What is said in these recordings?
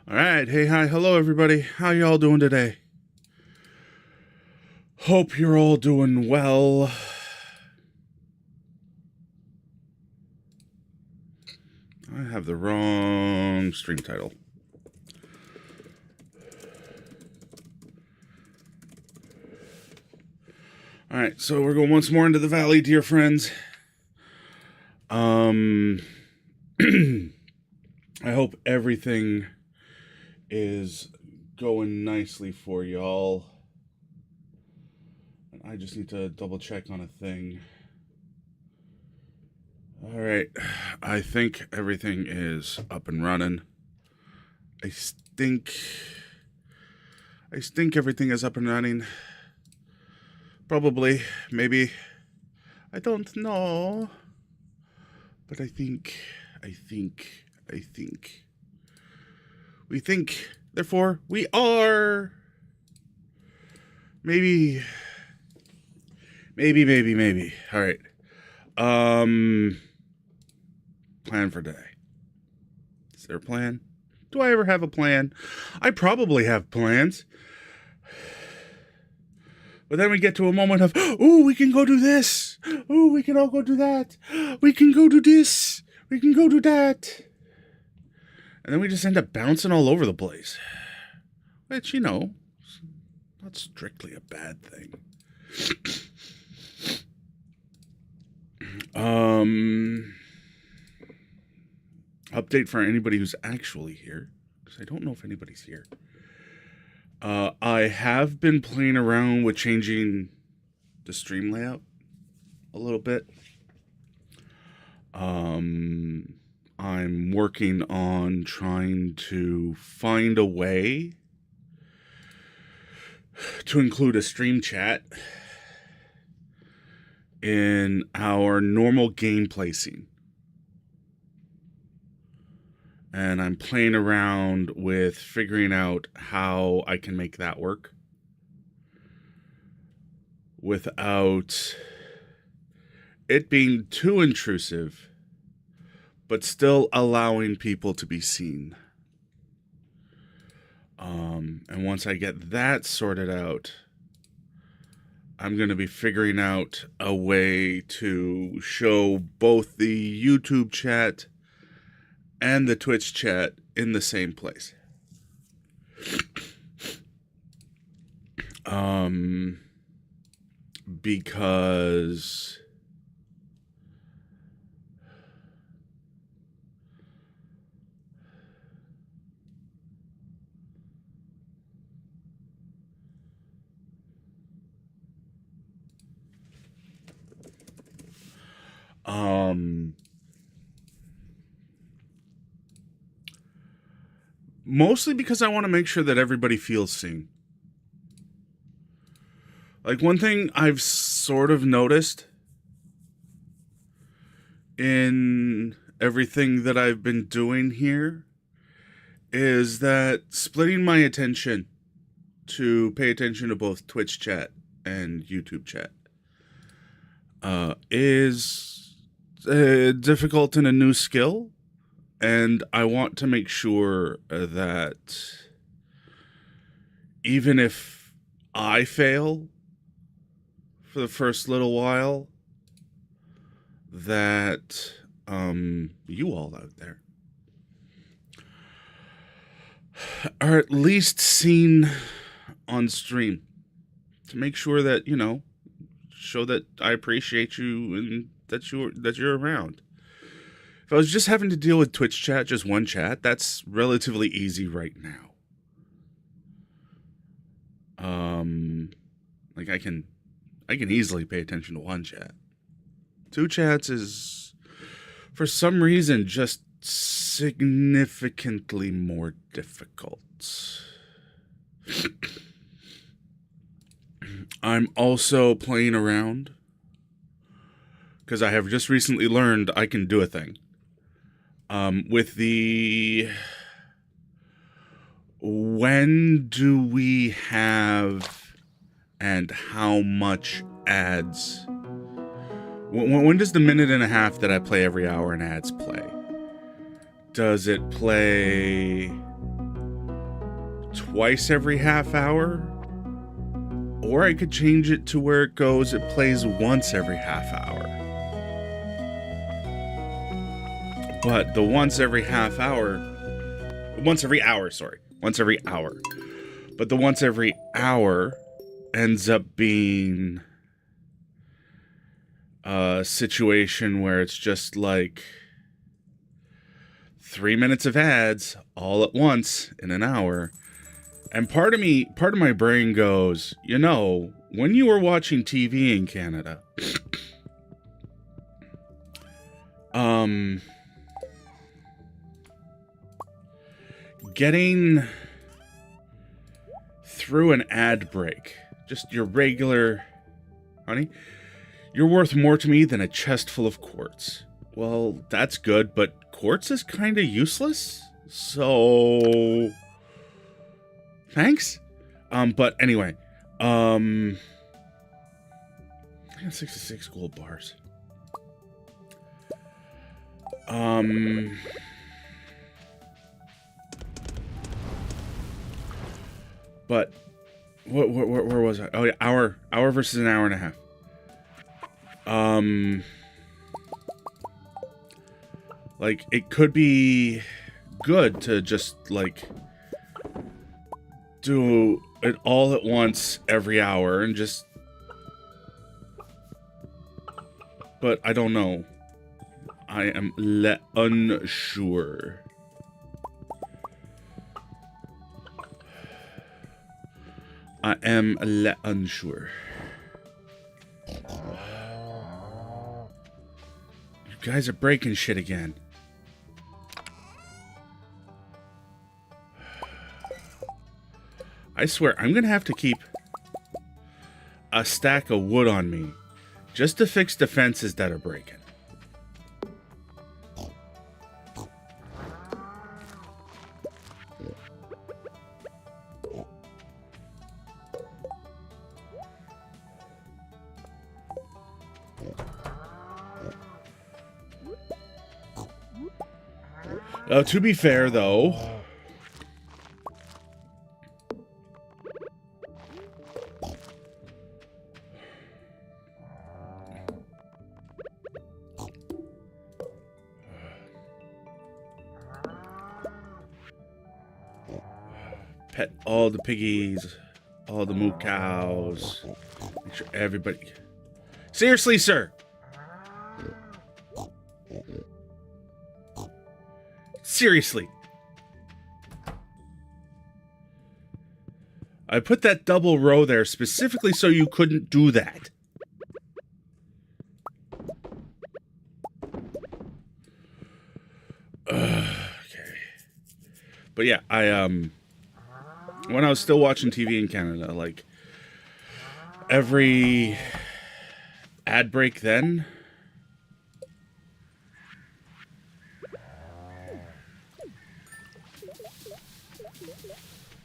All right. Hey, hi. Hello, everybody. How y'all doing today? Hope you're all doing well. I have the wrong stream title. All right. So we're going once more into the valley, dear friends. I hope everything is going nicely for y'all. And I just need to double check on a thing. All right. I think everything is up and running. I think everything is up and running. Probably, maybe. I don't know. But I think. We think, therefore we are. Maybe. All right. Plan for today. Is there a plan? Do I ever have a plan? I probably have plans. But then we get to a moment of, oh, we can go do this. Oh, we can all go do that. We can go do this. We can go do that. And then we just end up bouncing all over the place. Which, you know, is not strictly a bad thing. Update for anybody who's actually here, because I don't know if anybody's here. I have been playing around with changing the stream layout a little bit. I'm working on trying to find a way to include a stream chat in our normal gameplay scene. And I'm playing around with figuring out how I can make that work without it being too intrusive, but still allowing people to be seen. And once I get that sorted out, I'm going to be figuring out a way to show both the YouTube chat and the Twitch chat in the same place. Because mostly because I want to make sure that everybody feels seen. Like, one thing I've sort of noticed in everything that I've been doing here is that splitting my attention to pay attention to both Twitch chat and YouTube chat is difficult and a new skill. And I want to make sure that even if I fail for the first little while, that you all out there are at least seen on stream, to make sure that, you know, show that I appreciate you and that you're around. If I was just having to deal with Twitch chat, just one chat, that's relatively easy right now. Like, I can easily pay attention to one chat. Two chats is, for some reason, just significantly more difficult. I'm also playing around, because I have just recently learned I can do a thing. With the when do we have and how much ads? When does the minute and a half that I play every hour in ads play? Does it play twice every half hour? Or I could change it to where it plays once every half hour. But the once every hour. But the once every hour ends up being a situation where it's just like 3 minutes of ads all at once in an hour. And part of my brain goes, you know, when you were watching TV in Canada, getting through an ad break, just your regular, honey, you're worth more to me than a chest full of quartz. Well, that's good, but quartz is kind of useless, so thanks. But anyway, I got 66 gold bars. But where was I? Oh yeah, hour versus an hour and a half. Like, it could be good to just like do it all at once every hour and just, but I don't know. I am unsure. I am unsure. You guys are breaking shit again. I swear, I'm gonna have to keep a stack of wood on me just to fix defenses that are breaking. To be fair, though, pet all the piggies, all the moo cows. Make sure everybody... Seriously, sir! Seriously. I put that double row there specifically so you couldn't do that. Okay. But yeah, when I was still watching TV in Canada, like, every ad break then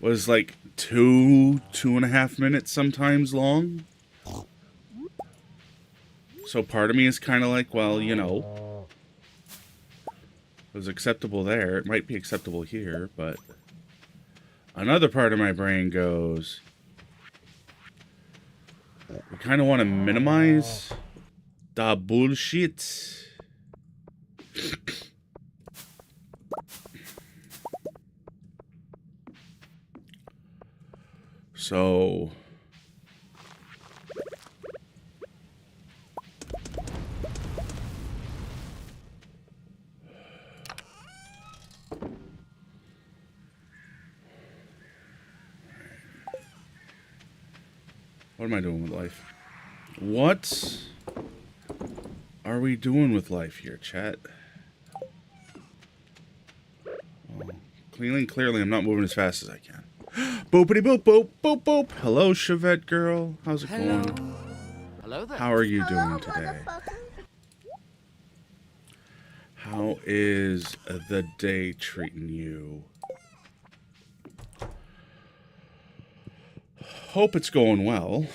was like 2.5 minutes sometimes long. So part of me is kind of like, well, you know, it was acceptable there. It might be acceptable here, but another part of my brain goes, we kind of want to minimize the bullshit. So what am I doing with life? What are we doing with life here, chat? Well, clearly I'm not moving as fast as I can. Boopity boop boop boop boop. Hello, Chevette girl. How's it going? Hello there. How are you doing today? How is the day treating you? Hope it's going well.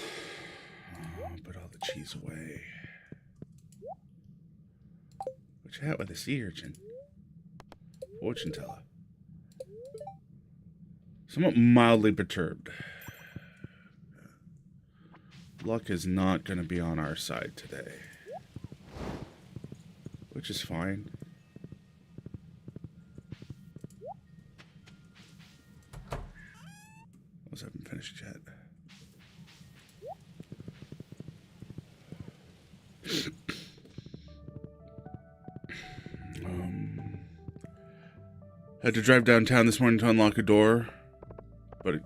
Put all the cheese away. What you at with a sea urchin? Fortune teller. Somewhat mildly perturbed. Luck is not going to be on our side today. Which is fine. I haven't finished yet. Had to drive downtown this morning to unlock a door, but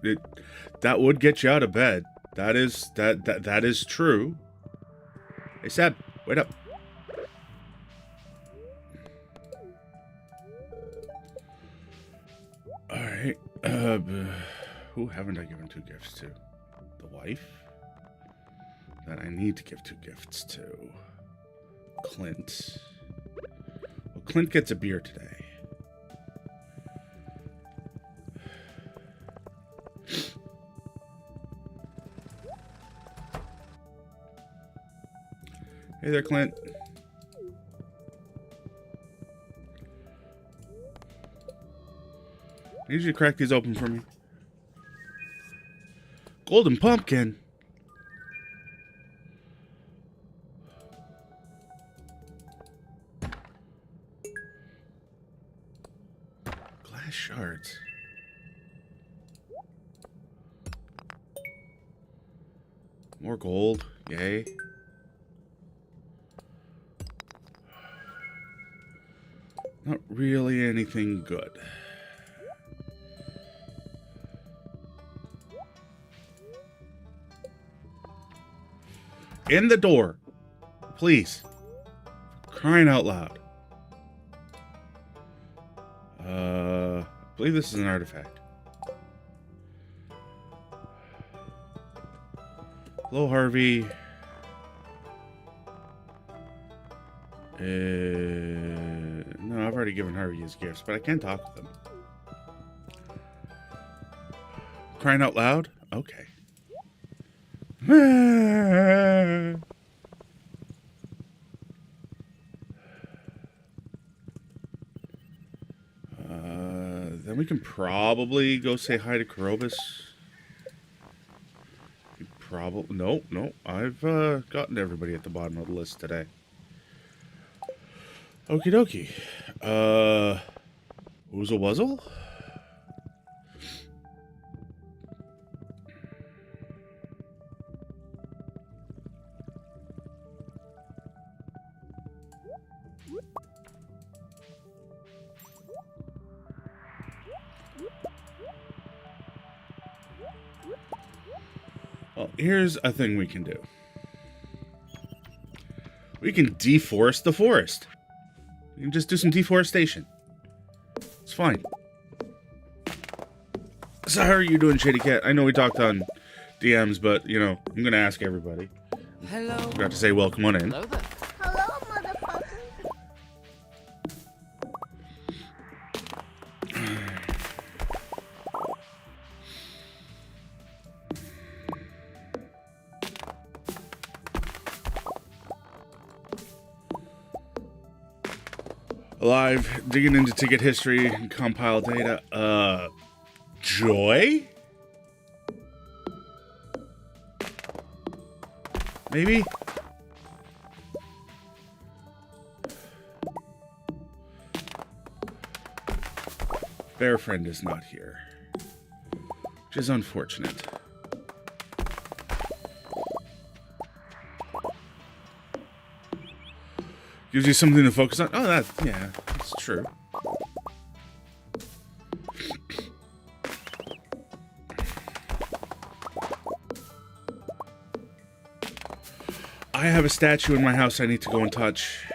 that would get you out of bed. That is true. Hey Seb, wait up. All right. Who haven't I given 2 gifts to? The wife that I need to give 2 gifts to. Clint. Well, Clint gets a beer today. Hey there, Clint. I need you to crack these open for me. Golden pumpkin. Glass shards. More gold. Yay. Not really anything good. In the door. Please. Crying out loud. I believe this is an artifact. Hello, Harvey. No, I've already given Harvey his gifts, but I can talk with him. Crying out loud? Okay. Then we can probably go say hi to Krobus. Probably no. I've gotten to everybody at the bottom of the list today. Okie dokie. Woozle Wuzzle? Well, here's a thing we can do. We can deforest the forest. We can just do some deforestation. It's fine. So how are you doing, Shady Cat? I know we talked on DMs, but, you know, I'm going to ask everybody. Hello. I forgot to say welcome on in. Hello there. Hello, motherfucker. Alive, digging into ticket history and compile data. Joy? Maybe? Bear friend is not here, which is unfortunate. Gives you something to focus on. Oh, yeah, that's true. I have a statue in my house I need to go and touch.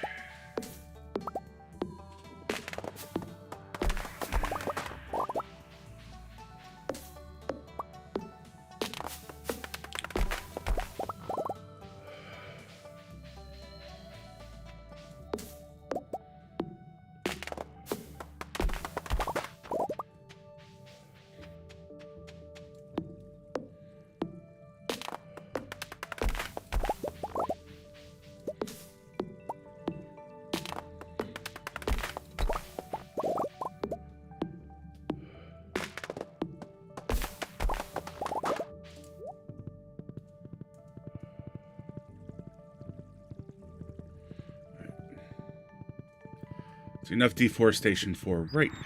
It's enough deforestation for right now.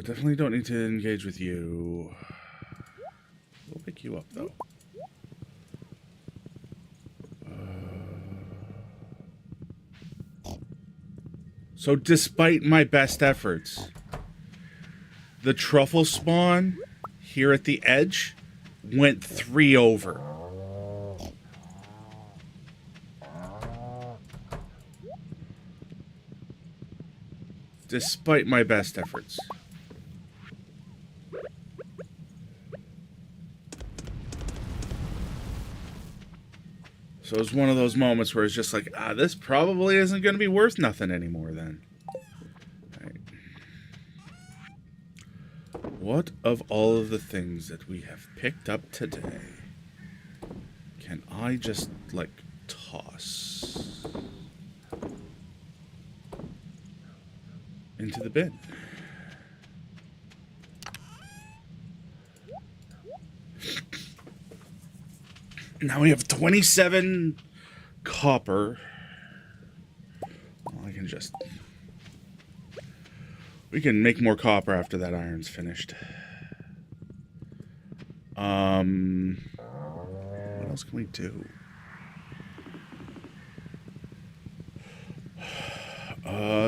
Definitely don't need to engage with you. We'll pick you up, though. So despite my best efforts, the truffle spawn here at the edge went 3 over. Despite my best efforts. So it's one of those moments where it's just like, this probably isn't going to be worth nothing anymore then. Right. What of all of the things that we have picked up today can I just, like, toss into the bin? Now we have 27 copper. Well, I can just... We can make more copper after that iron's finished. What else can we do?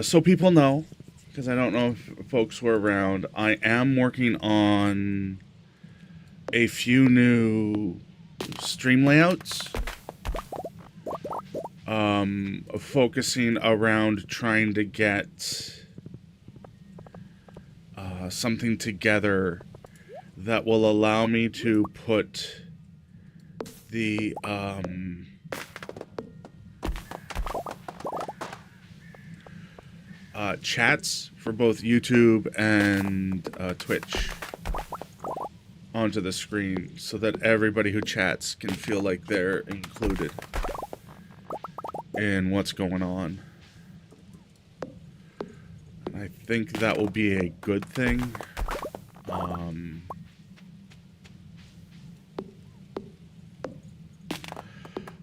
So people know, because I don't know if folks were around, I am working on a few new stream layouts, focusing around trying to get something together that will allow me to put the chats for both YouTube and Twitch onto the screen so that everybody who chats can feel like they're included in what's going on. I think that will be a good thing.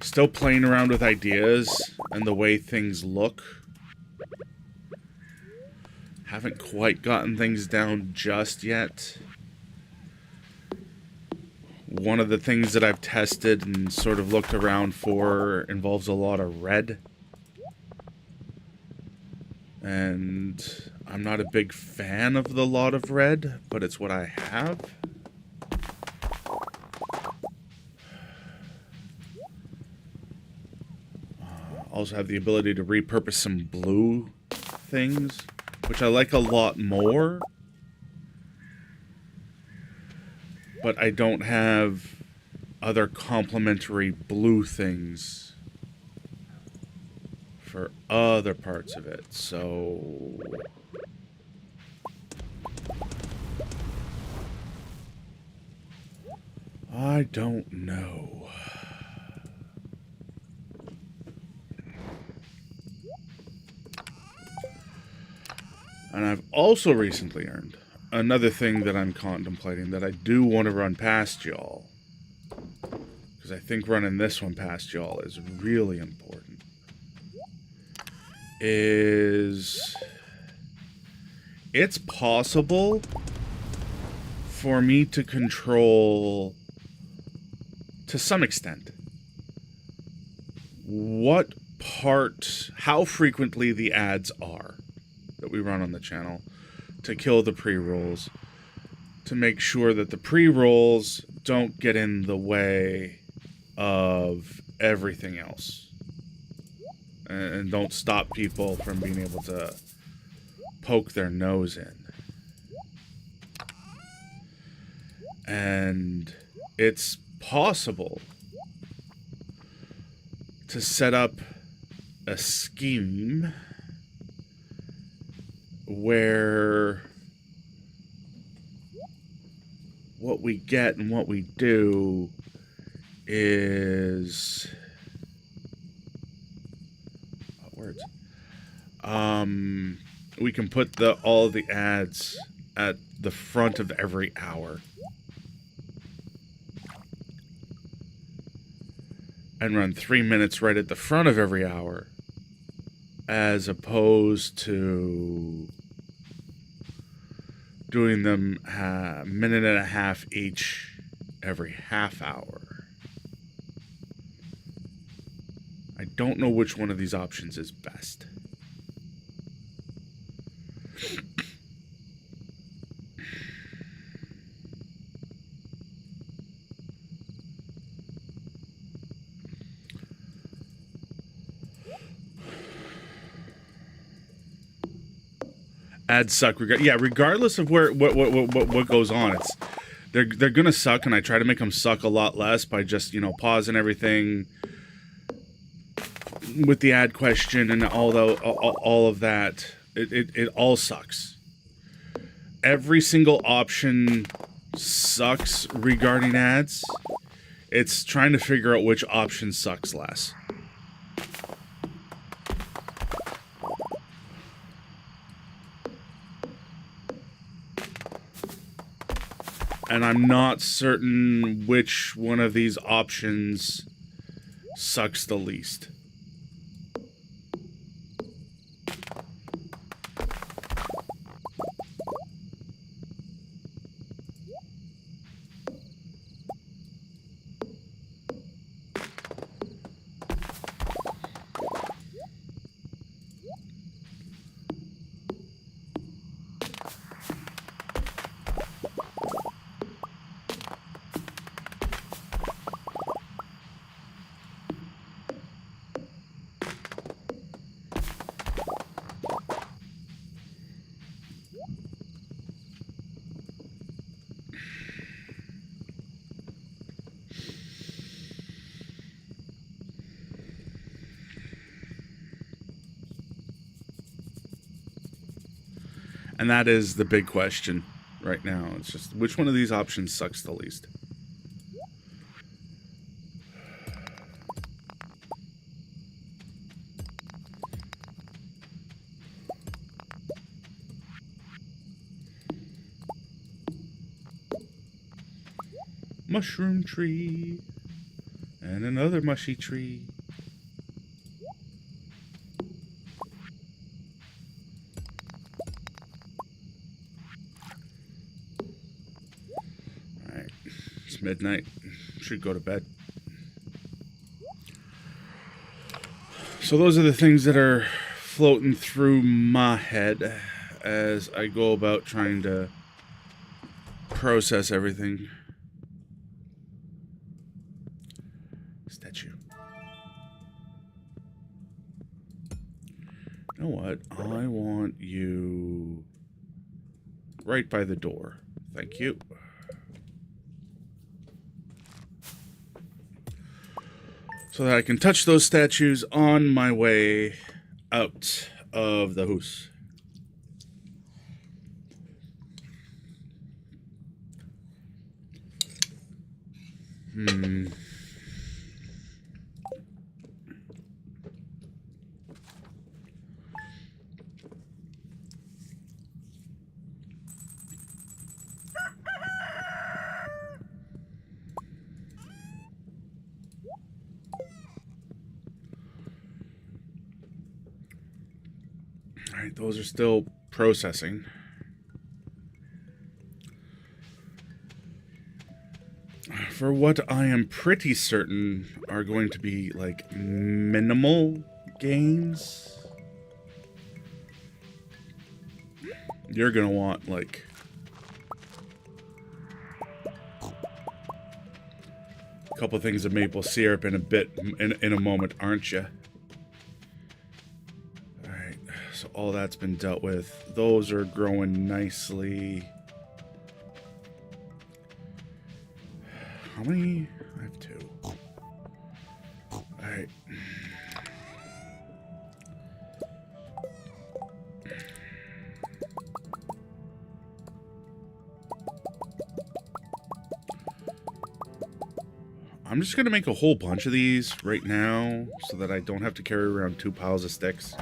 Still playing around with ideas and the way things look. Haven't quite gotten things down just yet. One of the things that I've tested and sort of looked around for involves a lot of red. And I'm not a big fan of the lot of red, but it's what I have. Also have the ability to repurpose some blue things, which I like a lot more. But I don't have other complementary blue things for other parts of it, so... I don't know. And I've also recently earned another thing that I'm contemplating that I do want to run past y'all. Because I think running this one past y'all is really important. It's possible for me to control, to some extent, how frequently the ads are that we run on the channel, to kill the pre-rolls, to make sure that the pre-rolls don't get in the way of everything else, and don't stop people from being able to poke their nose in. And it's possible to set up a scheme where what we get and what we do is... what words? We can put all of the ads at the front of every hour. And run 3 minutes right at the front of every hour, as opposed to doing them a minute and a half each every half hour. I don't know which one of these options is best. Ads suck. Regardless of what goes on, they're gonna suck, and I try to make them suck a lot less by just, you know, pausing everything with the ad question and all of that. It all sucks. Every single option sucks regarding ads. It's trying to figure out which option sucks less. And I'm not certain which one of these options sucks the least. And that is the big question right now. It's just, which one of these options sucks the least? mushroom tree. And another mushy tree. Alright. It's midnight. Should go to bed. So those are the things that are floating through my head as I go about trying to process everything. Statue. You know what? I want you right by the door. Thank you. So that I can touch those statues on my way out of the house. Alright, those are still processing. For what I am pretty certain are going to be, like, minimal gains. You're gonna want, like, a couple things of maple syrup in a moment, aren't you? Alright, so all that's been dealt with. Those are growing nicely. How many? I have 2. Alright. I'm just going to make a whole bunch of these right now so that I don't have to carry around 2 piles of sticks.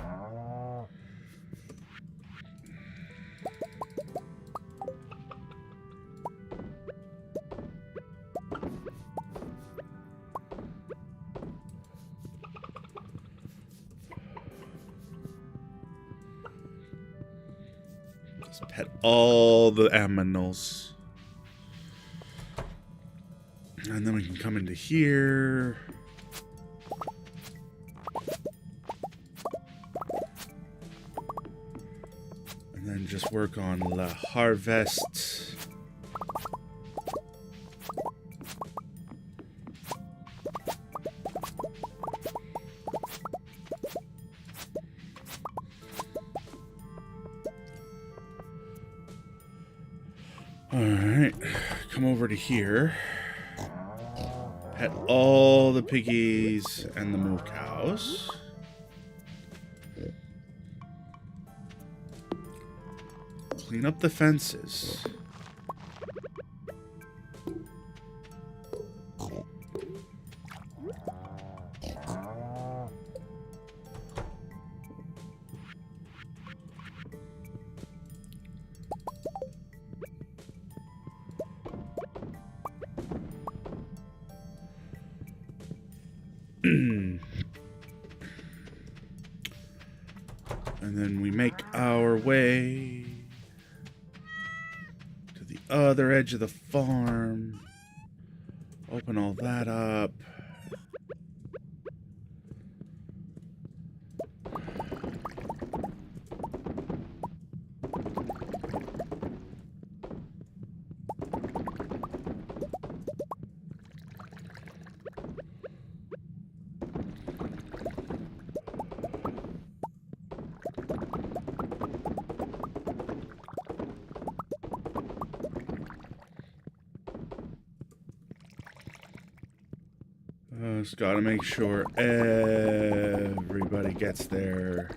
Just pet all the aminals. And then we can come into here. And then just work on the harvest. Alright, come over to here. Pet all the piggies and the moo cows. Clean up the fences. And then we make our way to the other edge of the farm. Open all that up. Just gotta make sure everybody gets there.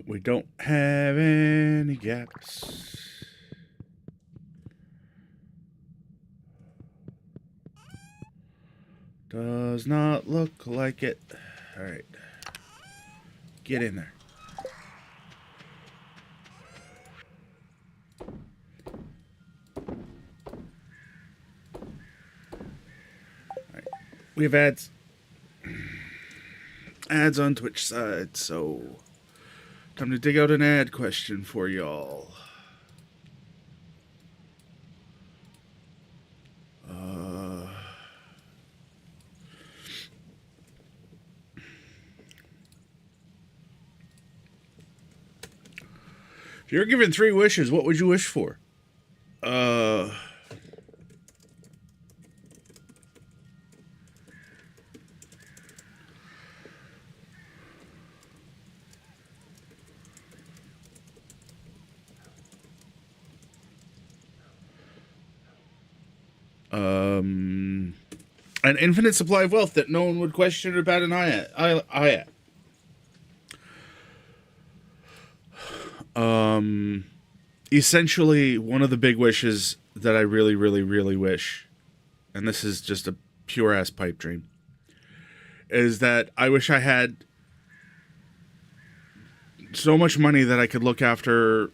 We don't have any gaps. Does not look like it. Alright. Get in there. Alright. We have ads. Ads on Twitch side, so time to dig out an ad question for y'all. If you're given 3 wishes, what would you wish for? An infinite supply of wealth that no one would question or bat an eye at. Essentially, one of the big wishes that I really, really, really wish, and this is just a pure-ass pipe dream, is that I wish I had so much money that I could look after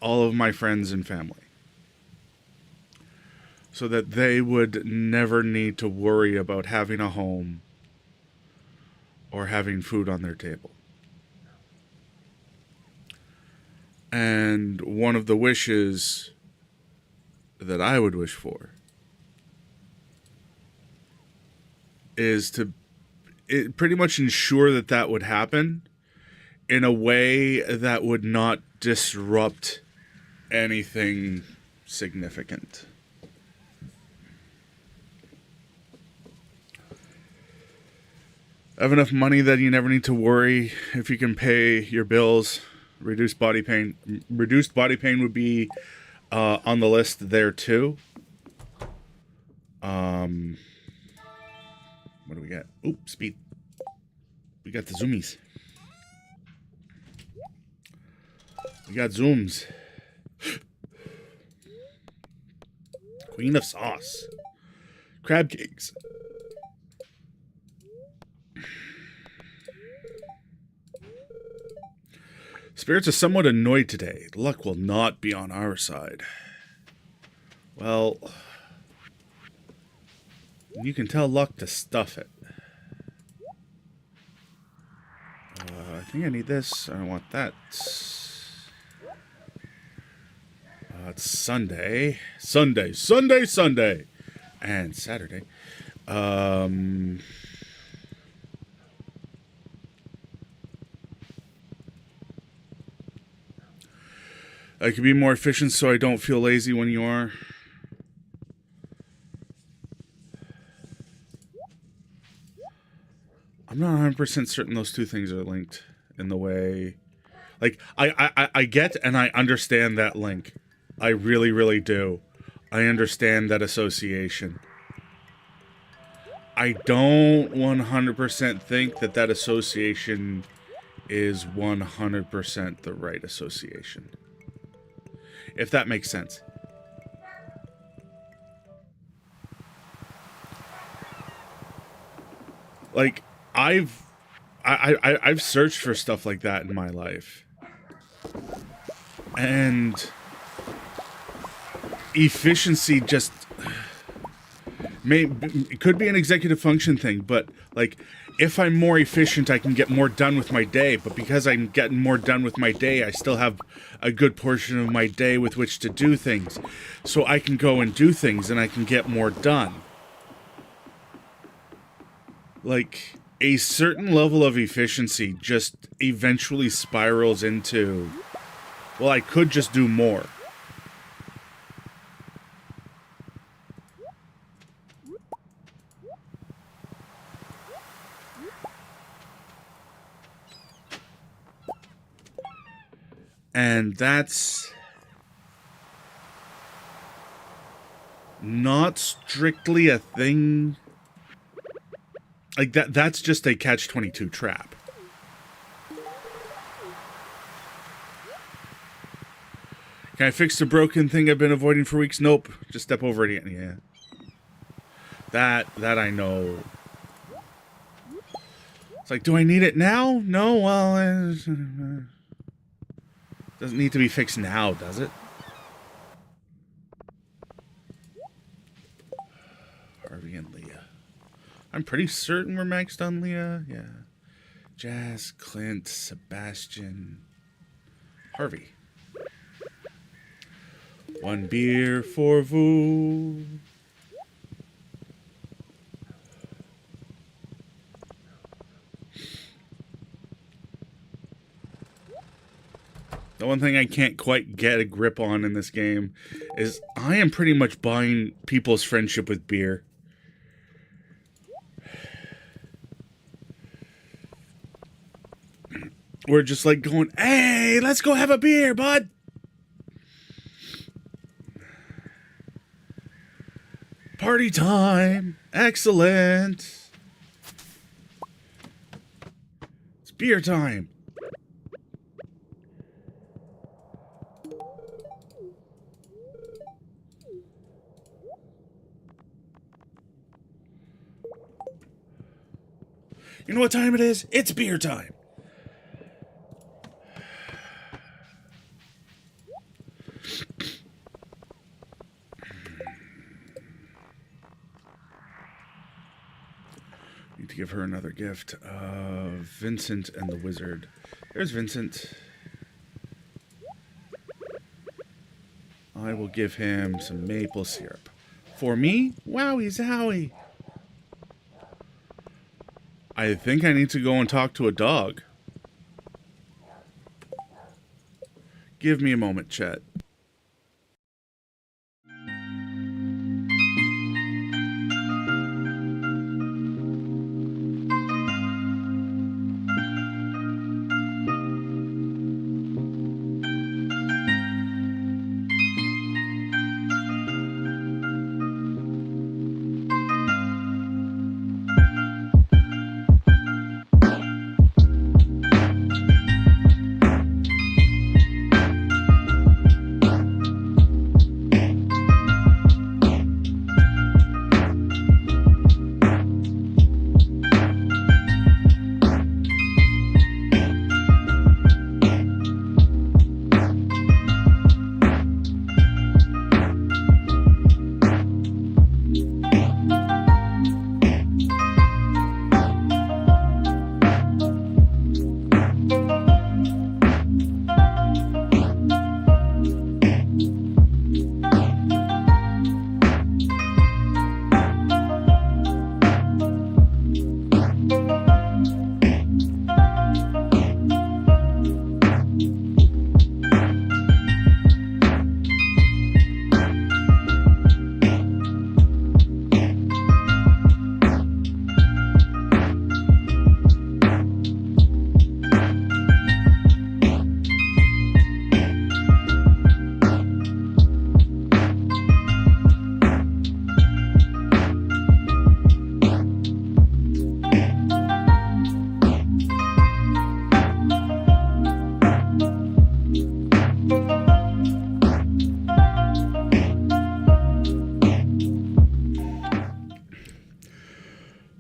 all of my friends and family. So that they would never need to worry about having a home or having food on their table. And one of the wishes that I would wish for is to pretty much ensure that that would happen in a way that would not disrupt anything significant. Have enough money that you never need to worry if you can pay your bills. Reduced body pain. Reduced body pain would be on the list there too. What do we got? Oop, speed. We got the zoomies. We got zooms. Queen of sauce. Crab cakes. Spirits are somewhat annoyed today. Luck will not be on our side. Well, you can tell luck to stuff it. I think I need this. I don't want that. It's Sunday. Sunday. And Saturday. I could be more efficient so I don't feel lazy when you are. I'm not 100% certain those two things are linked in the way... Like, I get and I understand that link. I really, really do. I understand that association. I don't 100% think that that association is 100% the right association. If that makes sense. Like, I've searched for stuff like that in my life. And efficiency just it could be an executive function thing, but like if I'm more efficient, I can get more done with my day. But because I'm getting more done with my day, I still have a good portion of my day with which to do things. So I can go and do things and I can get more done. Like, a certain level of efficiency just eventually spirals into, well, I could just do more. And that's not strictly a thing. Like, that's just a catch-22 trap. Can I fix the broken thing I've been avoiding for weeks? Nope. Just step over it again. Yeah. That I know like, do I need it now? No, well, doesn't need to be fixed now, does it? Harvey and Leah. I'm pretty certain we're maxed on Leah. Yeah. Jazz, Clint, Sebastian, Harvey. 1 beer for Vu. The one thing I can't quite get a grip on in this game is I am pretty much buying people's friendship with beer. We're just like going, hey, let's go have a beer, bud. Party time. Excellent. It's beer time. You know what time it is? It's beer time. Need to give her another gift. Vincent and the Wizard. There's Vincent. I will give him some maple syrup. For me? Wowie zowie. I think I need to go and talk to a dog. Give me a moment, chat.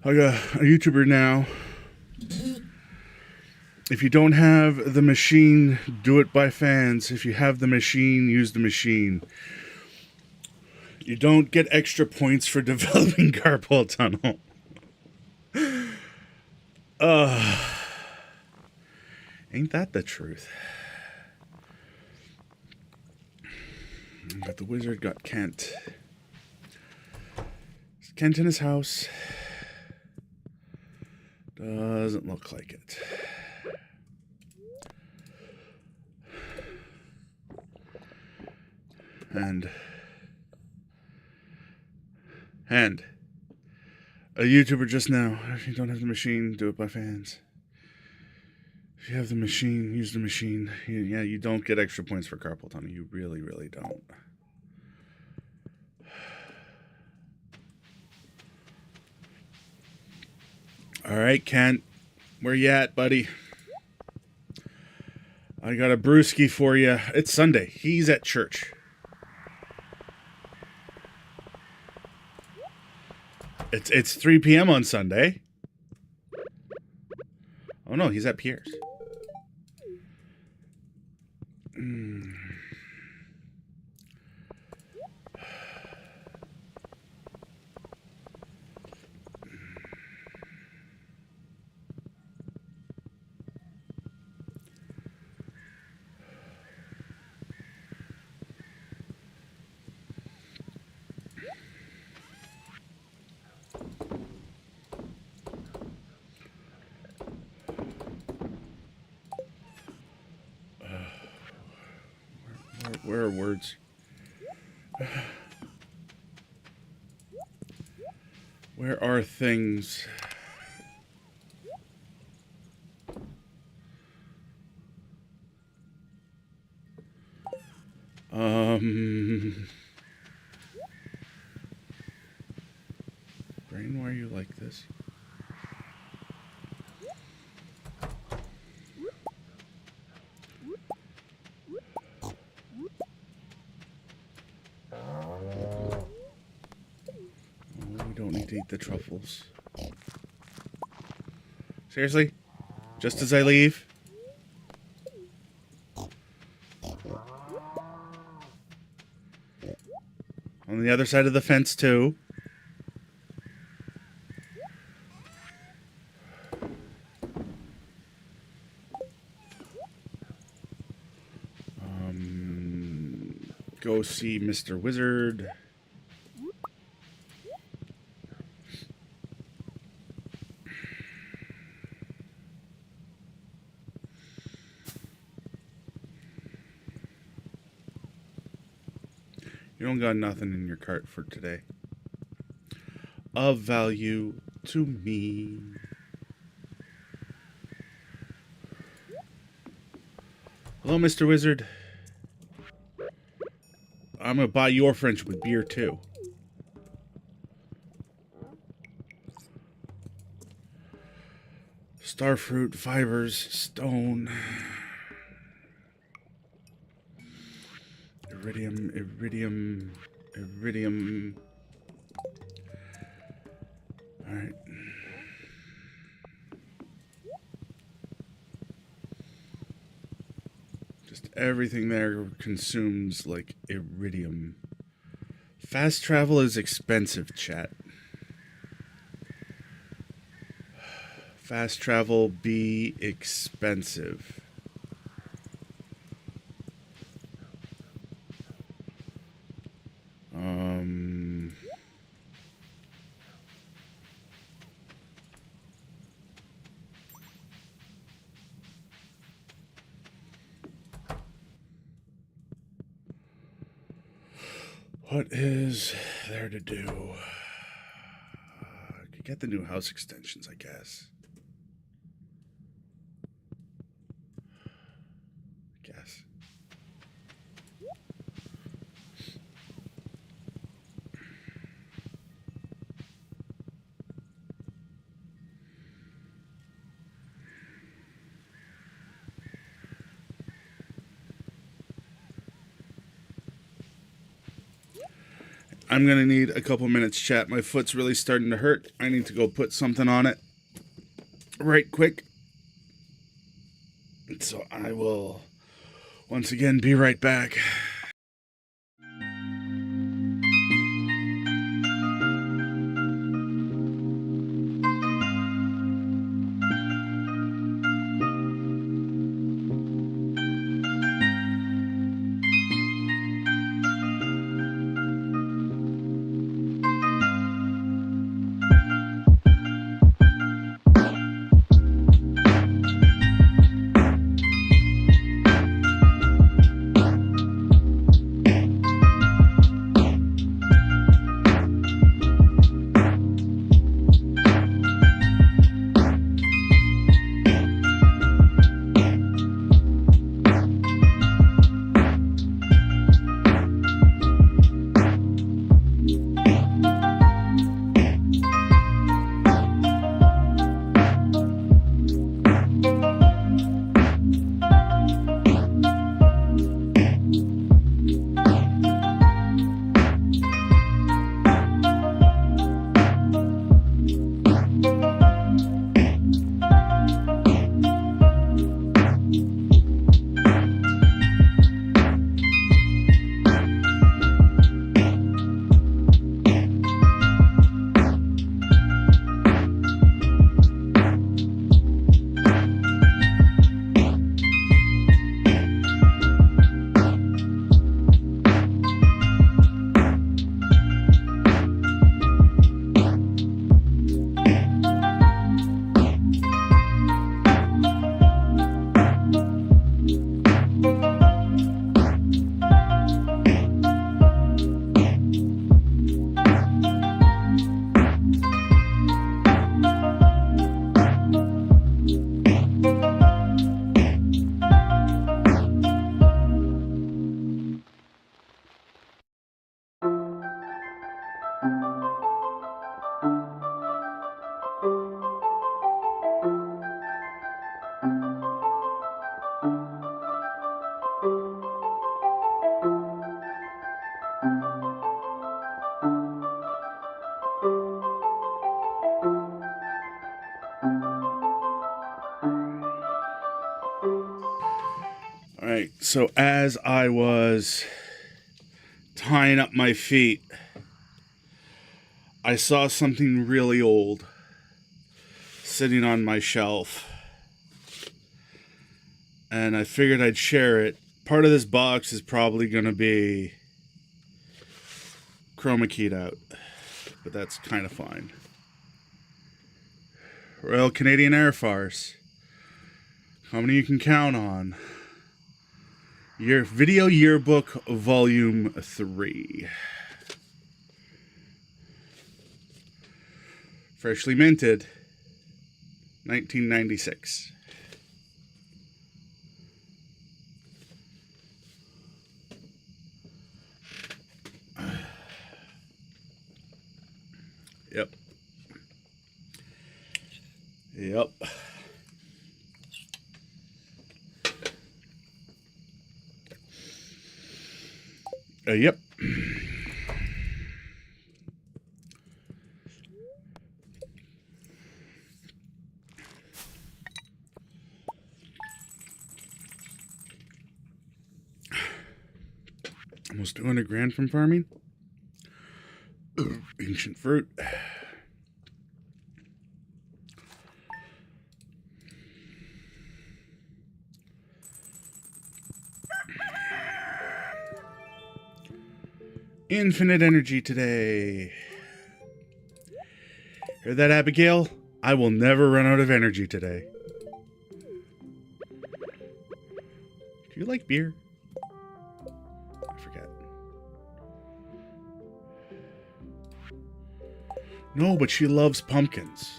I got a YouTuber now. If you don't have the machine, do it by fans. If you have the machine, use the machine. You don't get extra points for developing carpal tunnel. Ain't that the truth? Got the Wizard, got Kent. Is Kent in his house? Doesn't look like it. And a YouTuber just now. If you don't have the machine, do it by fans. If you have the machine, use the machine. Yeah, you don't get extra points for carpal tunnel. You really, really don't. All right, Kent. Where you at, buddy? I got a brewski for you. It's Sunday. He's at church. It's 3 p.m. on Sunday. Oh no, he's at Pierre's. Mm. Where are words? Where are things? Brain, why are you like this? We don't need to eat the truffles. Seriously? Just as I leave? On the other side of the fence, too. Go see Mr. Wizard. You don't got nothing in your cart for today of value to me. Hello, Mr. Wizard. I'm gonna buy your French with beer too. Starfruit, fibers, stone, iridium. All right. Just everything there consumes like iridium. Fast travel is expensive, chat. Fast travel be expensive. What is there to do? I could get the new house extensions, I guess. I'm going to need a couple minutes, chat. My foot's really starting to hurt. I need to go put something on it right quick. So I will once again be right back. All right, so as I was tying up my feet, I saw something really old sitting on my shelf, and I figured I'd share it. Part of this box is probably going to be chroma keyed out, but that's kind of fine. Royal Canadian Air Force. How many you can count on? Your Video Yearbook Volume 3. Freshly minted, 1996. Yep. Yep. Yep. Almost 200 grand from farming. Ancient fruit. Infinite energy today. Hear that, Abigail? I will never run out of energy today. Do you like beer? I forget. No, but she loves pumpkins.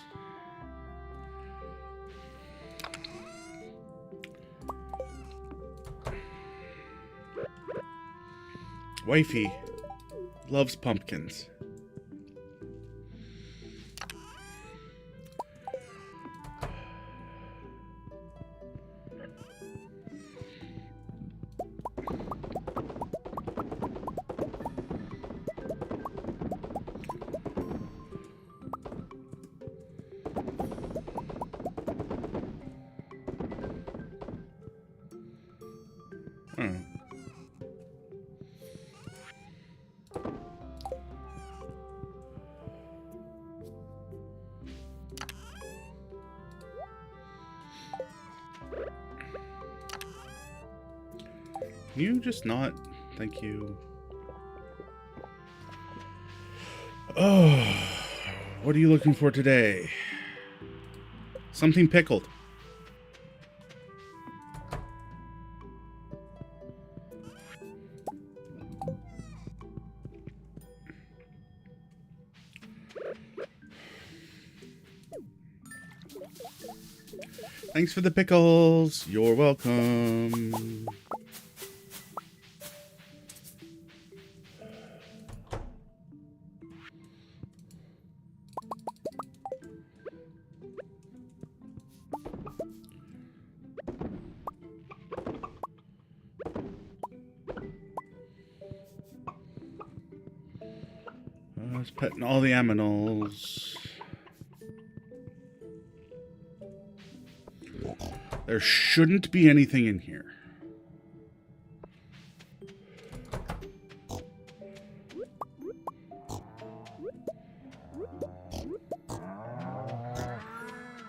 Wifey loves pumpkins. Can you just not? Thank you. Oh, what are you looking for today? Something pickled. Thanks for the pickles. You're welcome. I was petting all the aminals. There shouldn't be anything in here.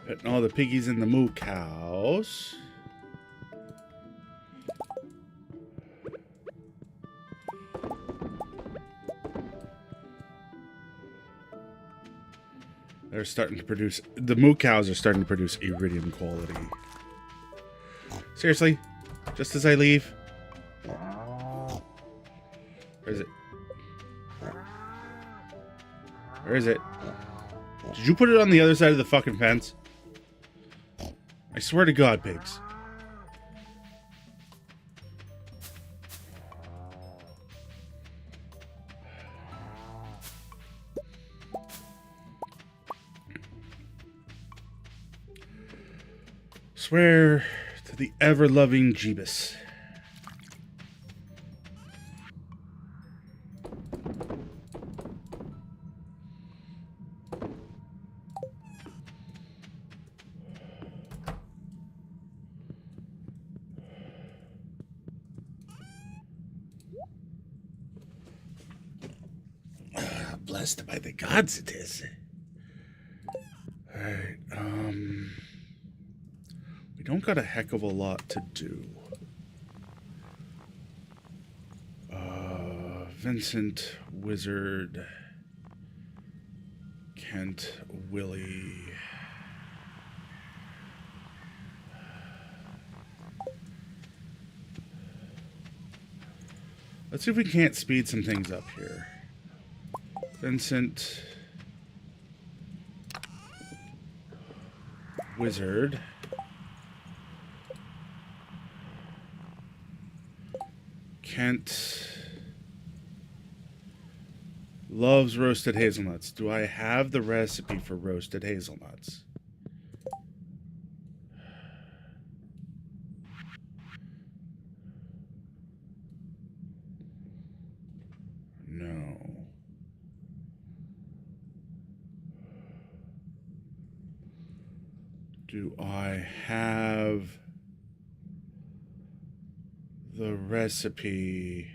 Petting all the piggies and the moo cows. They're starting to produce... The moo cows are starting to produce iridium quality. Seriously? Just as I leave? Where is it? Where is it? Did you put it on the other side of the fucking fence? I swear to God, pigs. Swear to the ever-loving Jeebus. blessed by the gods it is. Alright, we don't got a heck of a lot to do. Vincent, Wizard, Kent, Willie. Let's see if we can't speed some things up here. Vincent, Wizard, Kent loves roasted hazelnuts. Do I have the recipe for roasted hazelnuts? No. Do I have the recipe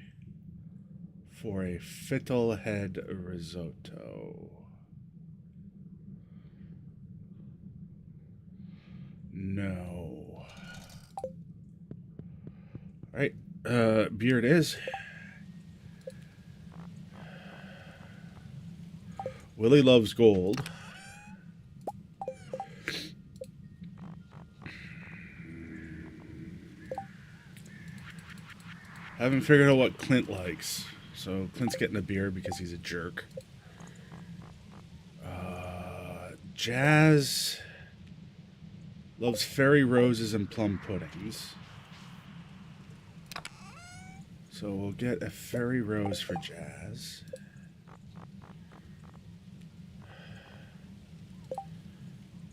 for a fiddlehead risotto? No. All right, beer it is. Willie loves gold. I haven't figured out what Clint likes. So Clint's getting a beer because he's a jerk. Jazz loves fairy roses and plum puddings. So we'll get a fairy rose for Jazz.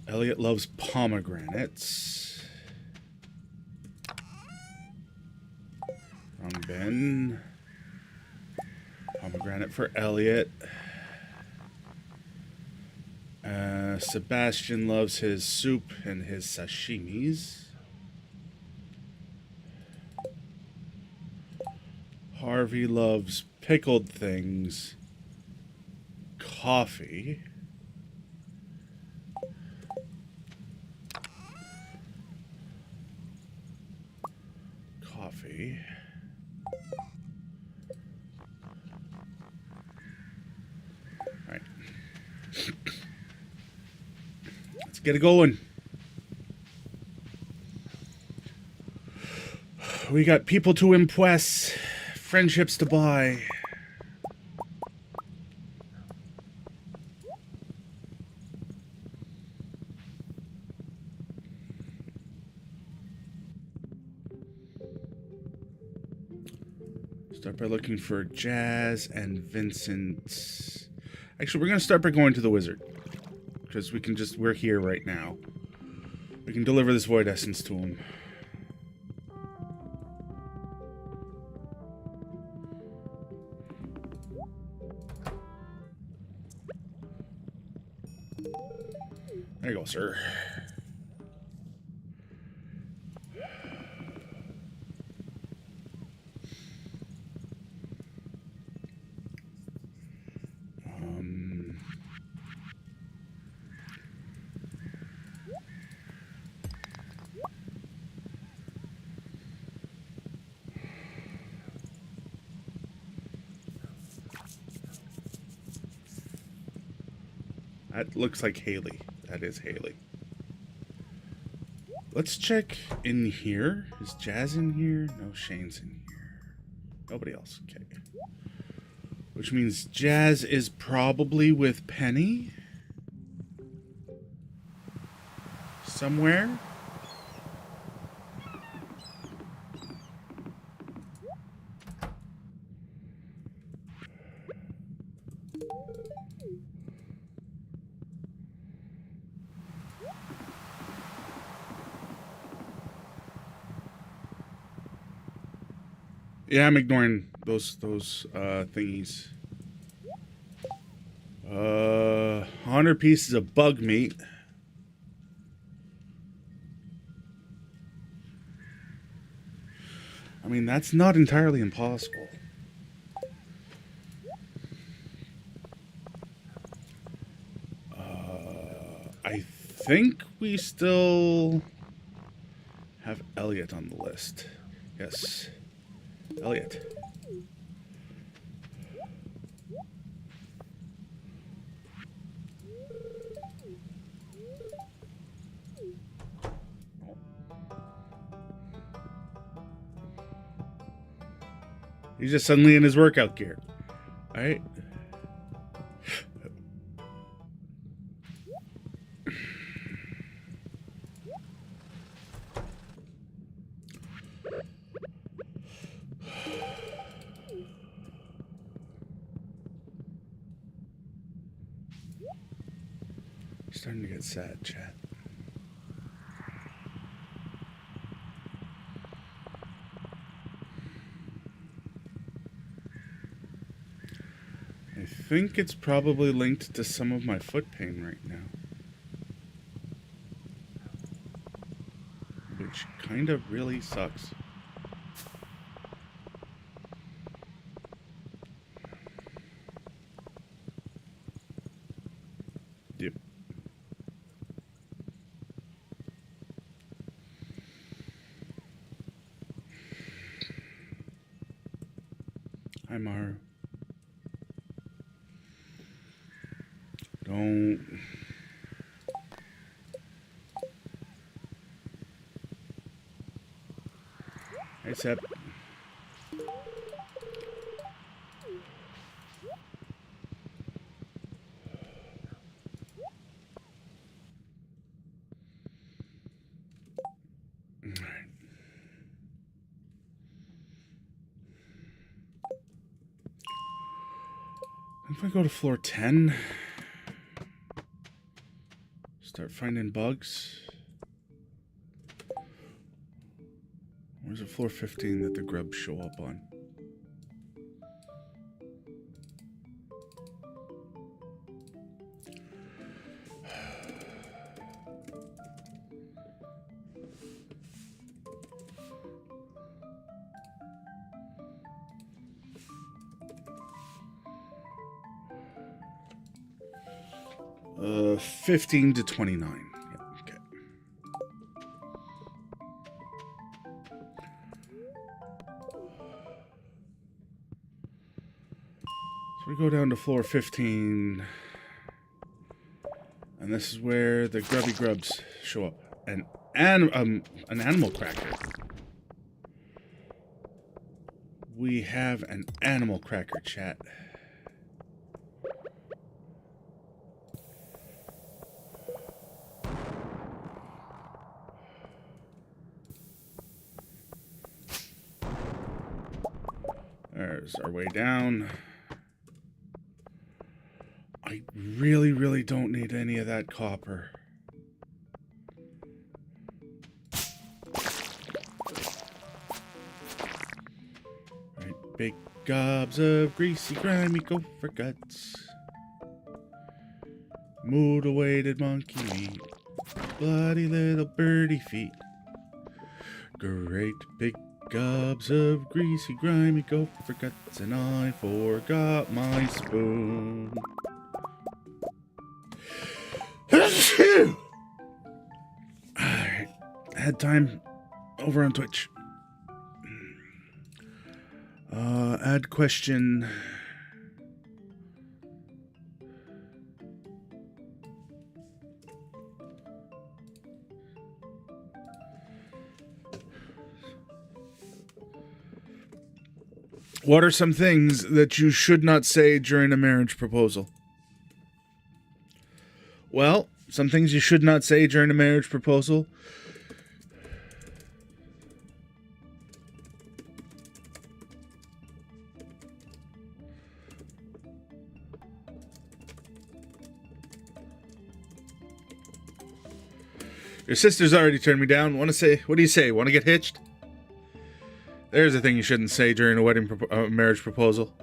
Elliot loves pomegranates. Wrong bin. Pomegranate for Elliot. Sebastian loves his soup and his sashimis. Harvey loves pickled things. Coffee. Coffee. All right. Let's get it going. We got people to impress, friendships to buy. Start by looking for Jazz and Vincent. Actually, we're going to start by going to the wizard. Because we can just, we're here right now. We can deliver this void essence to him. There you go, sir. That looks like Haley. That is Haley. Let's check in here. Is Jazz in here? No, Shane's in here. Nobody else. Okay. Which means Jazz is probably with Penny. Somewhere. Yeah, I'm ignoring those thingies. 100 pieces of bug meat. I mean, that's not entirely impossible. think we still have Elliot on the list. Yes. Elliot. He's just suddenly in his workout gear. All right. Starting to get sad, chat. I think it's probably linked to some of my foot pain right now. Which kind of really sucks. Yep. Hi, Maru. Don't. Hey, Sep. If I go to floor 10, start finding bugs. Where's it floor 15 that the grubs show up on? Uh, 15 to 29. Yeah, okay. So we go down to floor 15. And this is where the grubby grubs show up. An animal cracker. We have an animal cracker, chat. There's our way down. I really, really don't need any of that copper. Right, big gobs of greasy, grimy gopher guts. Mutilated monkey meat. Bloody little birdie feet. Great big gobs of greasy, grimy gopher guts, and I forgot my spoon. Alright, had time over on Twitch. Add question. What are some things that you should not say during a marriage proposal? Well, some things you should not say during a marriage proposal. Your sister's already turned me down. Want to say, what do you say? Want to get hitched? There's a thing you shouldn't say during a marriage proposal.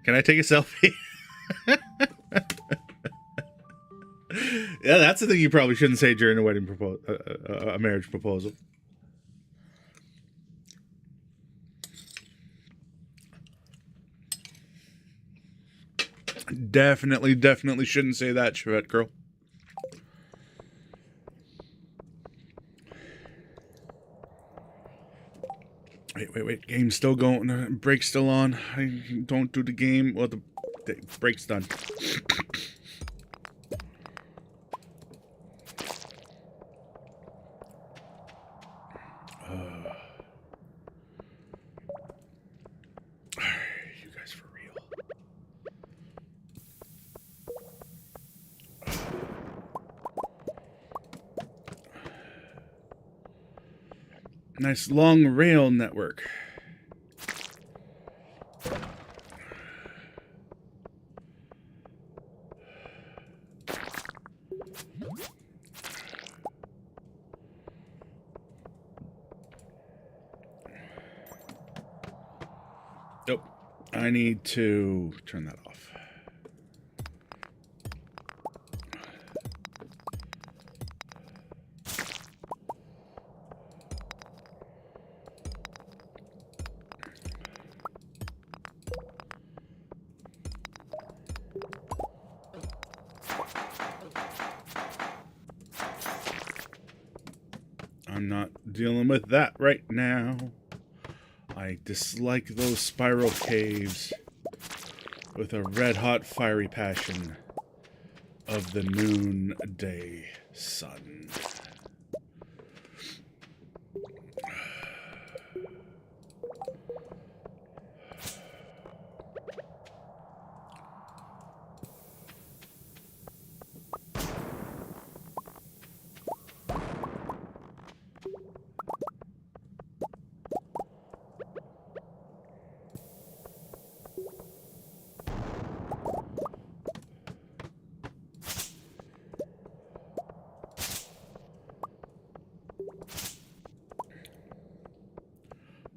Can I take a selfie? Yeah, that's the thing you probably shouldn't say during a marriage proposal. Definitely shouldn't say that, Chevette girl. Wait. Game's still going. Break's still on. I don't do the game. Well, the break's done. You guys for real. Nice long rail network. Nope. I need to turn that off. I'm not dealing with that right now. I dislike those spiral caves with a red-hot fiery passion of the noonday sun.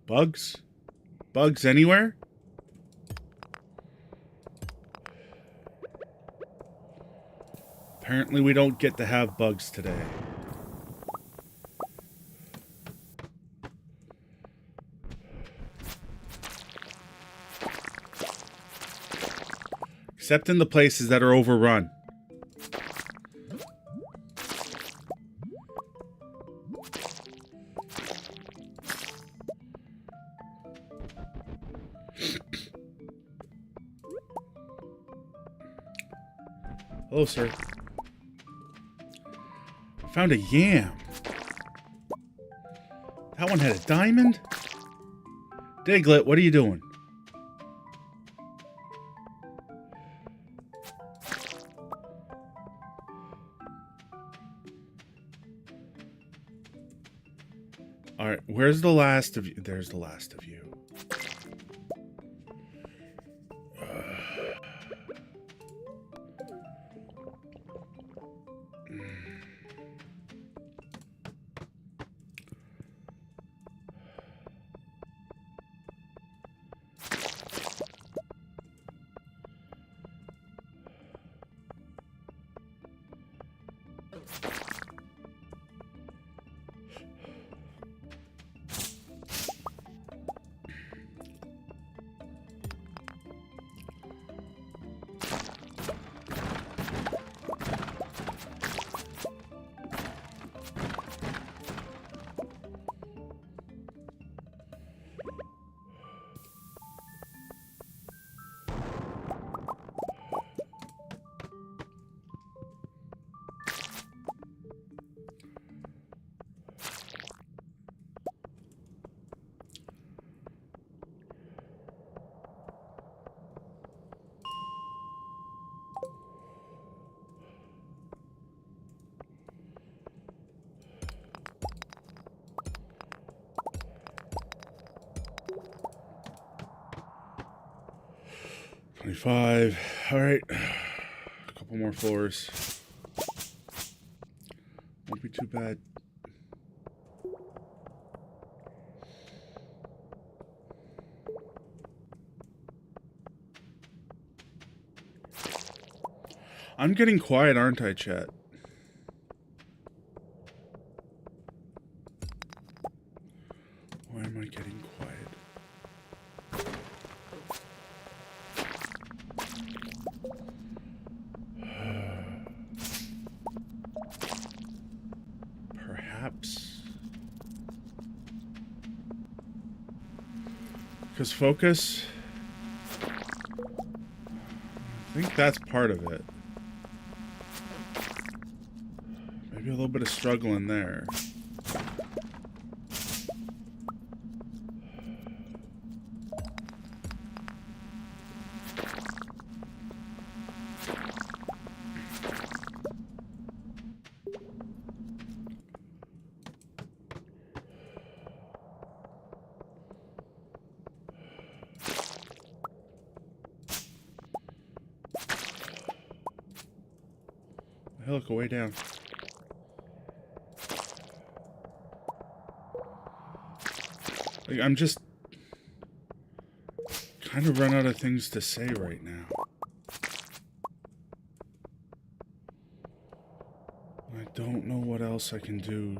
Bugs? Bugs anywhere? Apparently we don't get to have bugs today. Except in the places that are overrun. Hello, sir. Found a yam. That one had a diamond? Diglett, what are you doing? Alright, where's the last of you? There's the last of you. $25. Alright. A couple more floors. Won't be too bad. I'm getting quiet, aren't I, chat? Why am I getting quiet? Because focus... I think that's part of it. Maybe a little bit of struggle in there. Hey, look, way down. Like, I'm just kind of run out of things to say right now. I don't know what else I can do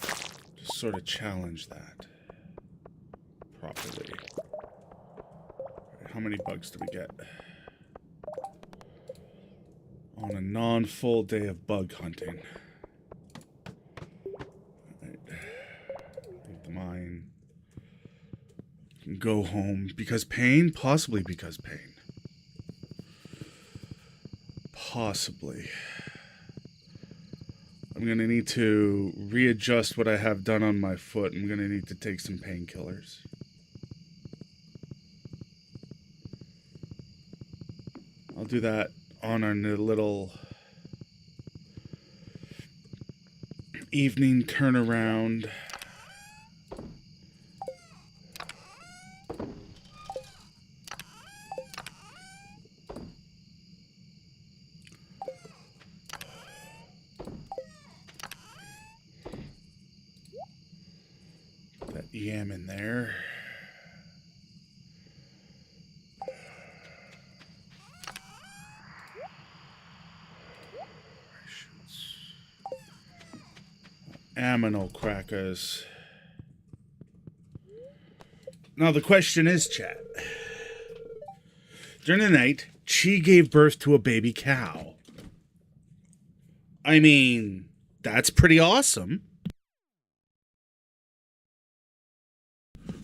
to sort of challenge that properly. How many bugs do we get? On a non-full day of bug hunting. Right. Leave the mine. Go home. Because pain? Possibly because pain. Possibly. I'm going to need to readjust what I have done on my foot. I'm going to need to take some painkillers. I'll do that on our little evening turnaround. Put that yam in there. Aminal crackers. Now the question is, chat. During the night, she gave birth to a baby cow. I mean, that's pretty awesome.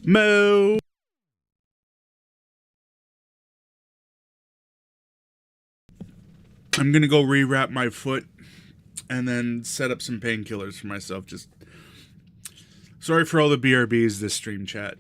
Moo. I'm gonna go rewrap my foot and then set up some painkillers for myself. Just sorry for all the BRBs this stream, chat.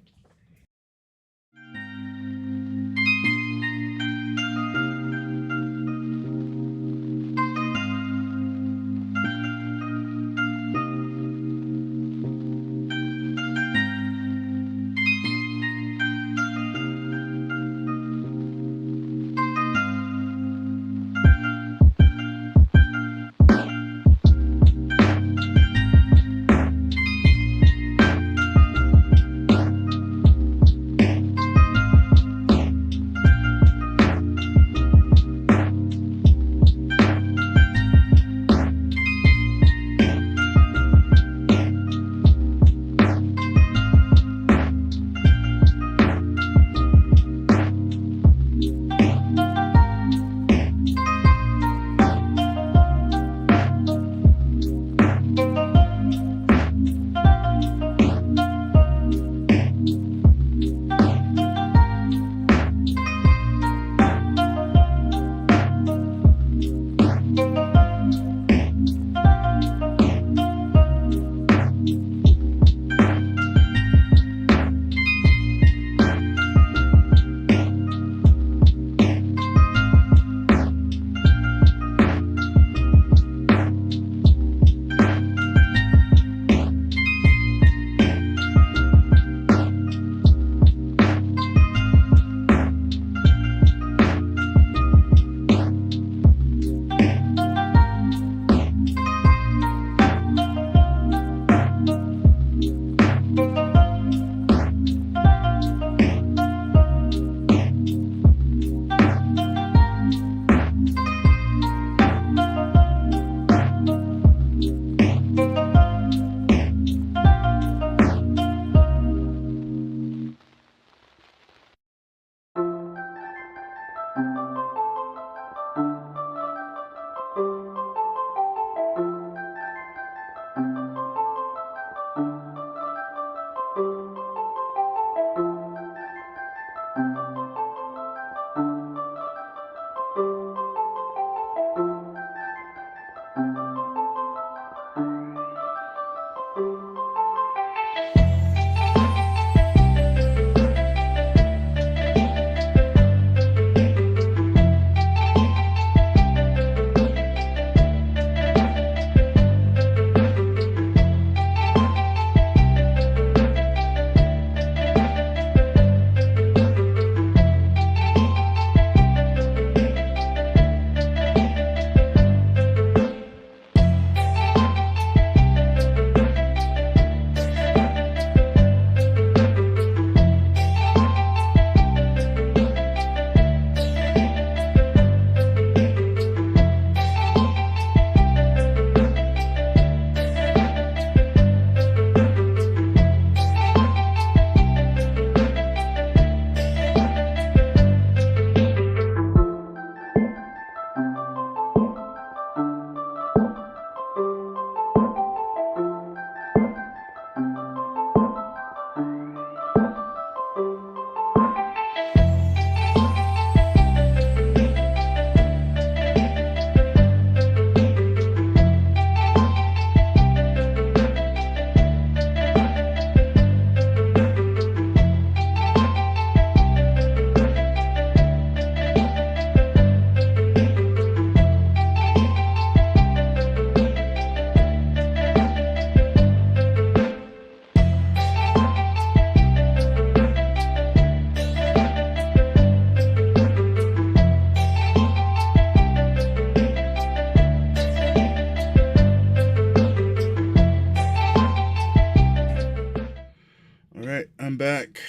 back.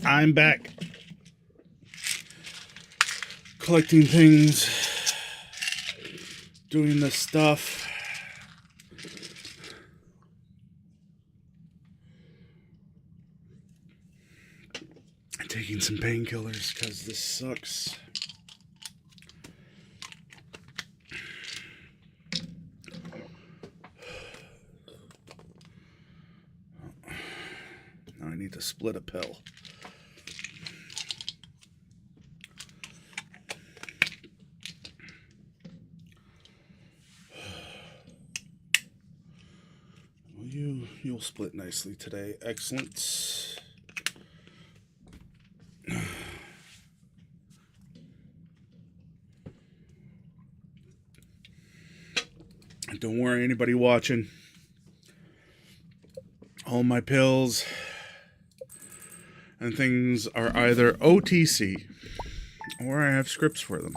I'm back. Collecting things. Doing this stuff. Taking some painkillers because this sucks. Now I need to split a pill. Well, you'll split nicely today. Excellent. Don't worry, anybody watching. All my pills and things are either OTC or I have scripts for them.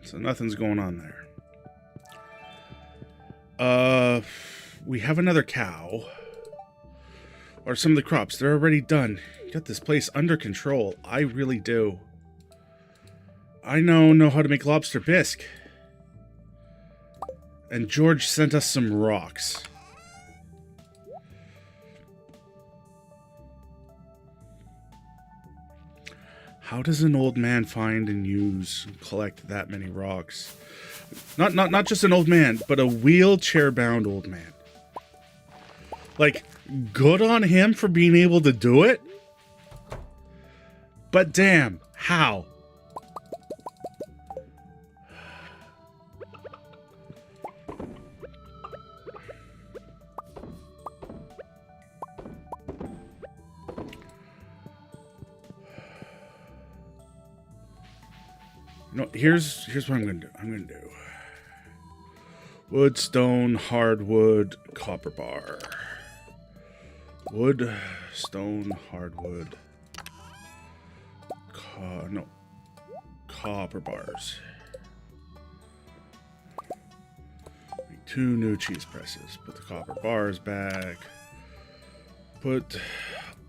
So nothing's going on there. We have another cow. Or some of the crops. They're already done. Got this place under control. I really do. I know how to make lobster bisque. And George sent us some rocks. How does an old man find and use and collect that many rocks? Not just an old man, but a wheelchair-bound old man. Like, good on him for being able to do it. But damn, how? No, here's what I'm gonna do. I'm gonna do wood, stone, hardwood, copper bar. Wood, stone, hardwood. Copper bars. Make 2 new cheese presses. Put the copper bars back. Put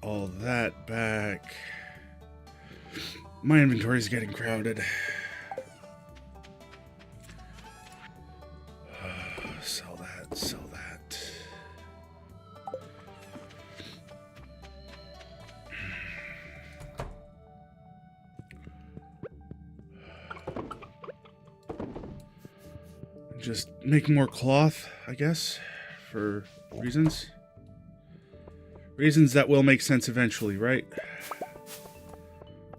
all that back. My inventory is getting crowded. Sell that, sell that. Just make more cloth, I guess, for reasons. Reasons that will make sense eventually, right?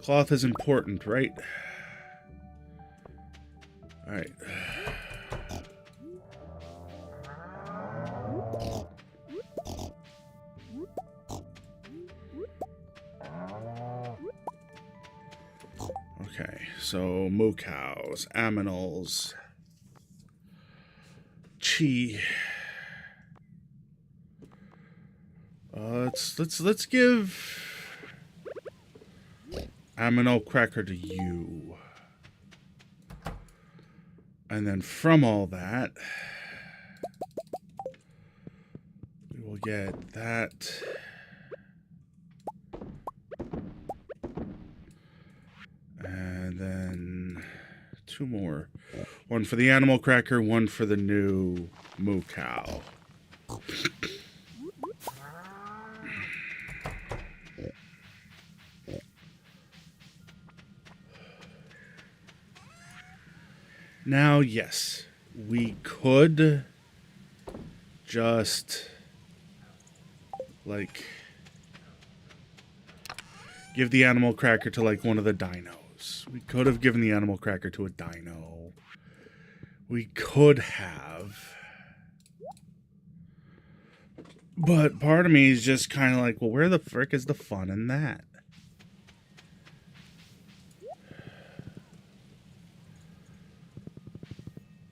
Cloth is important, right? Alright. Okay, so moo cows, aminals, chi. Let's give aminal cracker to you, and then from all that, we will get that. And then 2 more. 1 for the animal cracker, 1 for the new moo cow. Now, yes, we could just, like, give the animal cracker to, like, one of the dinos. We could have given the animal cracker to a dino. We could have. But part of me is just kind of like, well, where the frick is the fun in that?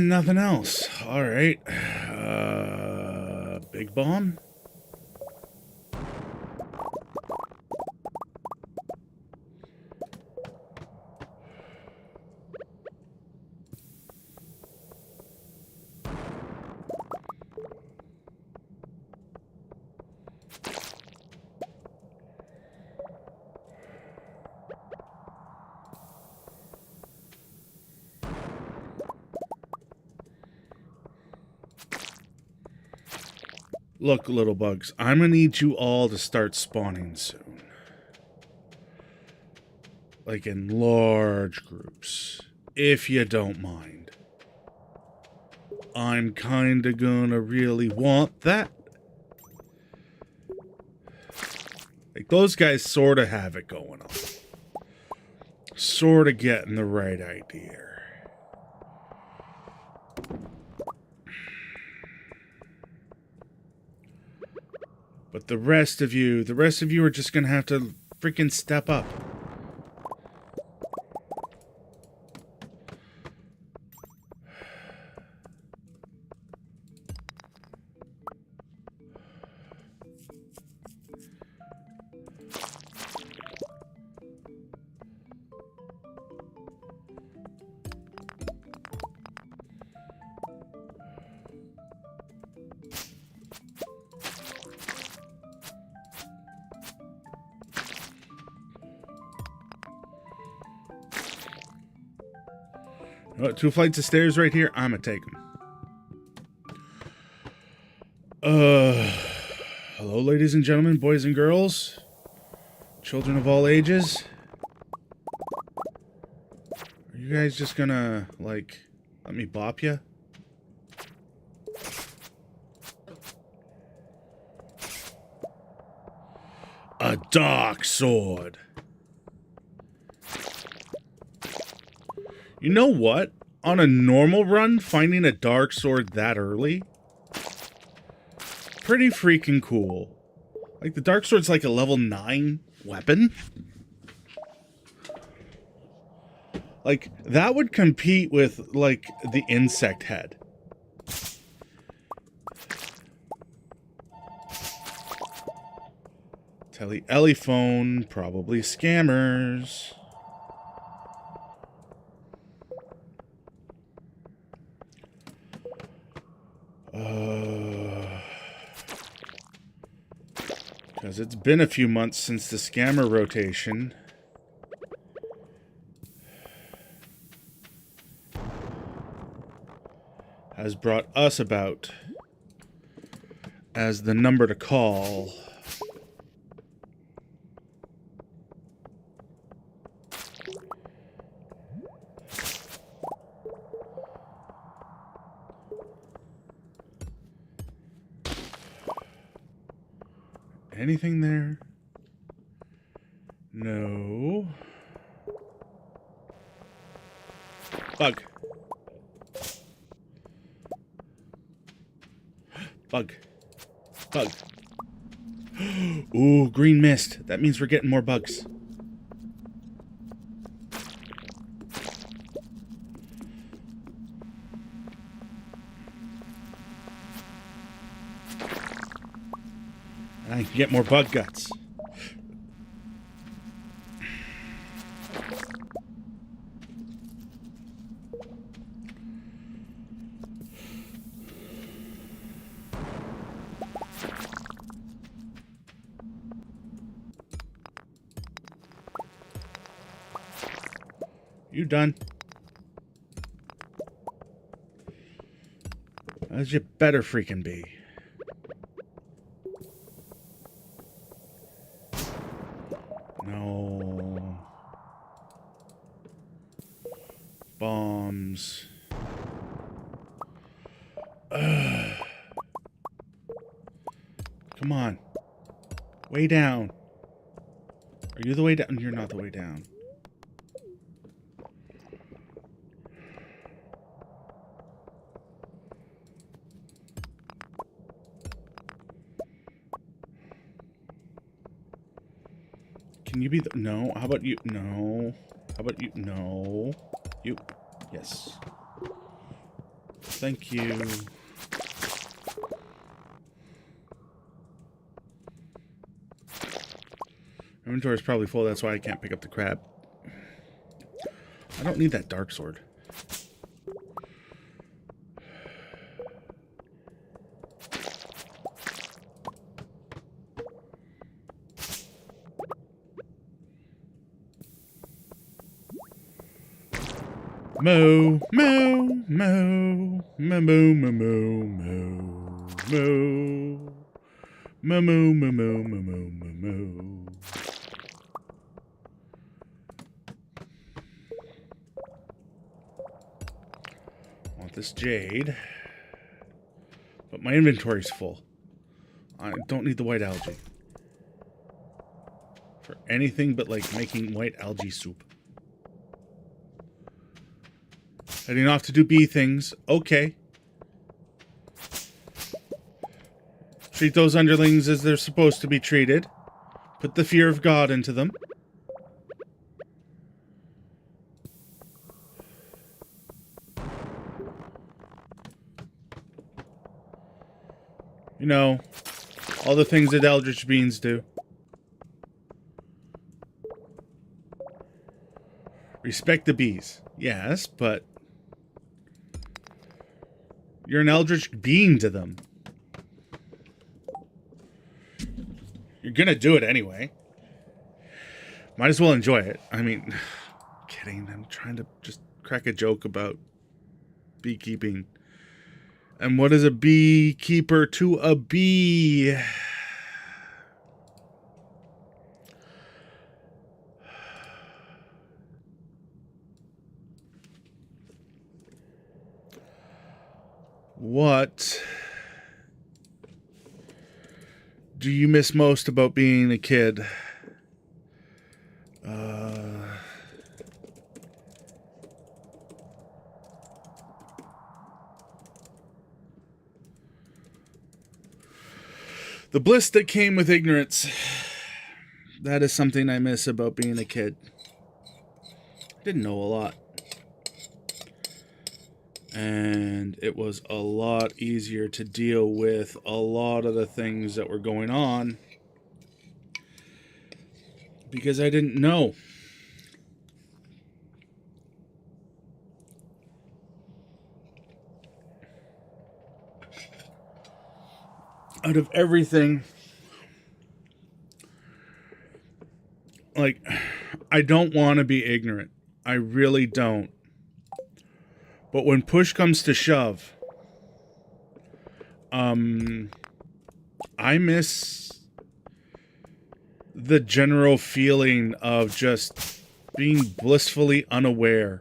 And nothing else. All right. Big bomb. Look, little bugs, I'm gonna need you all to start spawning soon. Like in large groups, if you don't mind. I'm kinda gonna really want that. Like, those guys sorta have it going on. Sorta getting the right idea. But the rest of you are just gonna have to freaking step up. Oh, 2 flights of stairs right here. I'm gonna take them. Hello, ladies and gentlemen, boys and girls, children of all ages. Are you guys just gonna, like, let me bop ya? A dark sword. You know what? On a normal run, finding a dark sword that early, pretty freaking cool. Like, the dark sword's like a level 9 weapon. Like, that would compete with, like, the insect head. Telephone, probably scammers. Because it's been a few months since the scammer rotation. Has brought us about as the number to call. Anything there? No. Bug. Bug. Bug. Ooh, green mist. That means we're getting more bugs. And I can get more bug guts. You done? As you better freaking be. No. Bombs. Ugh. Come on. Way down. Are you the way down? You're not the way down. Can you be the... No. How about you? No. How about you? No. You. Yes. Thank you. Inventory is probably full, that's why I can't pick up the crab. I don't need that dark sword. Moo, moo, moo, moo, moo, moo, moo, moo, moo, moo, moo, moo, moo, moo, moo, moo. Want this jade, but my inventory's full. I don't need the white algae for anything but like making white algae soup. Heading off to do bee things. Okay. Treat those underlings as they're supposed to be treated. Put the fear of God into them. You know, all the things that eldritch beings do. Respect the bees. Yes, but you're an eldritch being to them. You're gonna do it anyway. Might as well enjoy it. I mean, kidding. I'm trying to just crack a joke about beekeeping. And what is a beekeeper to a bee? What do you miss most about being a kid? The bliss that came with ignorance. That is something I miss about being a kid. I didn't know a lot. And it was a lot easier to deal with a lot of the things that were going on because I didn't know. Out of everything, like, I don't want to be ignorant. I really don't. But when push comes to shove, I miss the general feeling of just being blissfully unaware.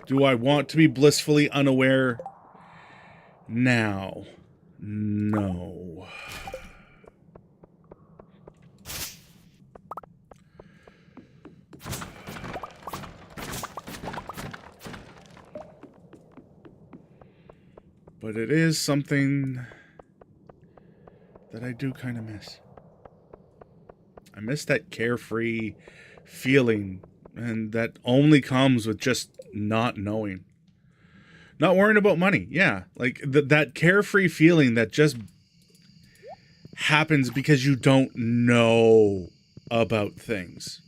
Do I want to be blissfully unaware now? No. But it is something that I do kind of miss. I miss that carefree feeling, and that only comes with just not knowing. Not worrying about money, yeah. Like, that carefree feeling that just happens because you don't know about things.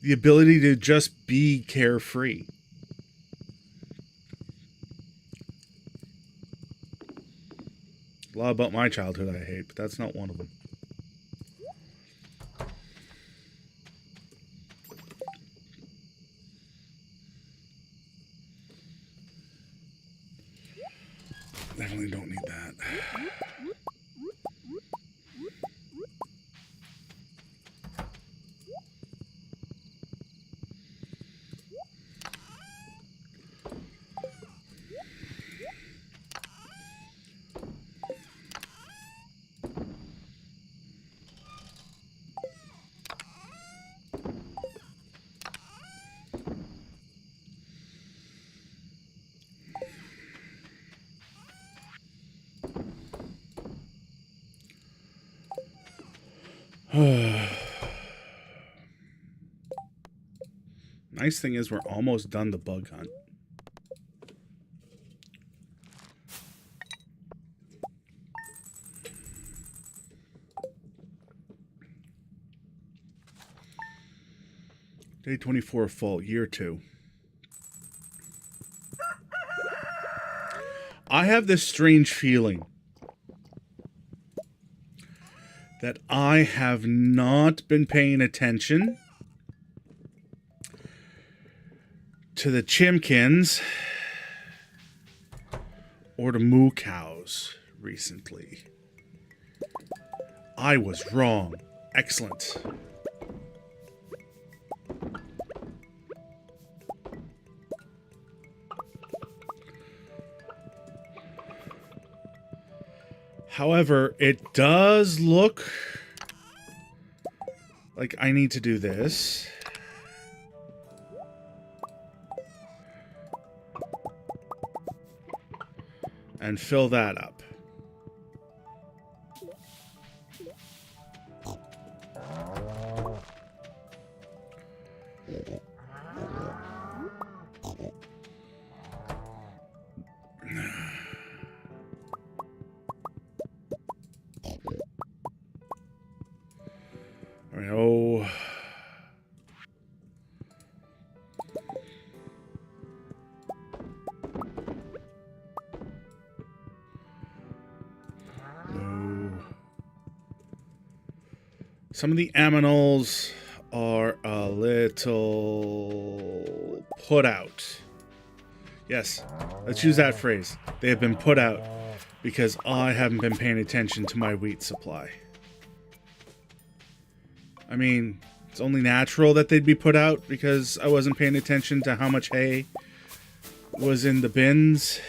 The ability to just be carefree. A lot about my childhood I hate, but that's not one of them. Definitely don't need that. Nice thing is we're almost done the bug hunt. Day 24 full, year 2. I have this strange feeling that I have not been paying attention to the chimkins or the moo cows recently. I was wrong. Excellent. However, it does look like I need to do this. And fill that up. All right, oh. Some of the aminals are a little put out. Yes, let's use that phrase. They have been put out because I haven't been paying attention to my wheat supply. I mean, it's only natural that they'd be put out because I wasn't paying attention to how much hay was in the bins.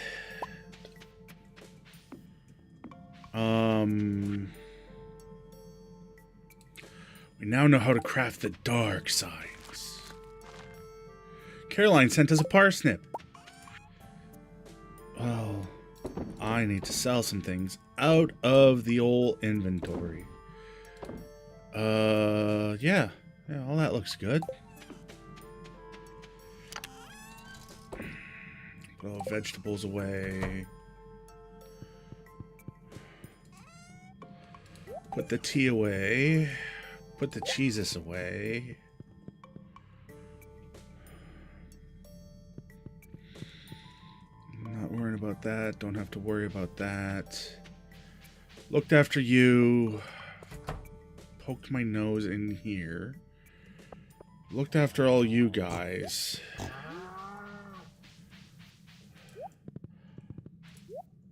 We now know how to craft the dark signs. Caroline sent us a parsnip. Well, I need to sell some things out of the old inventory. Yeah, all that looks good. Put all vegetables away. Put the tea away. Put the cheeses away. Not worrying about that. Don't have to worry about that. Looked after you. Poked my nose in here. Looked after all you guys.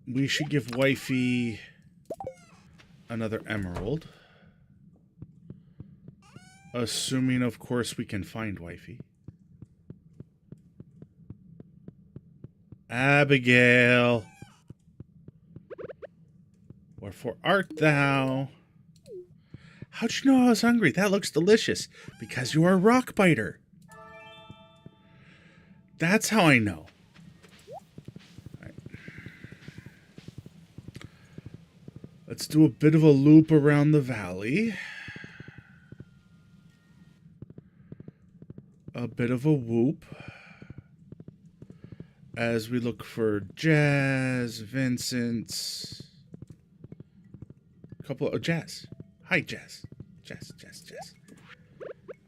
We should give Wifey another emerald. Assuming, of course, we can find Wifey. Abigail. Wherefore art thou? How'd you know I was hungry? That looks delicious. Because you are a rock biter. That's how I know. Right. Let's do a bit of a loop around the valley. A bit of a whoop. As we look for Jazz, Vincent. A couple of... Oh, Jazz. Hi, Jazz. Jazz.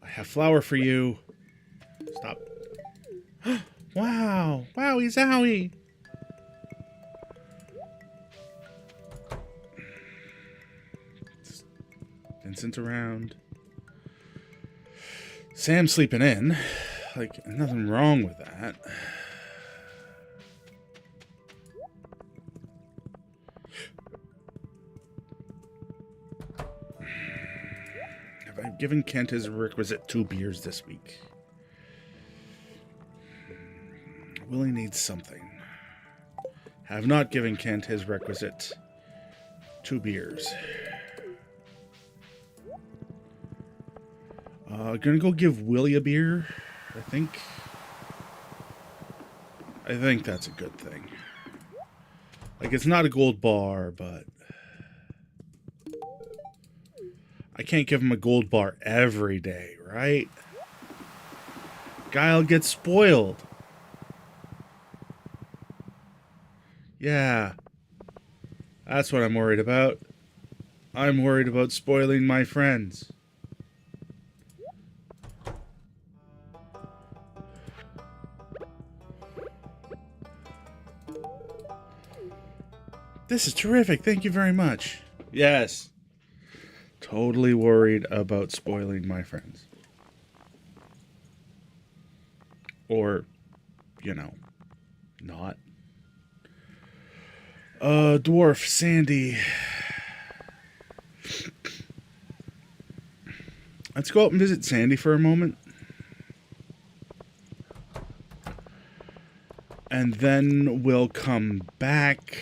I have flour for you. Stop. Wow. Wowie zowie. Vincent around. Sam's sleeping in. Like, nothing wrong with that. Have I given Kent his requisite 2 beers this week? Willie needs something. Have not given Kent his requisite 2 beers. Gonna go give Willie a beer, I think. I think that's a good thing. Like, it's not a gold bar, but I can't give him a gold bar every day, right? Guy'll get spoiled. Yeah. That's what I'm worried about. I'm worried about spoiling my friends. This is terrific. Thank you very much. Yes. Totally worried about spoiling my friends. Or, you know, not. Dwarf, Sandy. Let's go up and visit Sandy for a moment. And then we'll come back.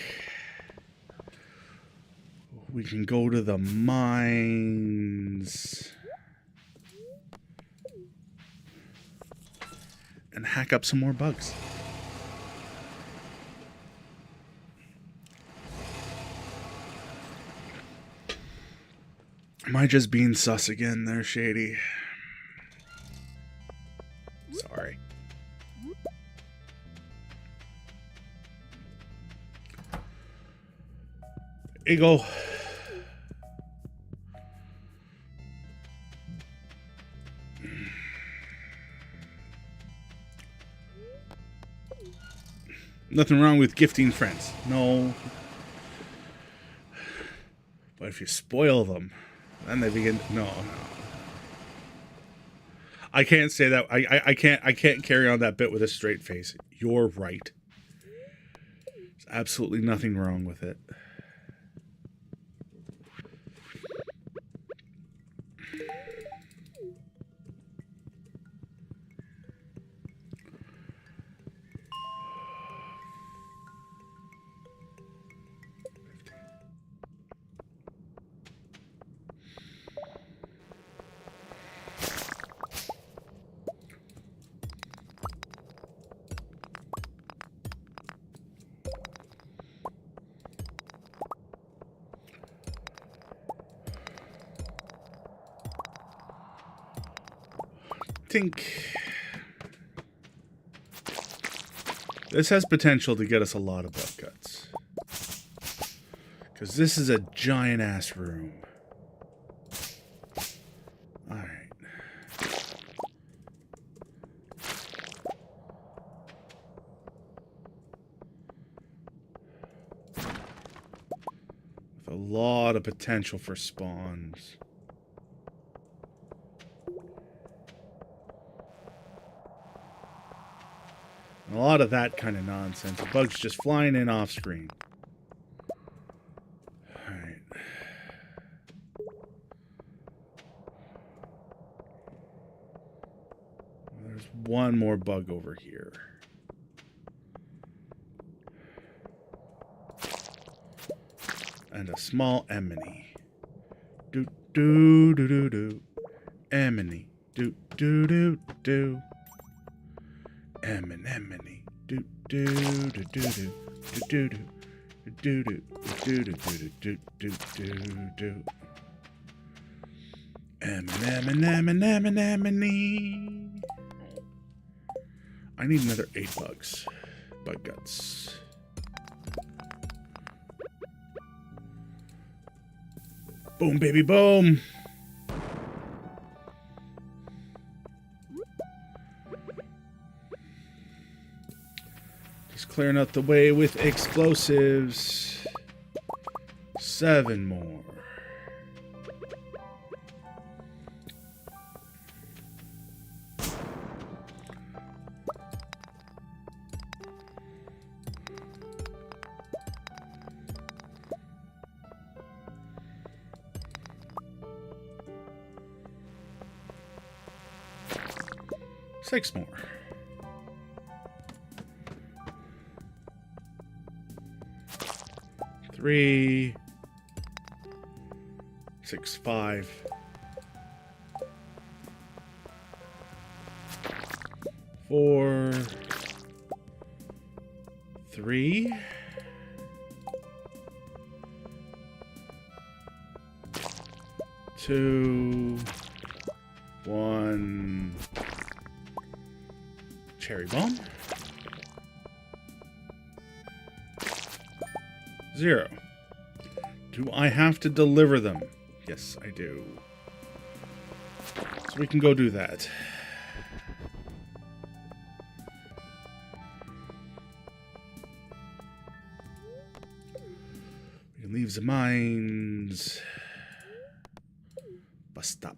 We can go to the mines. And hack up some more bugs. Am I just being sus again there, Shady? Sorry. Eagle. Nothing wrong with gifting friends. No. But if you spoil them, then they begin... No. I can't say that. I can't carry on that bit with a straight face. You're right. There's absolutely nothing wrong with it. I think this has potential to get us a lot of bug guts. Because this is a giant ass room. Alright. With a lot of potential for spawns. A lot of that kind of nonsense. Bugs just flying in off screen. Alright. There's one more bug over here. And a small emony. Do do do do do. Emony. Do do do do. Emony, do do do do do do do do do do do do do do do. Emony. I need another 8 bugs. Bug guts. Boom, baby, boom. Clearing out the way with explosives. 7 more. Six more. 3, 6, 5, 4, 3, 2, 2, 1 cherry bomb. 0. Do I have to deliver them? Yes, I do. So we can go do that. We can leave the mines. Bust up.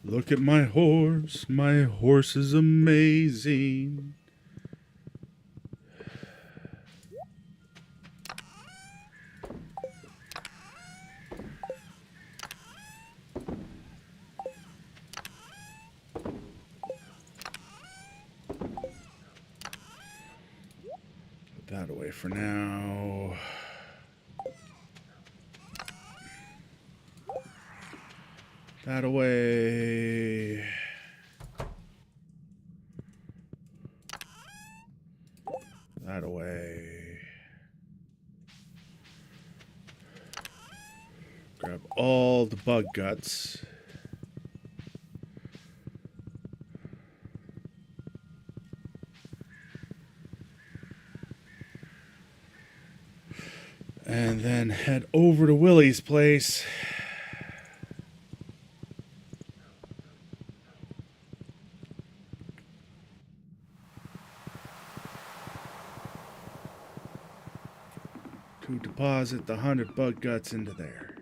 Look at my horse. My horse is amazing. Put that away for now. That away. That away. Grab all the bug guts. And then head over to Willie's place. To deposit the 100 bug guts into there.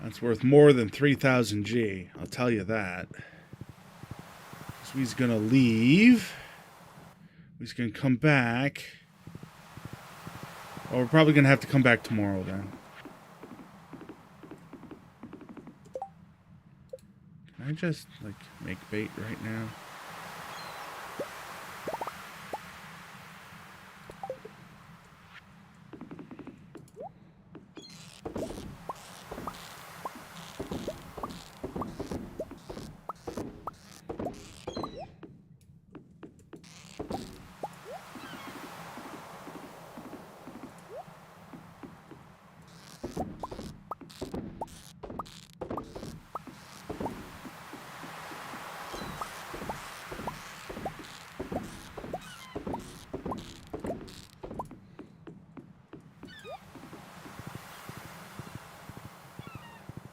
That's worth more than 3,000 G, I'll tell you that. So he's gonna leave. He's gonna come back. Oh, we're probably gonna have to come back tomorrow then. Can I just, like, make bait right now?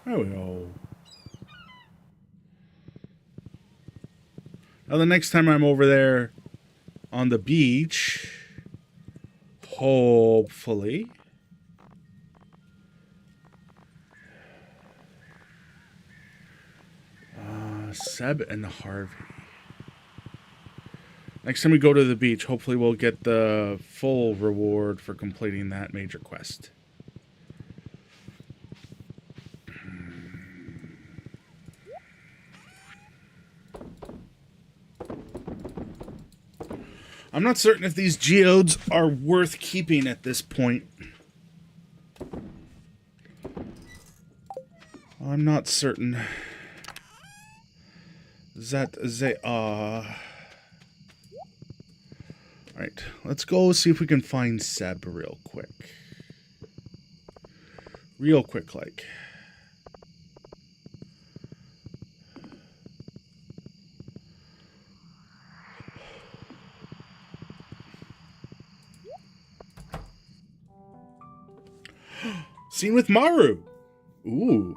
There we go. Now the next time I'm over there on the beach, hopefully, Seb and Harvey. Next time we go to the beach, hopefully we'll get the full reward for completing that major quest. I'm not certain if these geodes are worth keeping at this point. I'm not certain. Alright, let's go see if we can find Seb real quick. Real quick, like. Scene with Maru. Ooh.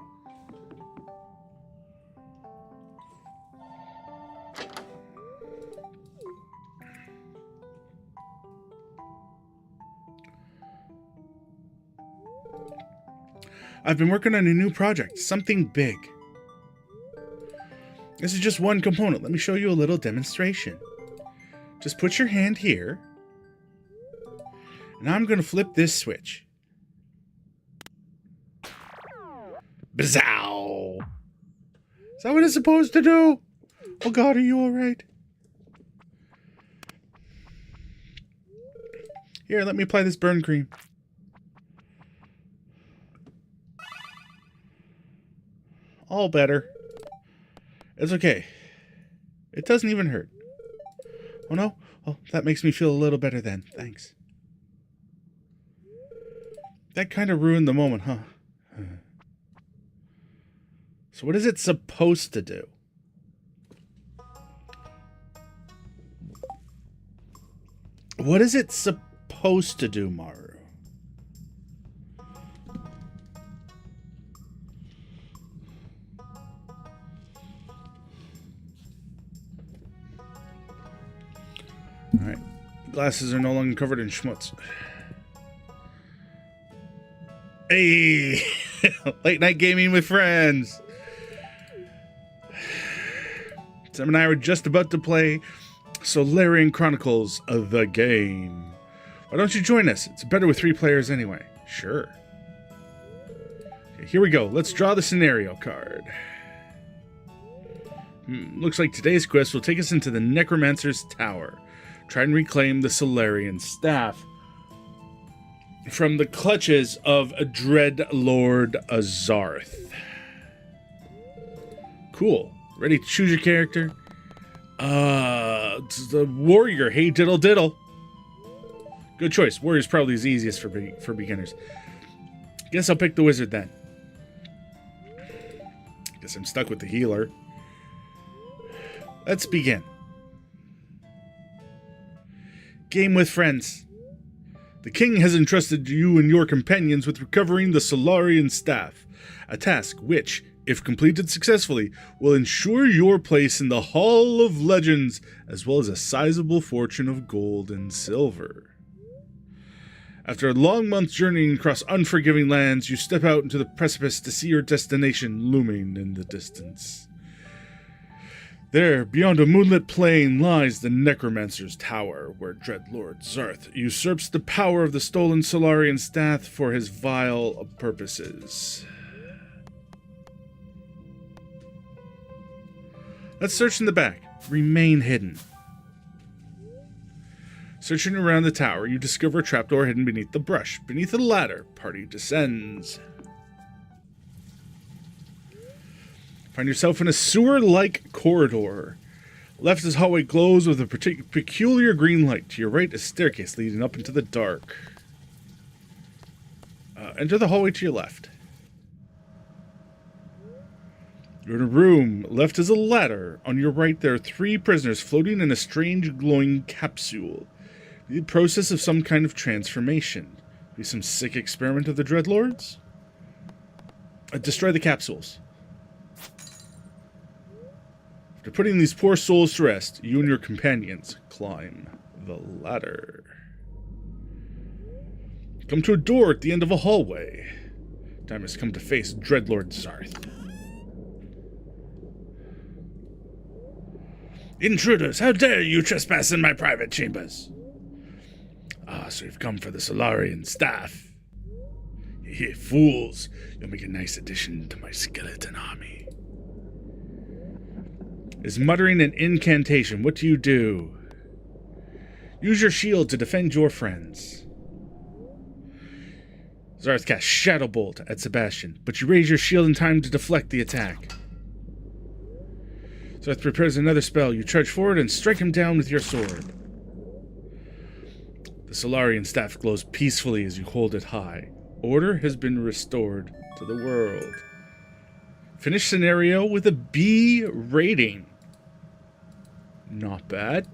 I've been working on a new project, something big. This is just one component. Let me show you a little demonstration. Just put your hand here. And I'm going to flip this switch. Bazow! Is that what it's supposed to do? Oh God, are you alright? Here, let me apply this burn cream. All better. It's okay. It doesn't even hurt. Oh no. Oh, that makes me feel a little better then. Thanks. That kind of ruined the moment, huh? So what is it supposed to do? What is it supposed to do, Maru? Alright. Glasses are no longer covered in schmutz. Hey! Late night gaming with friends! Sam and I were just about to play Solarian Chronicles of the game. Why don't you join us? It's better with 3 players anyway. Sure. Okay, here we go. Let's draw the scenario card. Looks like today's quest will take us into the Necromancer's Tower. Try and reclaim the Solarian Staff from the clutches of Dreadlord Azarth. Cool. Ready to choose your character? It's the warrior. Hey, diddle diddle. Good choice. Warrior's probably the easiest for beginners. Guess I'll pick the wizard then. Guess I'm stuck with the healer. Let's begin. Game with friends. The king has entrusted you and your companions with recovering the Solarian Staff, a task which, if completed successfully, will ensure your place in the Hall of Legends, as well as a sizable fortune of gold and silver. After a long month journeying across unforgiving lands, you step out into the precipice to see your destination looming in the distance. There, beyond a moonlit plain, lies the Necromancer's Tower, where Dreadlord Zarth usurps the power of the stolen Solarian Staff for his vile purposes. Let's search in the back. Remain hidden. Searching around the tower, you discover a trapdoor hidden beneath the brush. Beneath the ladder, party descends. Find yourself in a sewer-like corridor. Left, this hallway glows with a peculiar green light. To your right, a staircase leading up into the dark. Enter the hallway to your left. You're in a room. Left is a ladder. On your right, there are 3 prisoners floating in a strange glowing capsule. The process of some kind of transformation. Be some sick experiment of the Dreadlords? Destroy the capsules. After putting these poor souls to rest, you and your companions climb the ladder. Come to a door at the end of a hallway. Time has come to face Dreadlord Zarth. Intruders, how dare you trespass in my private chambers? Ah, so you've come for the Solarian Staff. You fools, you'll make a nice addition to my skeleton army. Is muttering an incantation. What do you do? Use your shield to defend your friends. Zarth casts Shadow Bolt at Sebastian, but you raise your shield in time to deflect the attack. Zarth prepares another spell. You charge forward and strike him down with your sword. The Solarian Staff glows peacefully as you hold it high. Order has been restored to the world. Finish scenario with a B rating. Not bad.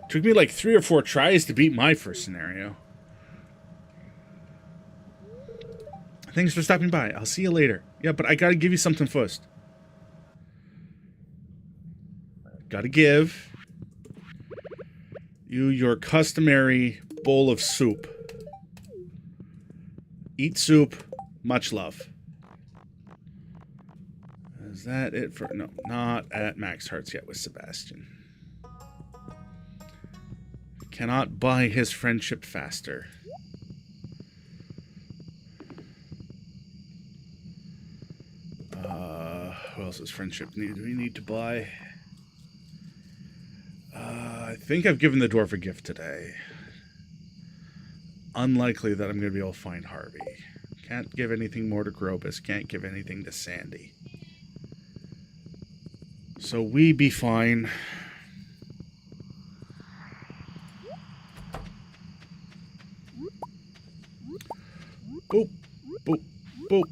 Took me like 3 or 4 tries to beat my first scenario. Thanks for stopping by. I'll see you later. Yeah, but I gotta give you something first. Gotta give you your customary bowl of soup. Eat soup. Much love. Is that it for... No, not at max hearts yet with Sebastian. Cannot buy his friendship faster. Who else's friendship do we need to buy? I think I've given the dwarf a gift today. Unlikely that I'm going to be able to find Harvey. Can't give anything more to Grobus. Can't give anything to Sandy. So we be fine. Boop, boop, boop.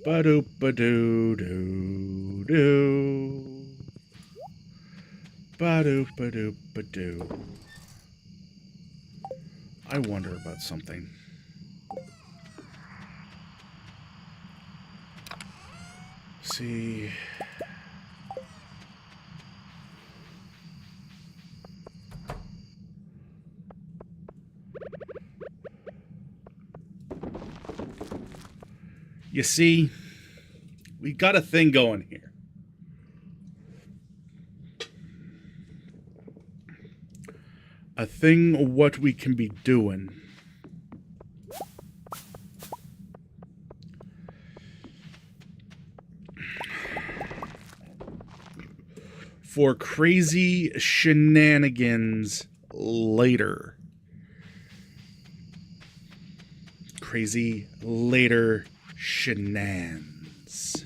Ba-doop, ba-doo, doo, doo. Ba-doop, ba-doop, ba-doo. I wonder about something. See. You see, we got a thing going here. A thing what we can be doing. For crazy shenanigans later. Crazy later shenanigans.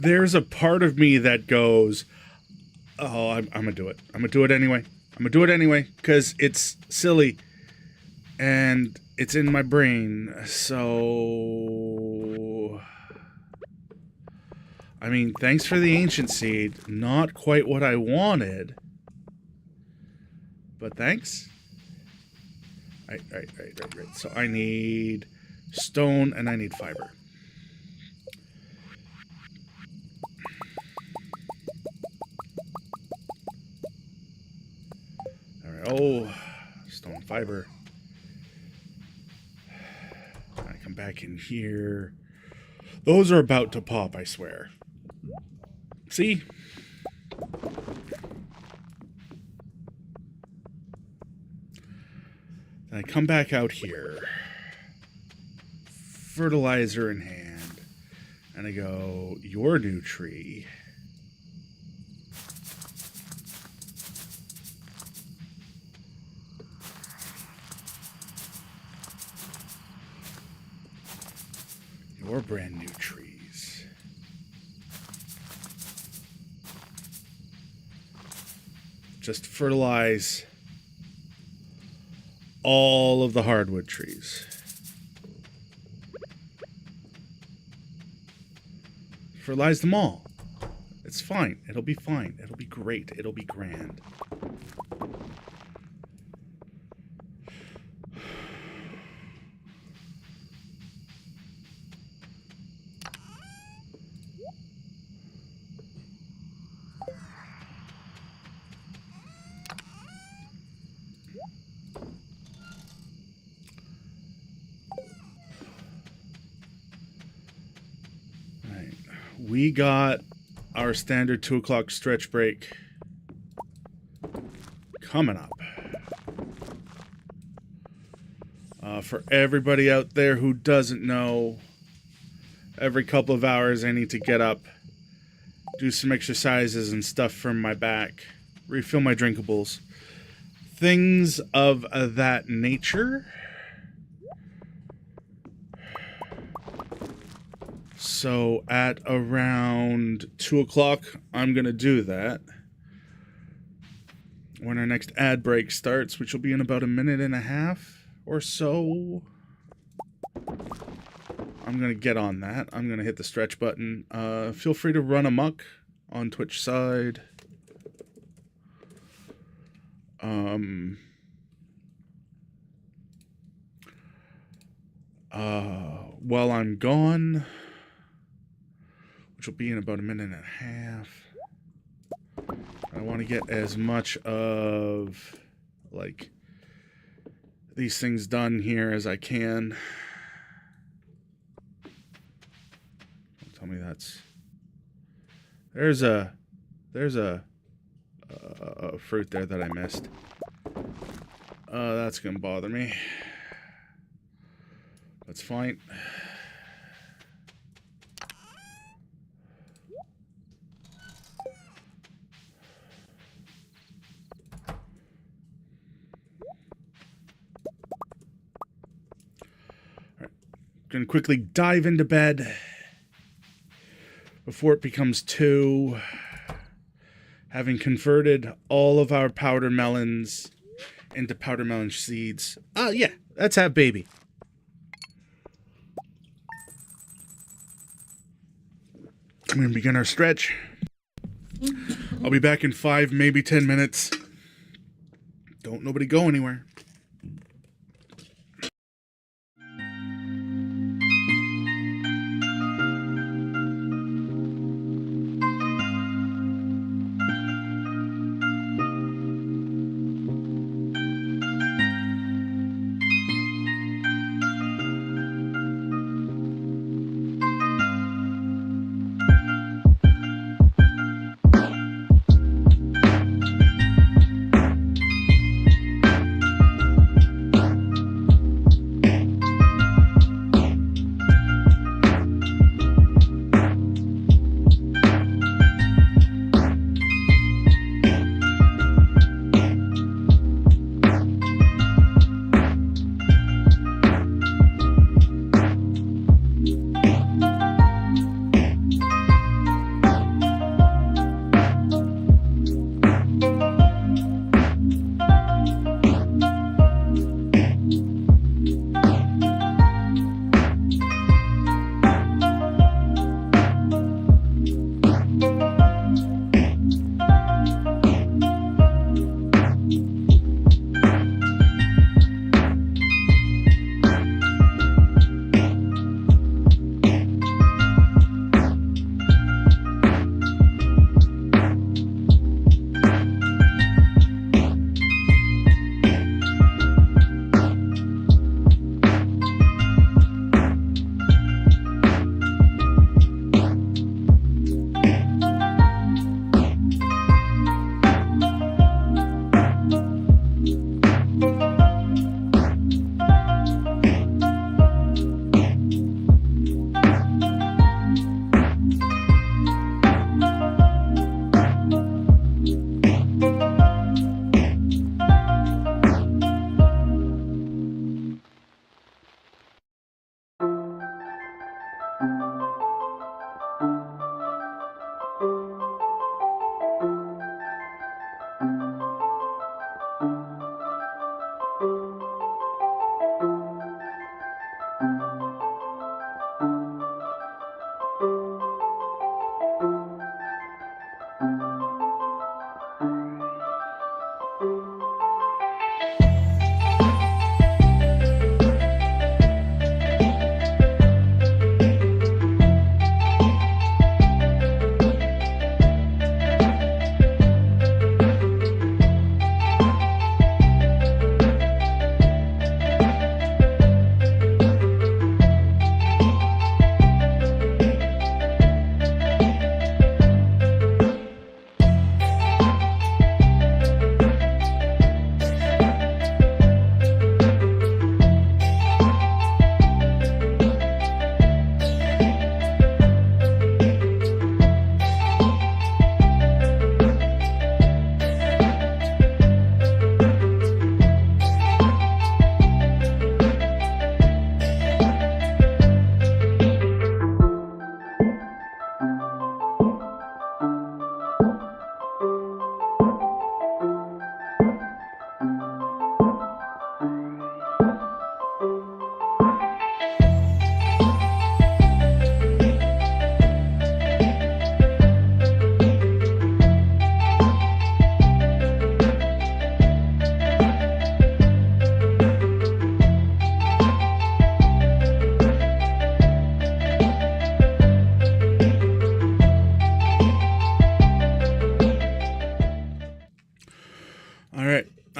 There's a part of me that goes, oh, I'm going to do it. I'm going to do it anyway. I'm going to do it anyway because it's silly and it's in my brain. So, I mean, thanks for the ancient seed. Not quite what I wanted, but thanks. Right. So I need stone and I need fiber. Oh, stone fiber. I come back in here. Those are about to pop, I swear. See? Then I come back out here. Fertilizer in hand. And I go, your new tree. Your brand new trees. Just fertilize all of the hardwood trees. Fertilize them all. It's fine. It'll be fine. It'll be great. It'll be grand. We got our standard 2 o'clock stretch break coming up. For everybody out there who doesn't know, every couple of hours I need to get up, do some exercises and stuff from my back, refill my drinkables, things of that nature. So at around 2 o'clock, I'm going to do that. When our next ad break starts, which will be in about a minute and a half or so. I'm going to get on that. I'm going to hit the stretch button. Feel free to run amok on Twitch side. While I'm gone, which will be in about a minute and a half, I want to get as much of, like, these things done here as I can. Tell me that's... There's a fruit there that I missed. That's gonna bother me. That's fine. Gonna quickly dive into bed before it becomes 2. Having converted all of our powder melons into powder melon seeds. Yeah, let's have baby. I'm gonna begin our stretch. I'll be back in 5, maybe 10 minutes. Don't nobody go anywhere.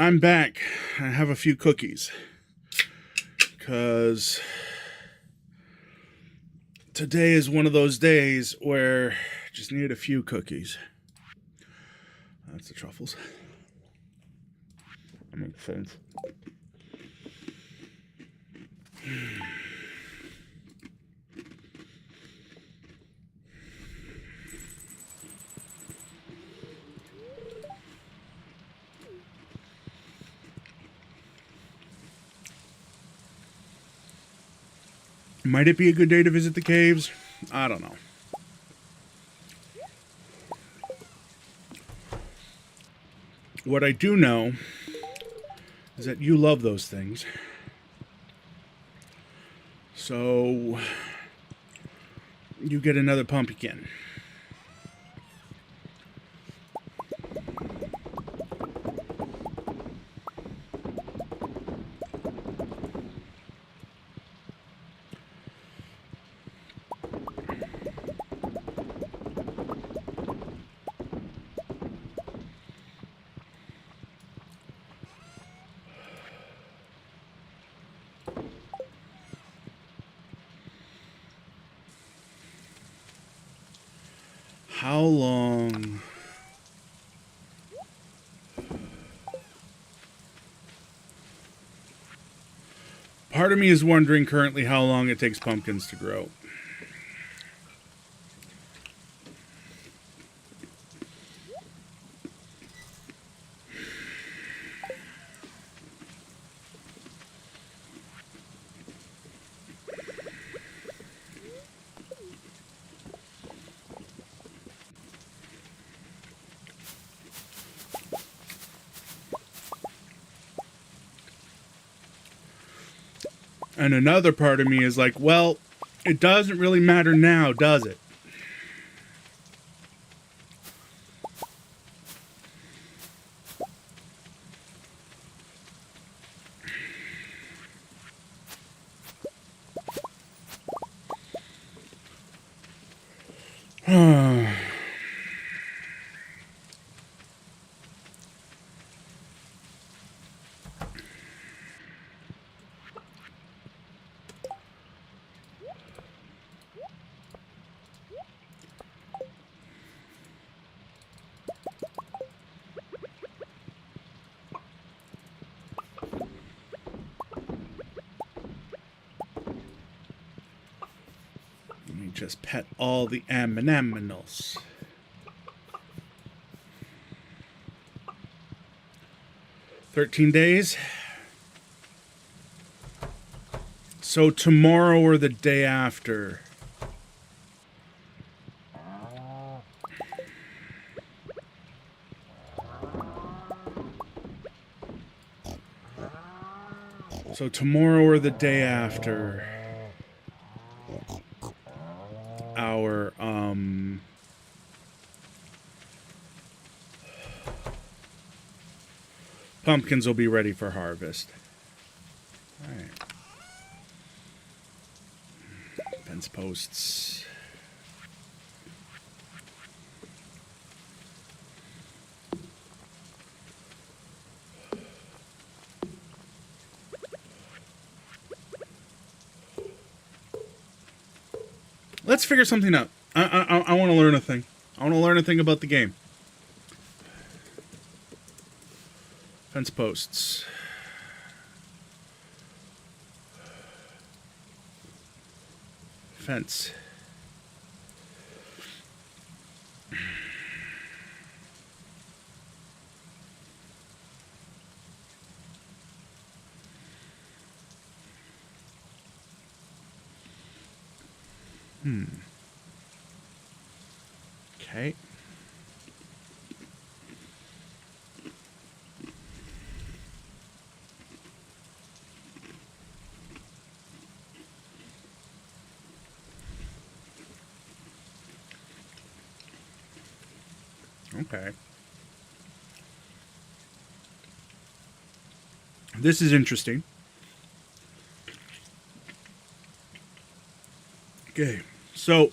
I'm back. I have a few cookies. Because today is one of those days where I just need a few cookies. That's the truffles. That makes sense. Might it be a good day to visit the caves? I don't know. What I do know is that you love those things. So you get another pumpkin. How long? Part of me is wondering currently how long it takes pumpkins to grow. And another part of me is like, well, it doesn't really matter now, does it? Just pet all the aminos. 13 days. So tomorrow or the day after. So tomorrow or the day after. Our pumpkins will be ready for harvest. All right. Fence posts. Let's figure something out. I want to learn a thing. I want to learn a thing about the game. Fence posts. Fence. Okay. Okay. This is interesting. Okay. So,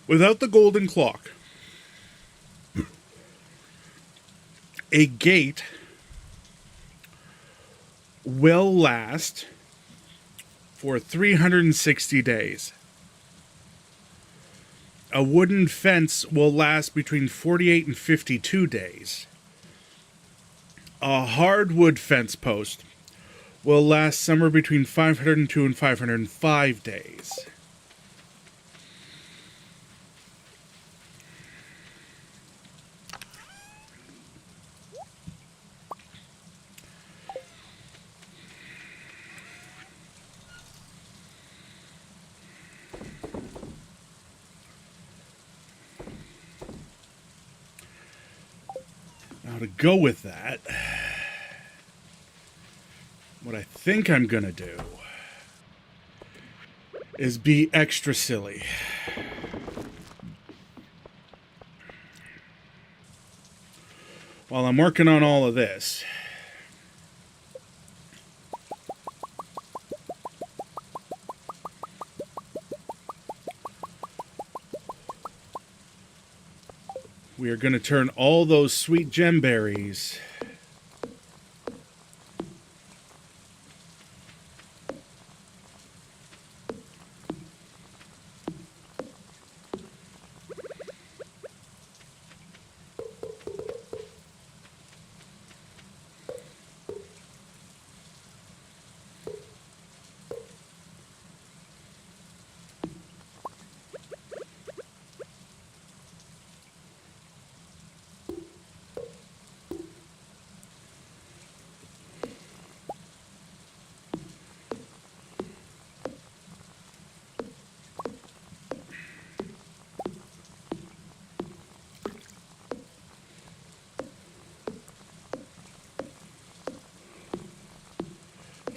without the golden clock, a gate will last for 360 days. A wooden fence will last between 48 and 52 days. A hardwood fence post will last somewhere between 502 and 505 days. Now to go with that, what I think I'm gonna do is be extra silly. While I'm working on all of this, we are going to turn all those sweet gem berries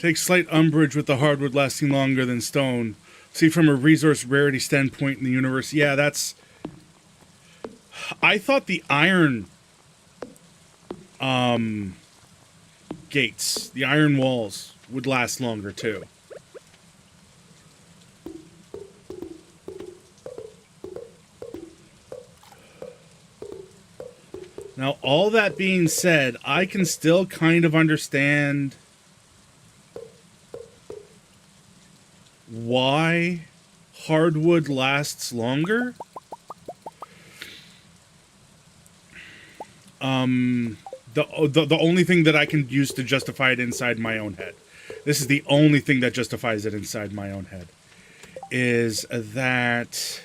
take slight umbrage with the hardwood lasting longer than stone. See, from a resource rarity standpoint in the universe, yeah, that's... I thought the iron gates, the iron walls, would last longer, too. Now, all that being said, I can still kind of understand why hardwood lasts longer. The only thing that I can use to justify it inside my own head, this is the only thing that justifies it inside my own head, is that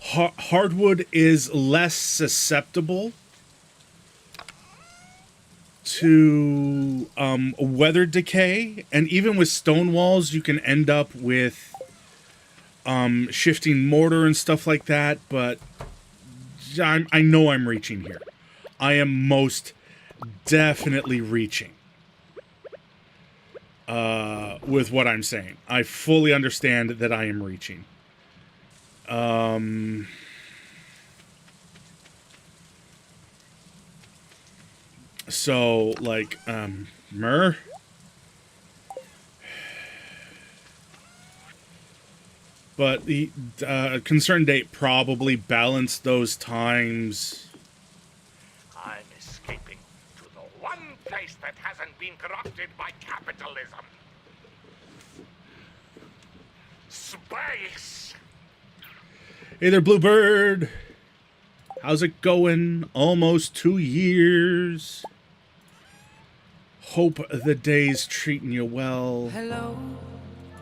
hardwood is less susceptible to weather decay, and even with stone walls you can end up with shifting mortar and stuff like that, but I know I'm reaching here. I am most definitely reaching with what I'm saying. I fully understand that I am reaching. So, like, myrrh? But the concern date probably balanced those times. I'm escaping to the one place that hasn't been corrupted by capitalism. Space! Hey there, Bluebird. How's it going? Almost 2 years. Hope the day's treating you well. Hello.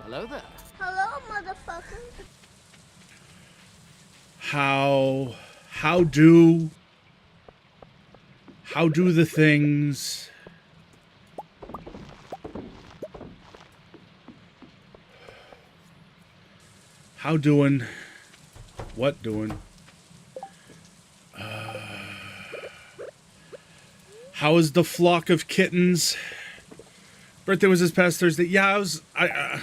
Hello there. Hello, motherfucker. How do the things? How doing? What doing? How is the flock of kittens? Birthday was this past Thursday. Yeah, I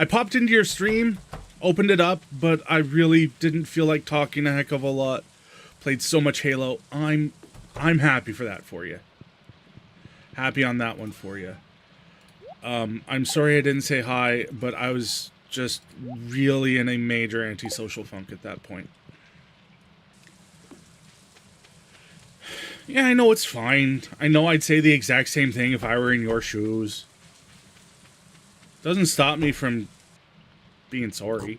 popped into your stream, opened it up, but I really didn't feel like talking a heck of a lot. Played so much Halo. I'm happy for that for you. Happy on that one for you. I'm sorry I didn't say hi, but I was just really in a major antisocial funk at that point. Yeah, I know it's fine. I know I'd say the exact same thing if I were in your shoes. Doesn't stop me from being sorry.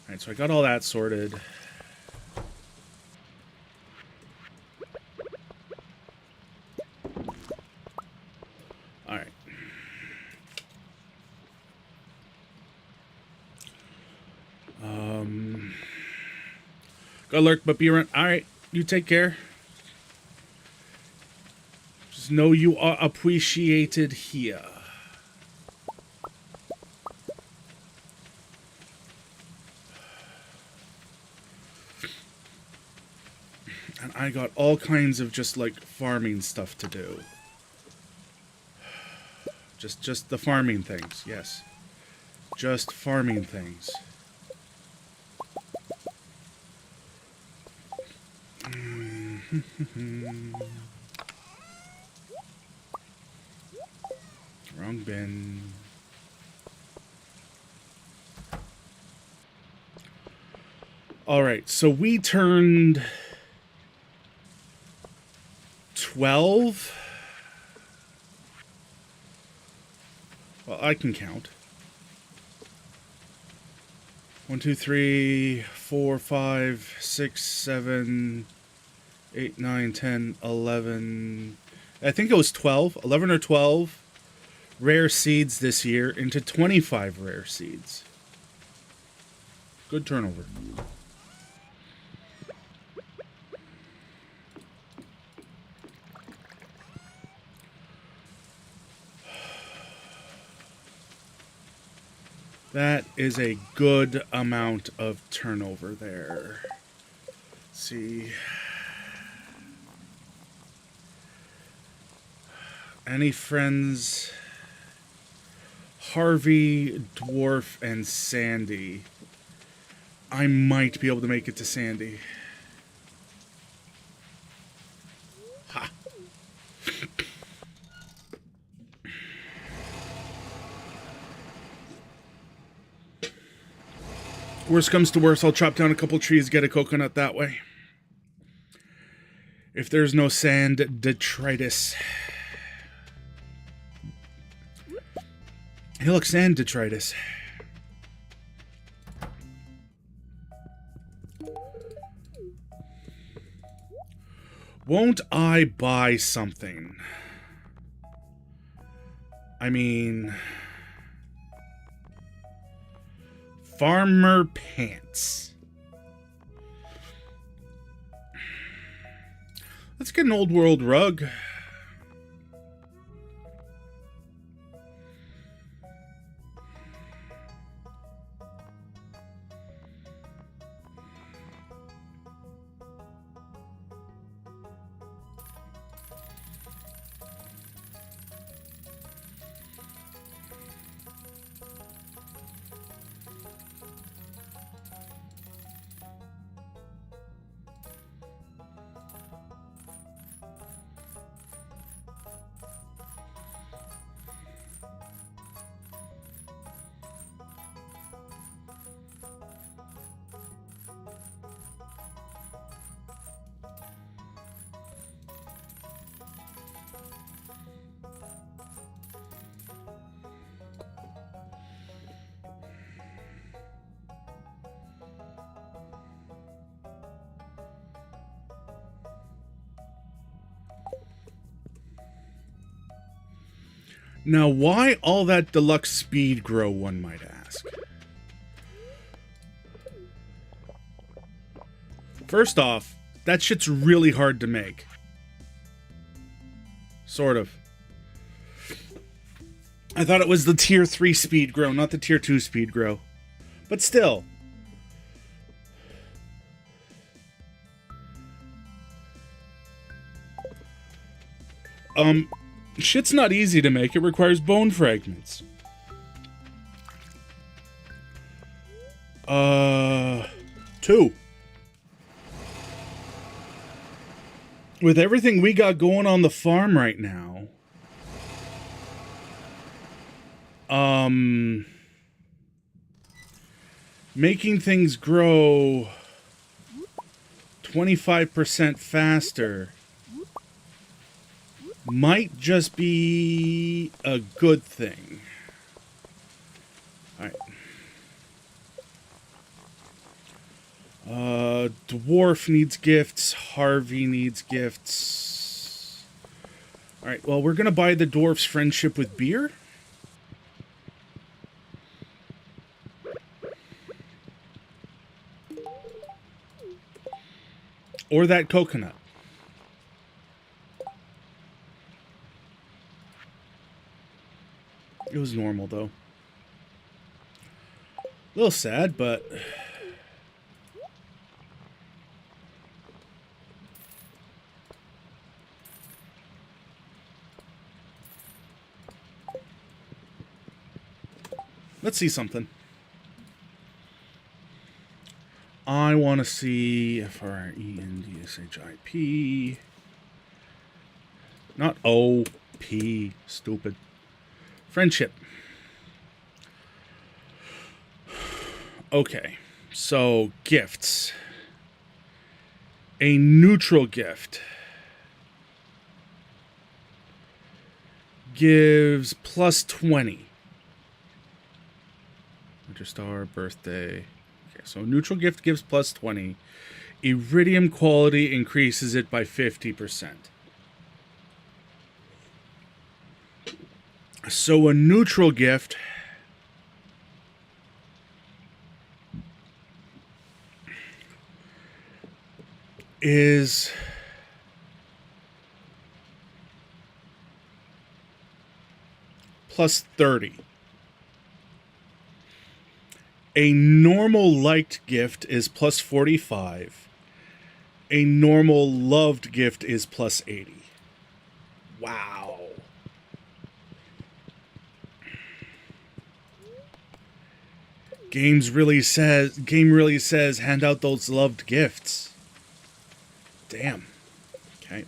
Alright, so I got all that sorted. Alright. Go lurk, but be around. Alright, you take care. friends. Know you are appreciated here. And I got all kinds of just like farming stuff to do. Just the farming things, yes. Just farming things. Wrong bin. Alright, so we turned 12. Well, I can count. 1, 2, 3, 4, 5, 6, 7, 8, 9, 10, 11. I think it was 12. 11 or 12 rare seeds this year into 25 rare seeds. Good turnover. That is a good amount of turnover there. Let's see. Any friends? Harvey, Dwarf, and Sandy. I might be able to make it to Sandy. Ha! Worst comes to worst, I'll chop down a couple trees, get a coconut that way. If there's no sand detritus. Hey, look, sand detritus. Won't I buy something? I mean... Farmer pants. Let's get an old world rug. Now, why all that deluxe speed grow, one might ask? First off, that shit's really hard to make. Sort of. I thought it was the tier 3 speed grow, not the tier 2 speed grow. But still. Shit's not easy to make. It requires bone fragments. 2. With everything we got going on the farm right now, making things grow 25% faster might just be a good thing. Alright. Dwarf needs gifts. Harvey needs gifts. Alright, well, we're gonna buy the dwarf's friendship with beer. Or that coconut. was normal, though. A little sad, but... let's see something. I want to see FRENDSHIP. Not O-P. Stupid. Friendship. Okay. So, gifts. A neutral gift gives plus 20. Winter Star, birthday. Okay, so neutral gift gives plus 20. Iridium quality increases it by 50%. So a neutral gift is plus 30. A normal liked gift is plus 45. A normal loved gift is plus 80. Wow. Game really says hand out those loved gifts. Damn. Okay.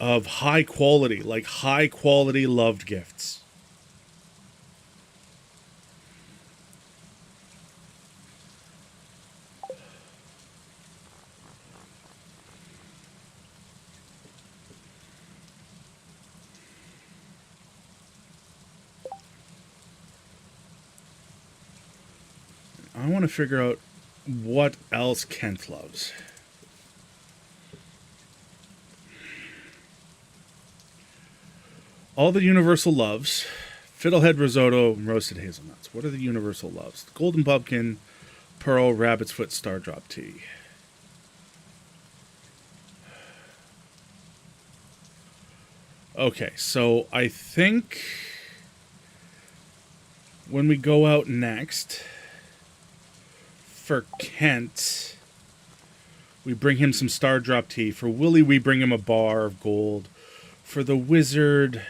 Of high quality, like high quality loved gifts. I want to figure out what else Kent loves. All the universal loves. Fiddlehead risotto and roasted hazelnuts. What are the universal loves? Golden pumpkin, pearl, rabbit's foot, star drop tea. Okay, so I think when we go out next, for Kent, we bring him some star drop tea. For Willie, we bring him a bar of gold. For the wizard,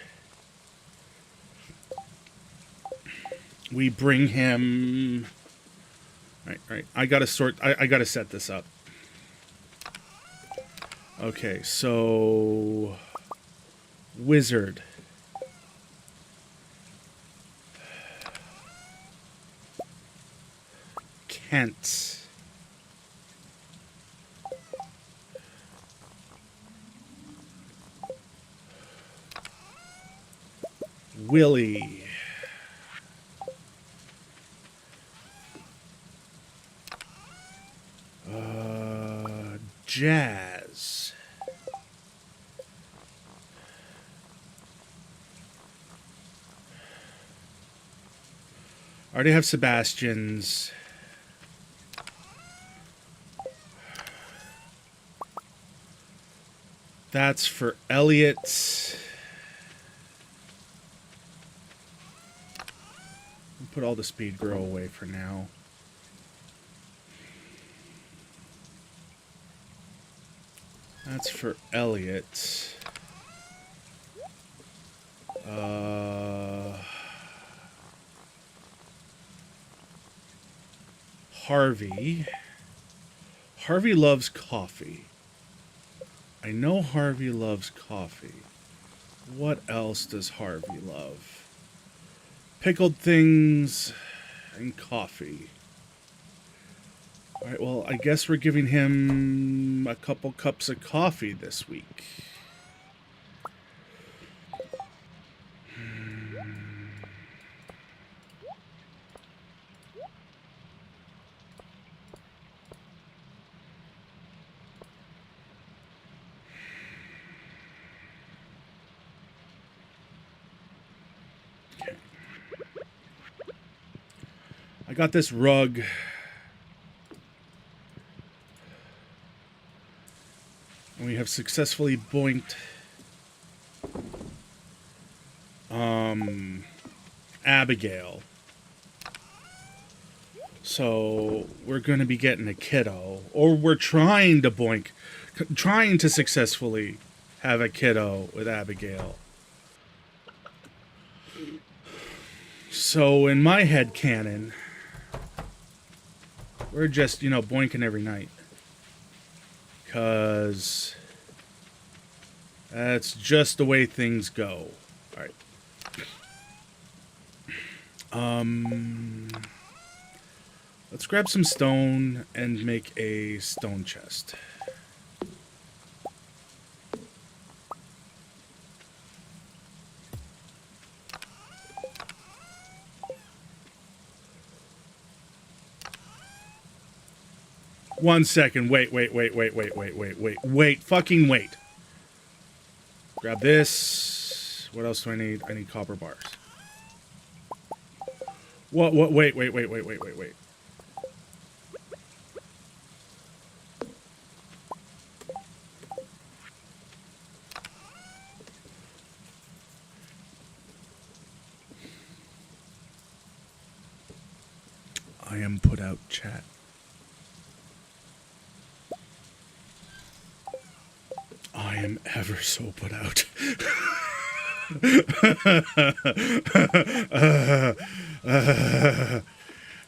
we bring him... Right. I gotta set this up. Okay, so... wizard. Kent. Willie. Jazz. I already have Sebastian's. That's for Elliot. Put all the speed grow away for now. That's for Elliot. Harvey. Harvey loves coffee. I know Harvey loves coffee. What else does Harvey love? Pickled things and coffee. Alright, well, I guess we're giving him a couple cups of coffee this week. Okay. I got this rug. And we have successfully boinked Abigail. So we're going to be getting a kiddo, or we're trying to successfully have a kiddo with Abigail. So in my head canon, we're just, boinking every night. Because that's just the way things go. All right. Let's grab some stone and make a stone chest. One second. Wait. Fucking wait. Grab this. What else do I need? I need copper bars. What? Wait. I am put out, chat. I am ever so put out.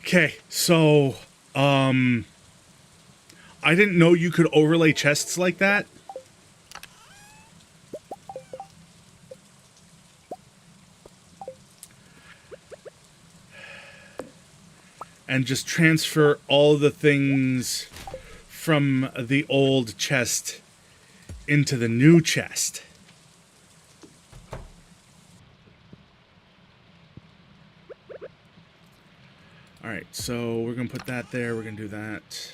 Okay, so, I didn't know you could overlay chests like that. And just transfer all the things from the old chest into the new chest. Alright, so we're going to put that there. We're going to do that.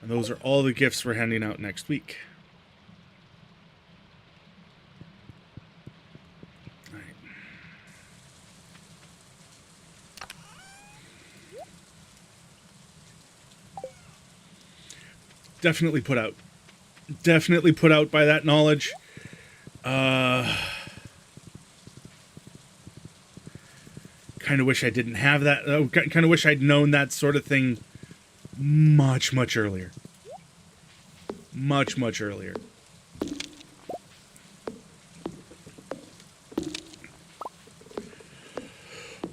And those are all the gifts we're handing out next week. Alright. Definitely put out. Definitely put out by that knowledge. Kind of wish I didn't have that. Kind of wish I'd known that sort of thing much earlier. Much earlier.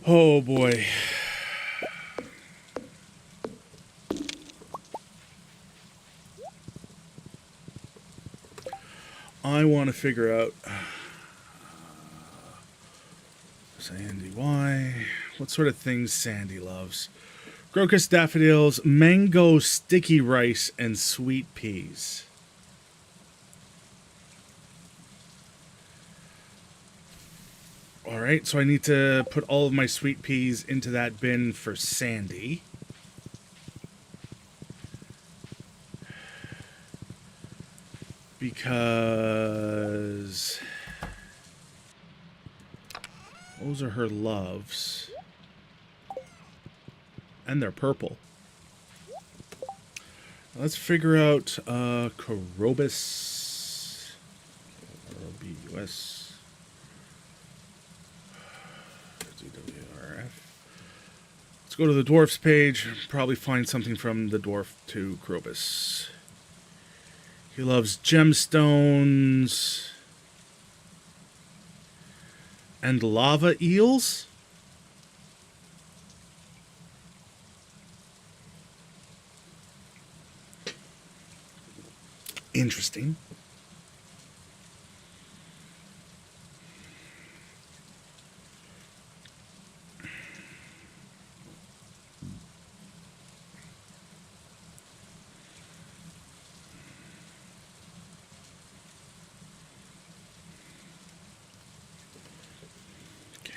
Oh boy. I want to figure out Sandy, why? What sort of things Sandy loves? Crocus daffodils, mango sticky rice, and sweet peas. Alright, so I need to put all of my sweet peas into that bin for Sandy. Because those are her loves. And they're purple. Let's figure out Corobus. B-U-S. Let's go to the dwarf's page. Probably find something from the dwarf to Corobus. He loves gemstones and lava eels. Interesting.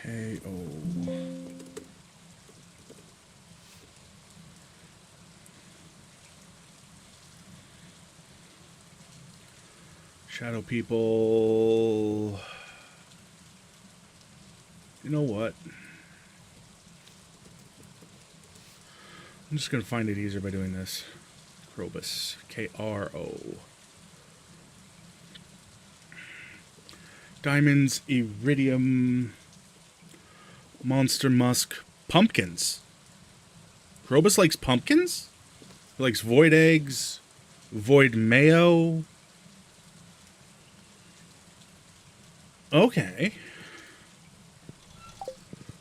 KO. Shadow people. You know what? I'm just going to find it easier by doing this. Krobus. K-R-O. Diamonds, iridium, monster musk, pumpkins. Krobus likes pumpkins? He likes void eggs, void mayo. Okay.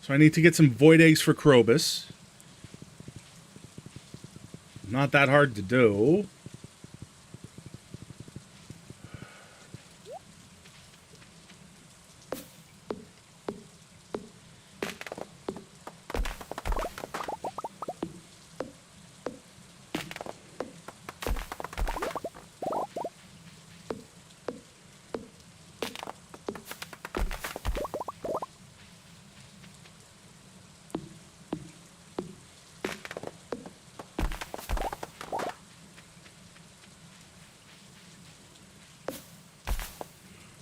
So I need to get some void eggs for Krobus. Not that hard to do.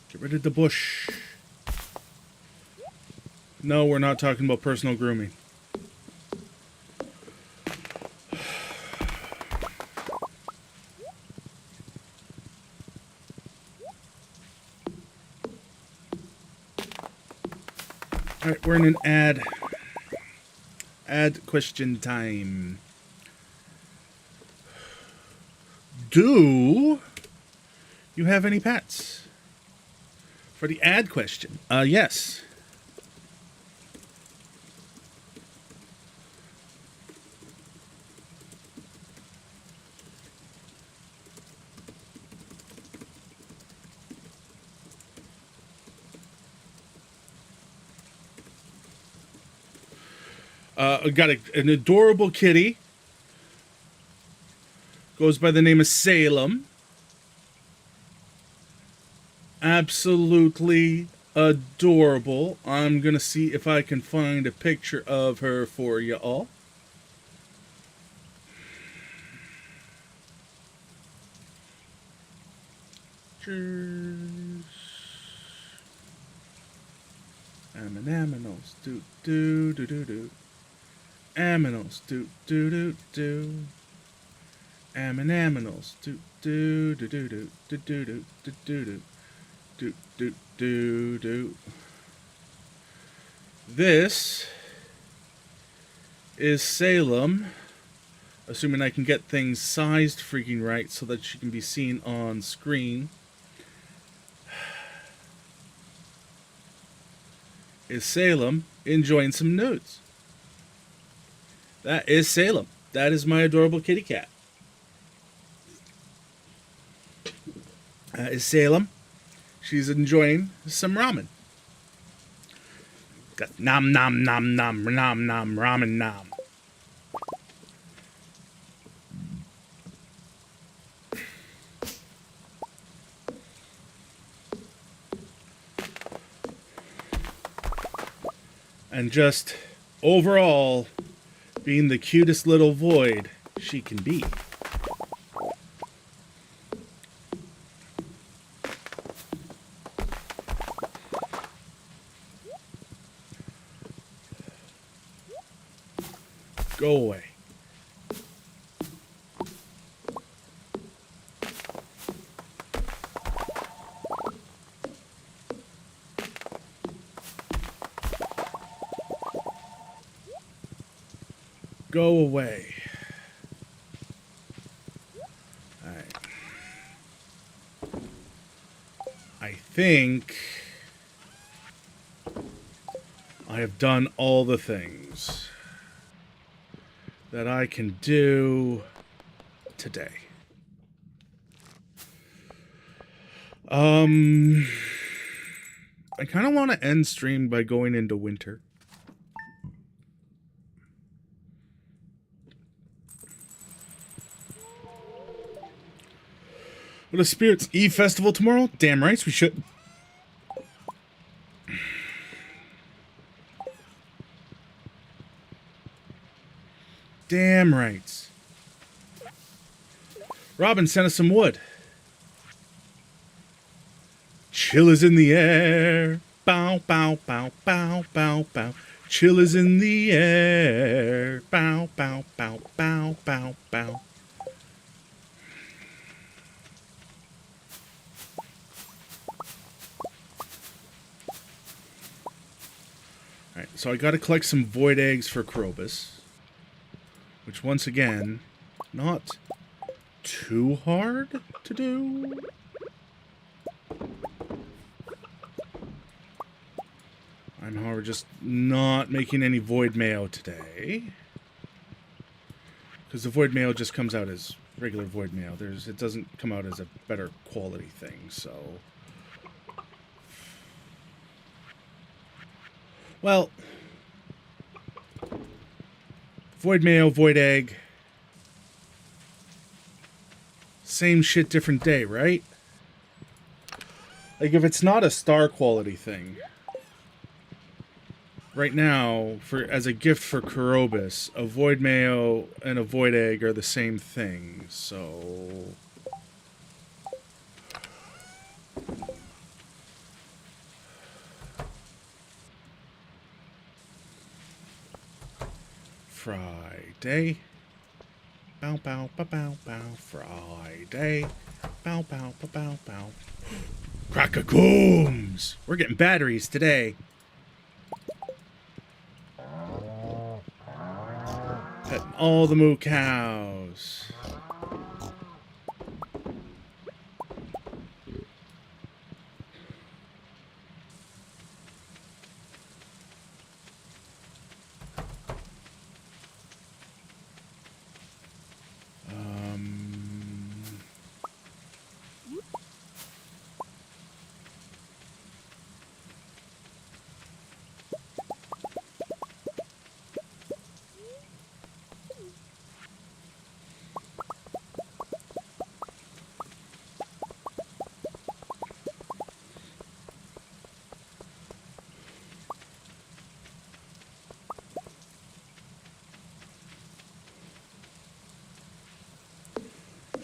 Get rid of the bush. No, we're not talking about personal grooming. Alright, we're in an ad question time. Do you have any pets? For the ad question, yes. I got an adorable kitty. Goes by the name of Salem. Absolutely adorable. I'm going to see if I can find a picture of her for you all. Cheers. Aminos, do do do do do. Aminos, do do do do. Aminos, do do do do do do do do do do. Do, do, do, do. This is Salem, assuming I can get things sized freaking right so that she can be seen on screen. Is Salem enjoying some nudes? That is Salem. That is my adorable kitty cat. That is Salem. She's enjoying some ramen. Got nom nom nom nom nom nom ramen nom. And just overall being the cutest little void she can be. Go away. Go away. All right. I think I have done all the things that I can do today. I kind of want to end stream by going into winter. What a Spirits Eve festival tomorrow? Damn right we should. Damn right. Robin sent us some wood. Chill is in the air. Bow, bow, bow, bow, bow, bow. Chill is in the air. Bow, bow, bow, bow, bow, bow. So I got to collect some void eggs for Krobus. Which, once again, not too hard to do. I'm, however, just not making any void mayo today. Because the void mayo just comes out as regular void mayo. It doesn't come out as a better quality thing, so... Well... Void mayo, void egg. Same shit, different day, right? Like, if it's not a star quality thing... Right now, as a gift for Krobus, a void mayo and a void egg are the same thing, so... Friday. Bow, bow, bow, bow, bow. Friday. Bow, bow, bow, bow, bow. Crack-a-cooms! We're getting batteries today. Petting all the moo cows.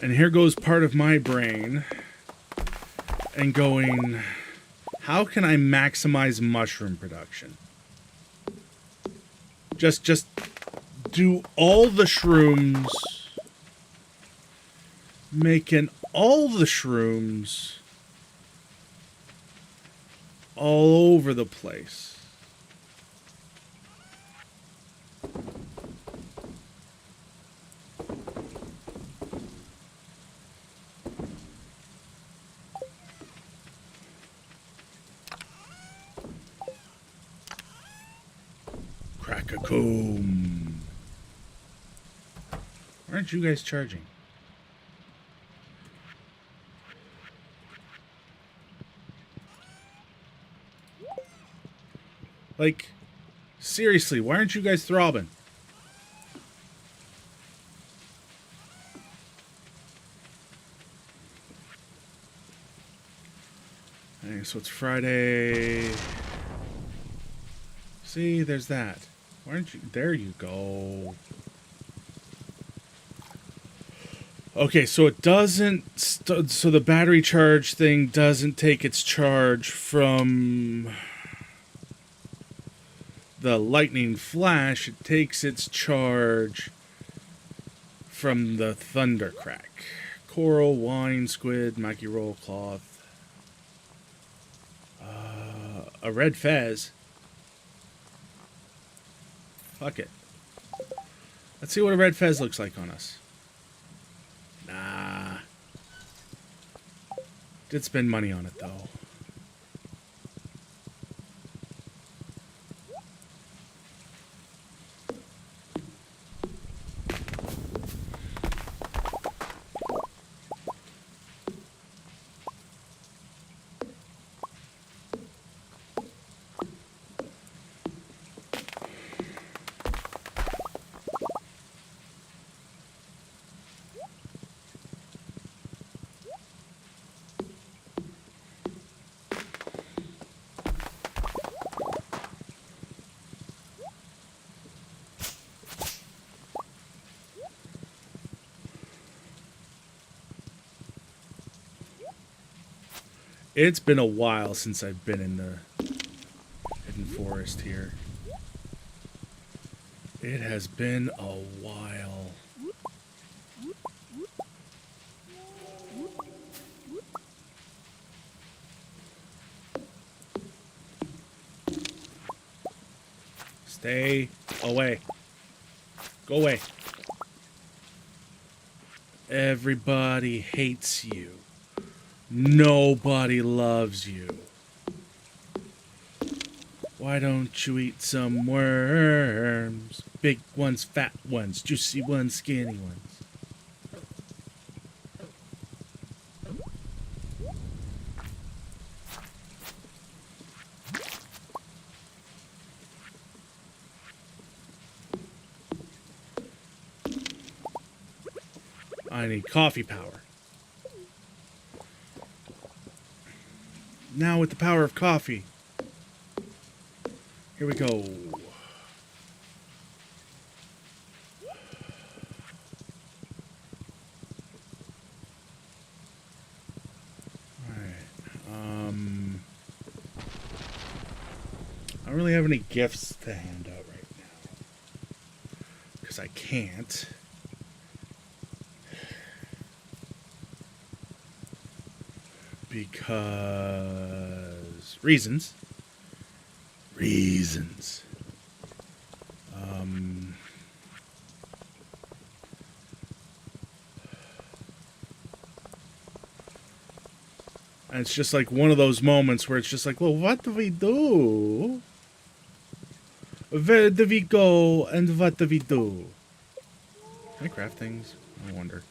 And here goes part of my brain and going, how can I maximize mushroom production? Just do all the shrooms, making all the shrooms all over the place. Crack-a-coom. Why aren't you guys charging? Like, seriously, why aren't you guys throbbing? Okay, so it's Friday. See, there's that. Why aren't you... There you go. Okay, so it doesn't... so the battery charge thing doesn't take its charge from the lightning flash. It takes its charge from the thunder crack. Coral, wine, squid, maki roll, cloth. A red fez. Fuck it. Let's see what a red fez looks like on us. Nah. Did spend money on it, though. It's been a while since I've been in the hidden forest here. It has been a while. Stay away. Go away. Everybody hates you. Nobody loves you. Why don't you eat some worms? Big ones, fat ones, juicy ones, skinny ones. I need coffee power. Now with the power of coffee. Here we go. I don't really have any gifts to hand out right now. Because I can't. Because... reasons. Reasons. And it's just like one of those moments where it's just like, well, what do we do? Where do we go and what do we do? Can I craft things? I wonder.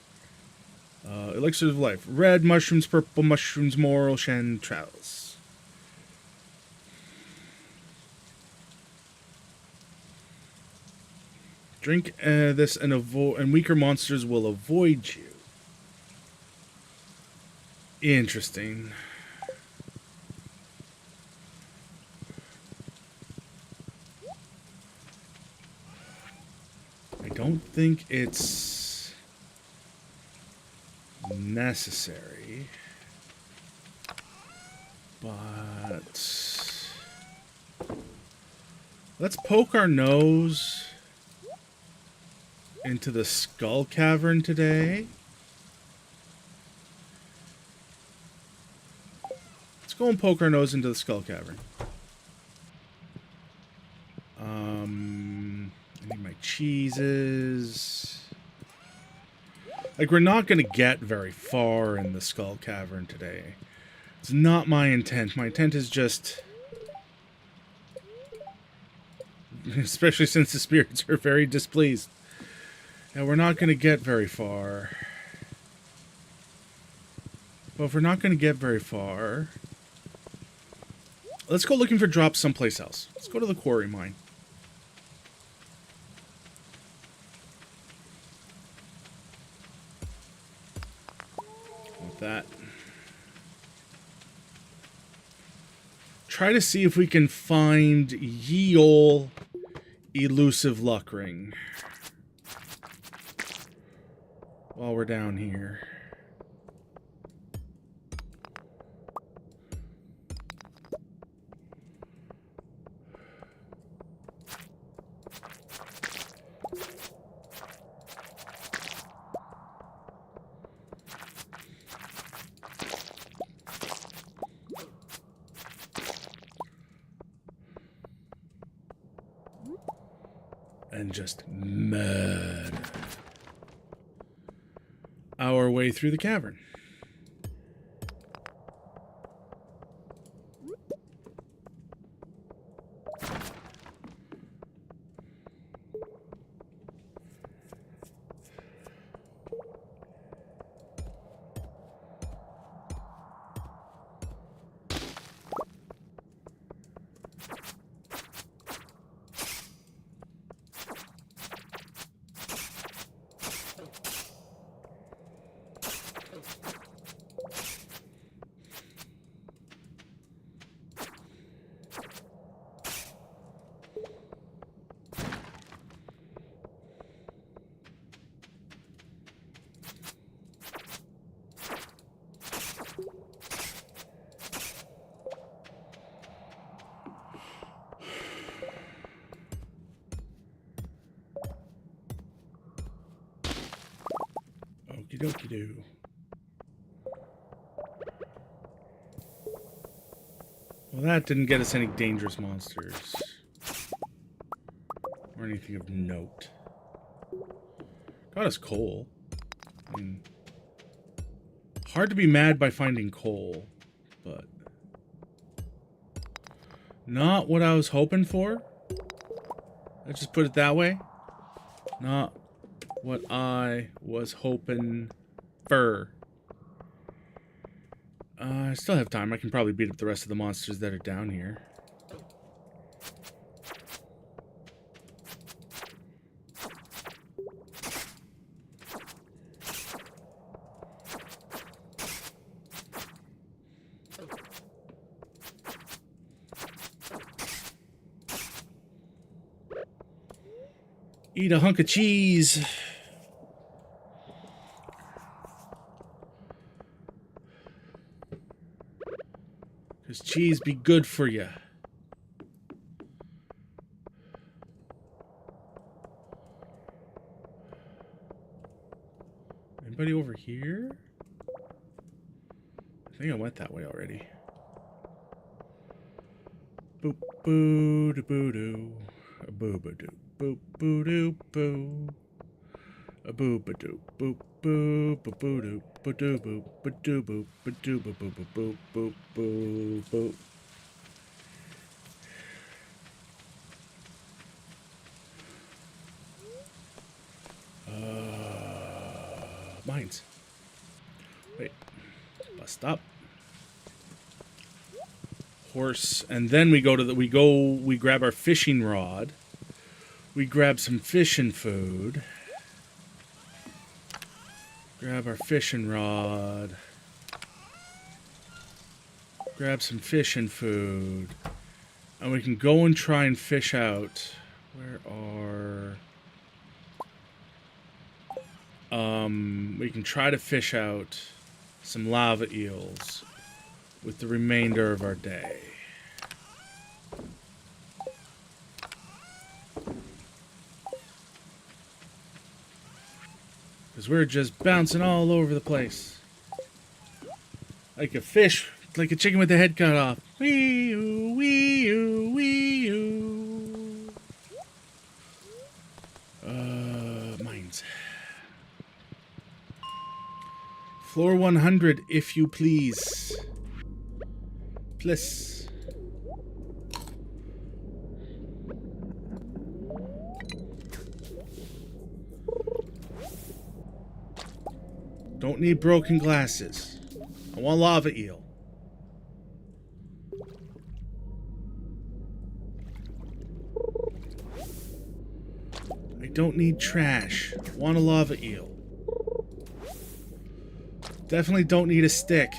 Elixir of life. Red mushrooms, purple mushrooms, moral chanterelles. Drink this and weaker monsters will avoid you. Interesting. I don't think it's necessary, but let's poke our nose into the skull cavern today. Let's go and poke our nose into the skull cavern. I need my cheeses. Like, we're not going to get very far in the skull cavern today. It's not my intent. My intent is just... especially since the spirits are very displeased. And we're not going to get very far. But if we're not going to get very far... let's go looking for drops someplace else. Let's go to the quarry mine. With that. Try to see if we can find ye ol' elusive luck ring. While we're down here. And just murder our way through the cavern. Okie dokie doo. Well, that didn't get us any dangerous monsters. Or anything of note. Got us coal. I mean, hard to be mad by finding coal, but not what I was hoping for. Let's just put it that way. Not what I was hoping for. I still have time. I can probably beat up the rest of the monsters that are down here. Eat a hunk of cheese. Because cheese be good for you. Anybody over here? I think I went that way already. Boop boo doo boo doo. A boo ba doo. Boop boo doo boo. A boo ba doo boop boo ba boo doo ba doo boop ba doo boop ba doo ba boo ba boop boop boo boop. Mines. Wait. Bust up. Horse, and then we go to the we grab our fishing rod. We grab some fishing food. Grab our fishing rod. Grab some fishing food. And we can go and try and fish out. Where are... we can try to fish out some lava eels with the remainder of our day. Because we're just bouncing all over the place. Like a fish, like a chicken with the head cut off. Wee-oo, wee-oo, wee-oo. Mines. Floor 100, if you please. Please. Don't need broken glasses. I want lava eel. I don't need trash. I want a lava eel. Definitely don't need a stick.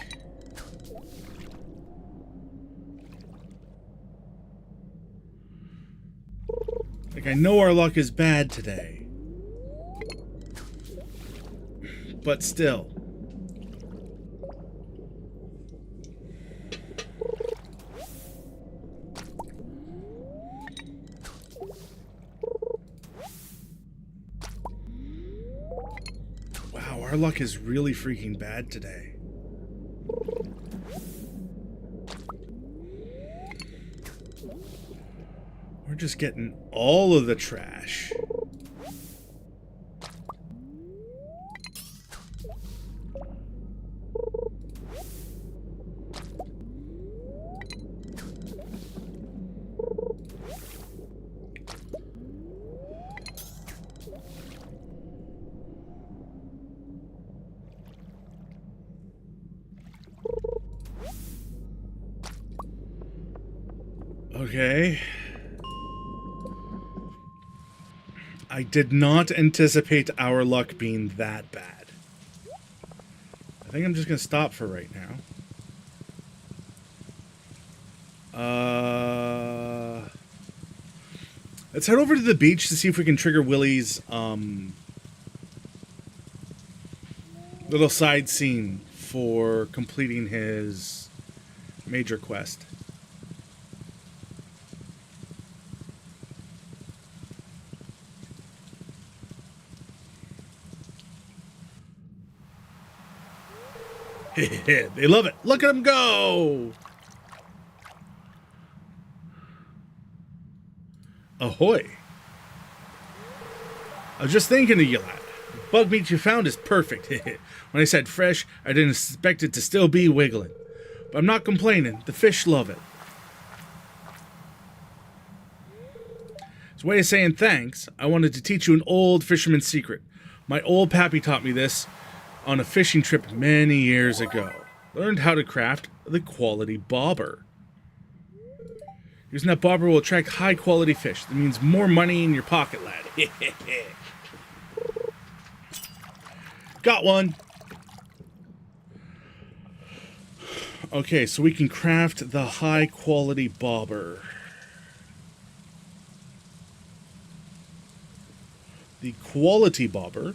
Like, I know our luck is bad today. But still. Wow, our luck is really freaking bad today. We're just getting all of the trash. Okay. I did not anticipate our luck being that bad. I think I'm just going to stop for right now. Let's head over to the beach to see if we can trigger Willie's little side scene for completing his major quest. They love it. Look at them go. Ahoy. I was just thinking of you, lad. The bug meat you found is perfect. When I said fresh, I didn't expect it to still be wiggling. But I'm not complaining. The fish love it. As a way of saying thanks, I wanted to teach you an old fisherman's secret. My old pappy taught me this on a fishing trip many years ago. Learned how to craft the quality bobber. Using that bobber will attract high quality fish. That means more money in your pocket, lad. Got one. Okay, so we can craft the high quality bobber. The quality bobber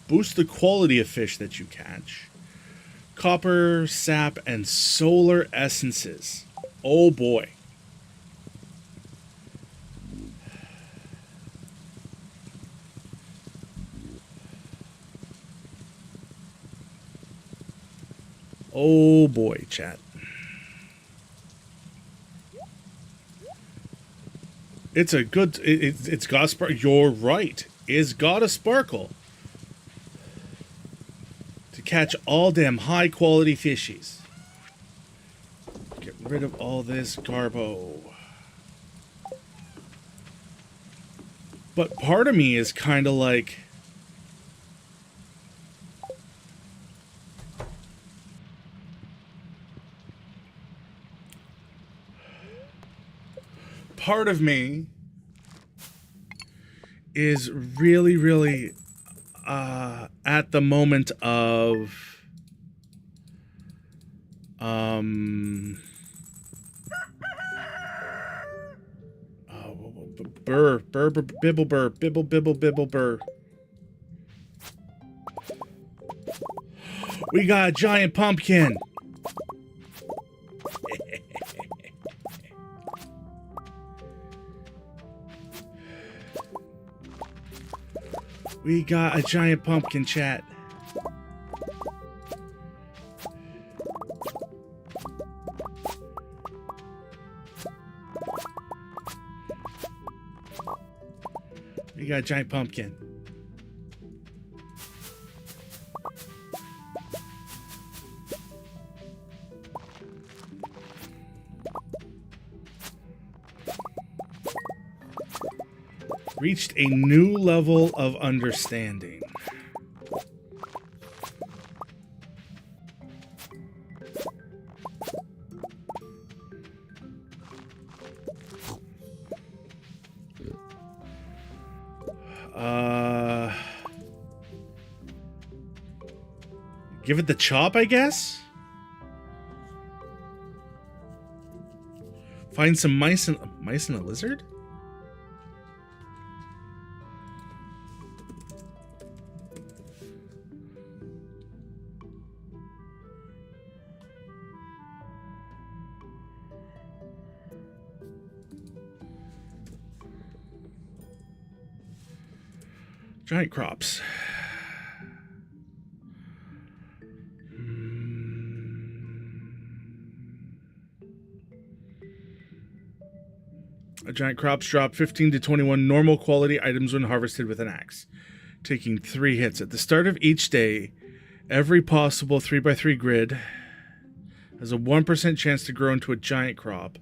boosts the quality of fish that you catch. Copper, sap, and solar essences. Oh boy. Oh boy, chat. It's a good... It's got a sparkle. You're right. It's got a sparkle. To catch all them high-quality fishies. Get rid of all this garbo. But part of me is kind of like... Part of me is really, really at the moment of burr, burr, burr, bibble, burr, bibble, bibble, bibble, burr. We got a giant pumpkin. We got a giant pumpkin, chat. We got a giant pumpkin. Reached a new level of understanding. Give it the chop, I guess? Find some mice and a lizard? Giant crops. Giant crops drop 15 to 21 normal quality items when harvested with an axe, taking 3 hits. At the start of each day, every possible 3x3 grid has a 1% chance to grow into a giant crop.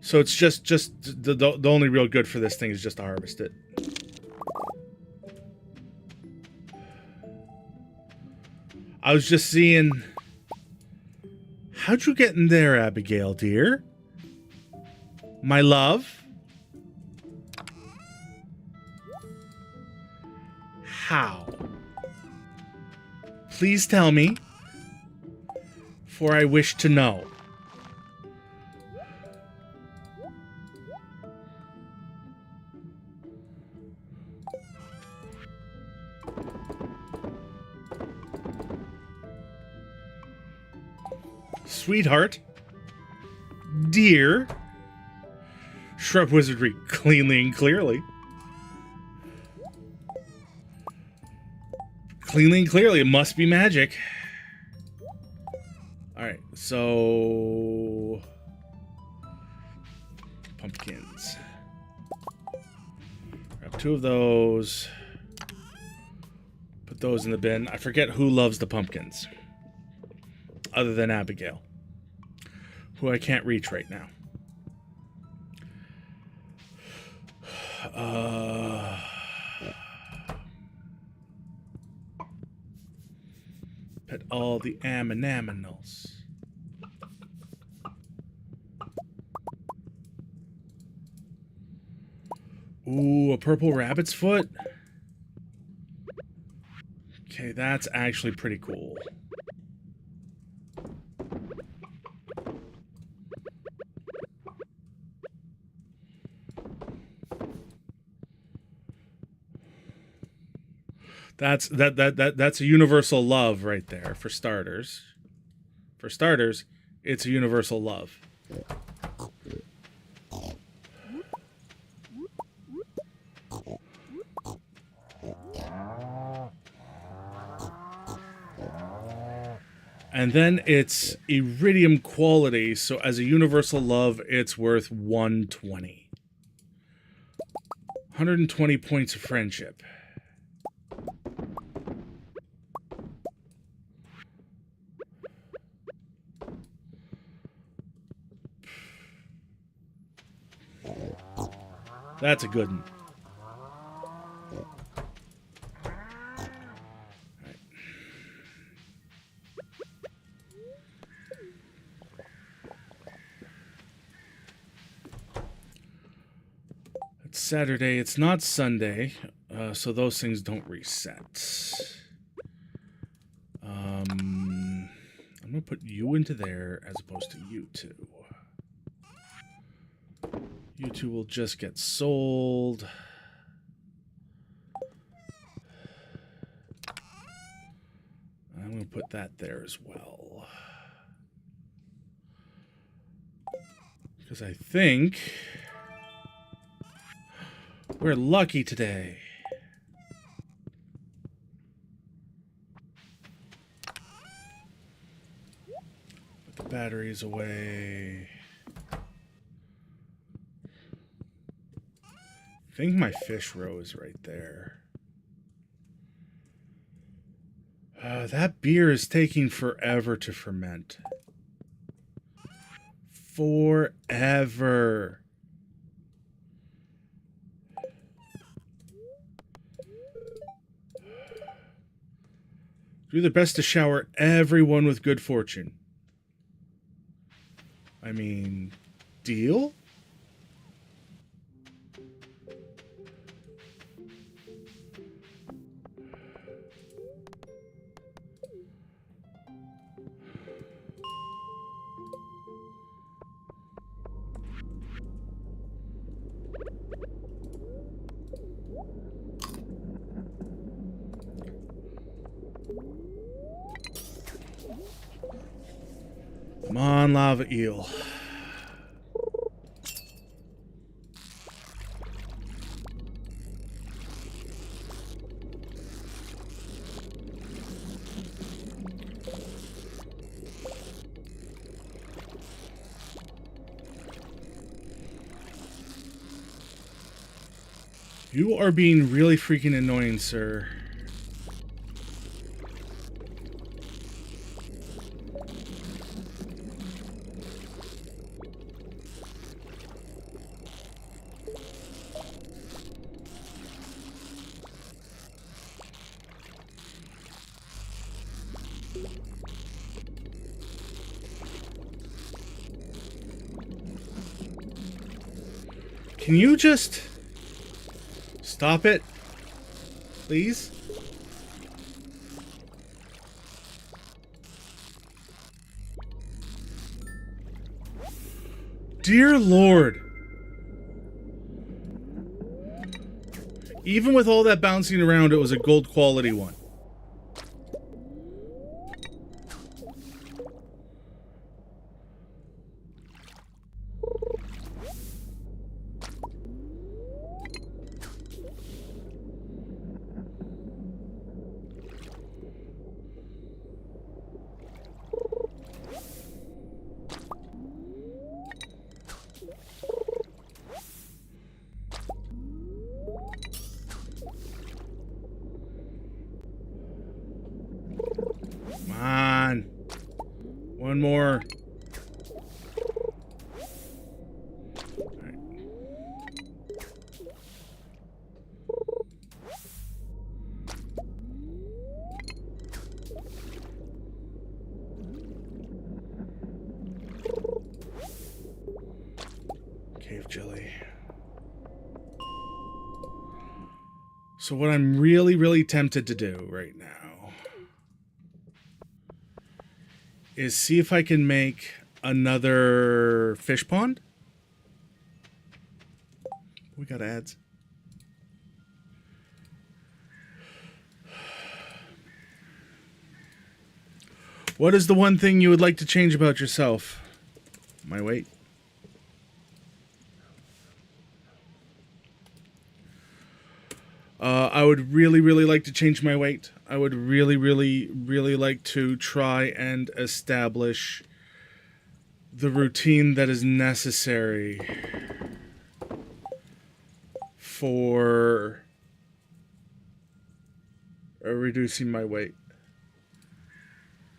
So it's just the only real good for this thing is just to harvest it. I was just seeing... How'd you get in there, Abigail, dear? My love? How? Please tell me, for I wish to know. Sweetheart, dear, shrub wizardry, cleanly and clearly. Cleanly and clearly, it must be magic. Alright, so... pumpkins. Grab 2 of those. Put those in the bin. I forget who loves the pumpkins. Other than Abigail. Who I can't reach right now. Pet all the aminals. Ooh, a purple rabbit's foot? Okay, that's actually pretty cool. That's a universal love right there for starters. For starters, it's a universal love. And then it's iridium quality, so as a universal love, it's worth 120. 120 points of friendship. That's a good one. Right. It's Saturday. It's not Sunday, so those things don't reset. I'm going to put you into there as opposed to you two. You two will just get sold. I'm going to put that there as well. Because I think we're lucky today. Put the batteries away. I think my fish row is right there. That beer is taking forever to ferment. Forever. Do their best to shower everyone with good fortune. I mean, deal? Come on, lava eel. You are being really freaking annoying, sir. Can you just stop it, please? Dear Lord. Even with all that bouncing around, it was a gold quality one. One more. Cave jelly. So what I'm really, really tempted to do right now is see if I can make another fish pond. We got ads. What is the one thing you would like to change about yourself? My weight. I would really, really like to change my weight. I would really, really, really like to try and establish the routine that is necessary for reducing my weight.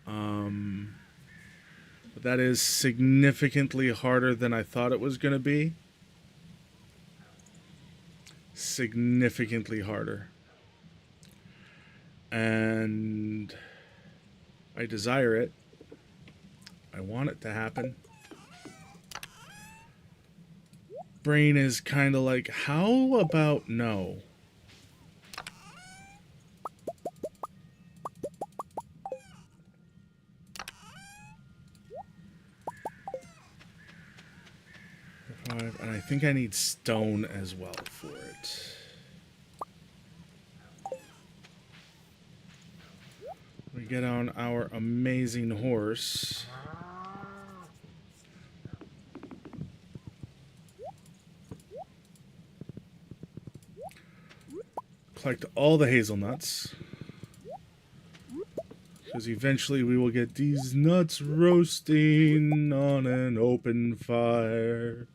But that is significantly harder than I thought it was going to be. Significantly harder. And I desire it. I want it to happen. Brain is kind of like, how about no? And I think I need stone as well for it. We get on our amazing horse. Collect all the hazelnuts. Because eventually we will get these nuts roasting on an open fire.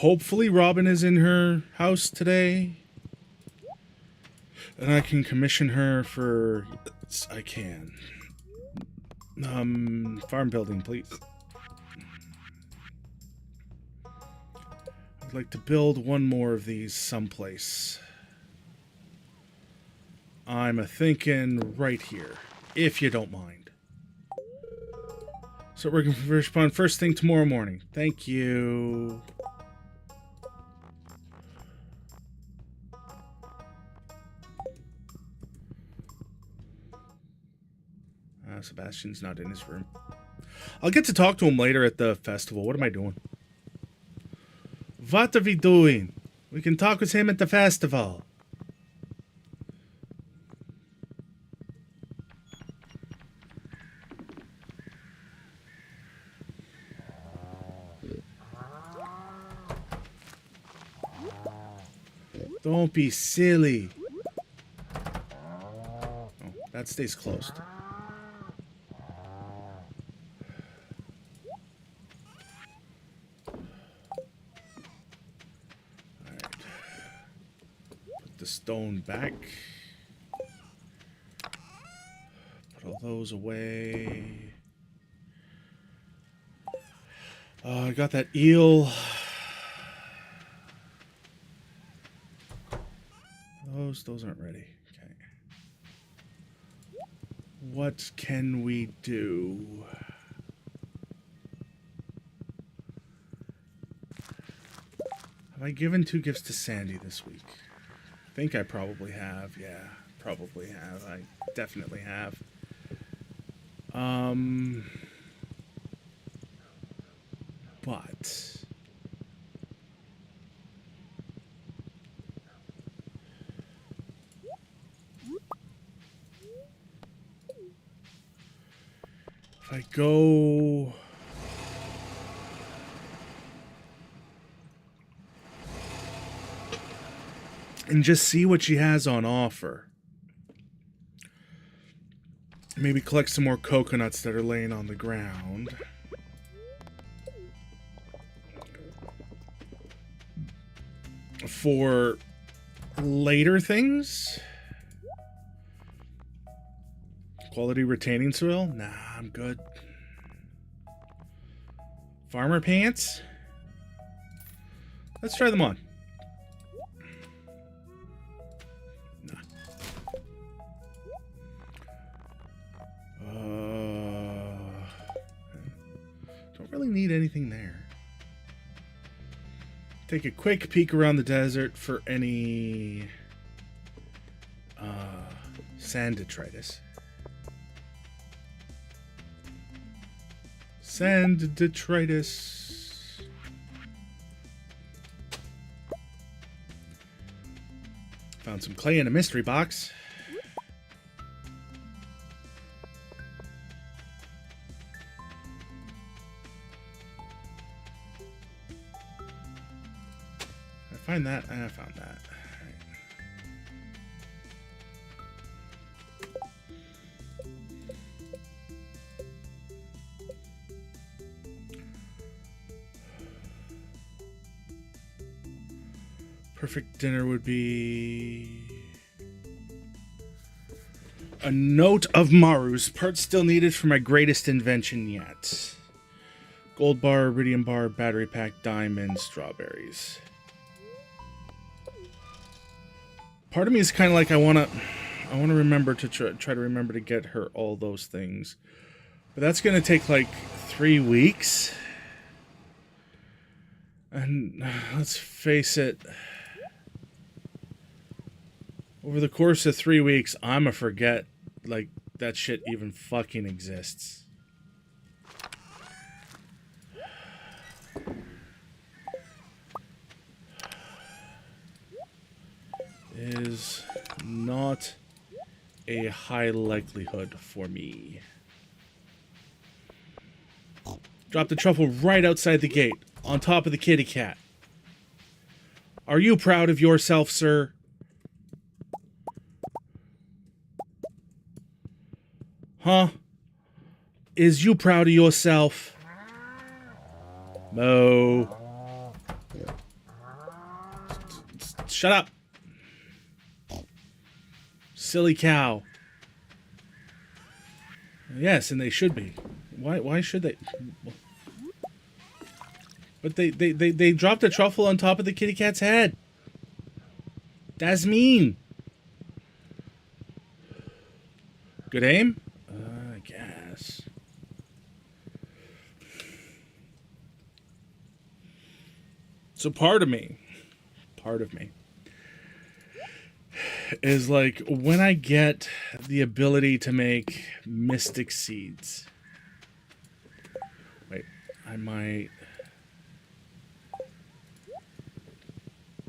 Hopefully Robin is in her house today. And I can commission her for... Yes, I can. Farm building, please. I'd like to build one more of these someplace. I'm thinking right here, if you don't mind. So working for fish pond first thing tomorrow morning. Thank you. Sebastian's not in his room. I'll get to talk to him later at the festival. What am I doing? What are we doing? We can talk with him at the festival. Don't be silly. Oh, that stays closed. Stone back. Put all those away. I got that eel. Those aren't ready. Okay. What can we do? Have I given 2 gifts to Sandy this week? I think I probably have. Yeah, probably have. I definitely have. But if I go and just see what she has on offer. Maybe collect some more coconuts that are laying on the ground. for later things. Quality retaining soil? Nah, I'm good. Farmer pants? Let's try them on. Nah. Don't really need anything there. Take a quick peek around the desert for any sand detritus. Sand detritus. Found some clay in a mystery box. Find that? I found that. Right. Perfect dinner would be a note of Maru's. Parts still needed for my greatest invention yet. Gold bar, iridium bar, battery pack, diamond, strawberries. Part of me is kind of like I want to remember to try to remember to get her all those things. But that's going to take like 3 weeks. And let's face it, over the course of 3 weeks, I'm going to forget like that shit even fucking exists. Is not a high likelihood for me. Drop the truffle right outside the gate, on top of the kitty cat. Are you proud of yourself, sir? Huh? Is you proud of yourself? Mo. Shut up. Silly cow. Yes, and they should be. Why should they? But they dropped a truffle on top of the kitty cat's head. That's mean. Good aim? I guess. So part of me is like when I get the ability to make mystic seeds. Wait, I might.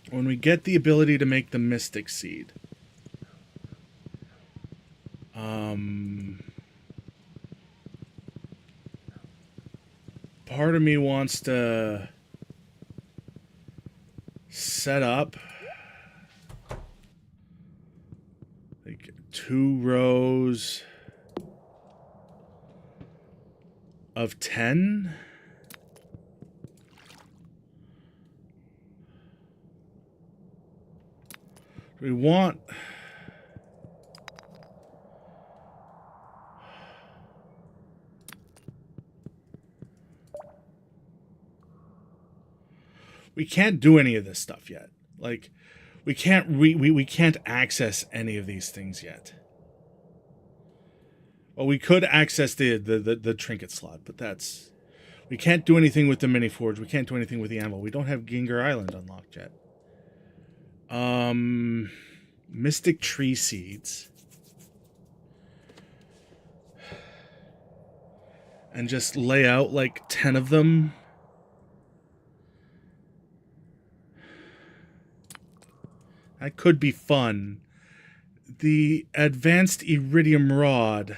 When we get the ability to make the mystic seed, part of me wants to set up like 2 rows of 10. We want we can't do any of this stuff yet. Like we can't access any of these things yet. Well, we could access the trinket slot, but that's we can't do anything with the mini forge. We can't do anything with the anvil. We don't have Ginger Island unlocked yet. Mystic tree seeds. And just lay out like 10 of them. That could be fun. The advanced iridium rod.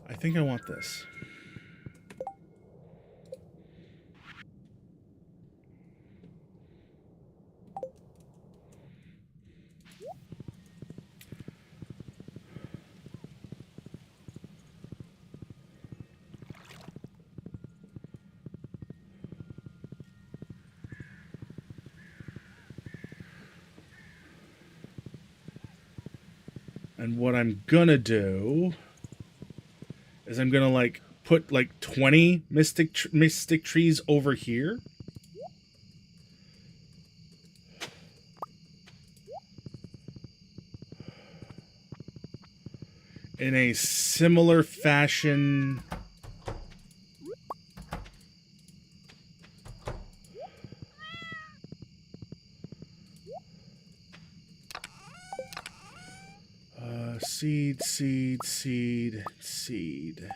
I think I want this. And what I'm gonna do is I'm gonna like put like 20 mystic trees over here. In a similar fashion. Seed, seed, seed, seed.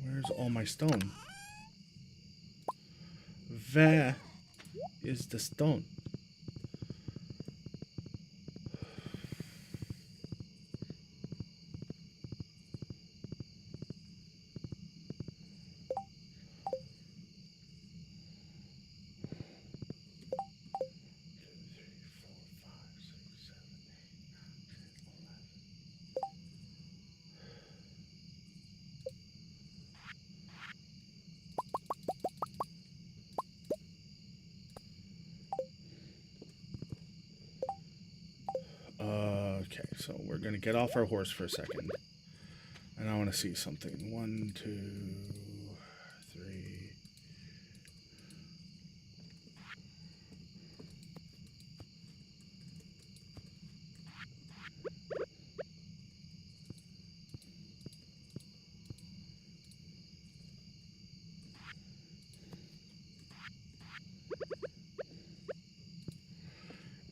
Where's all my stone? Where is the stone? Okay, so we're gonna get off our horse for a second. And I want to see something. 1, 2, 3.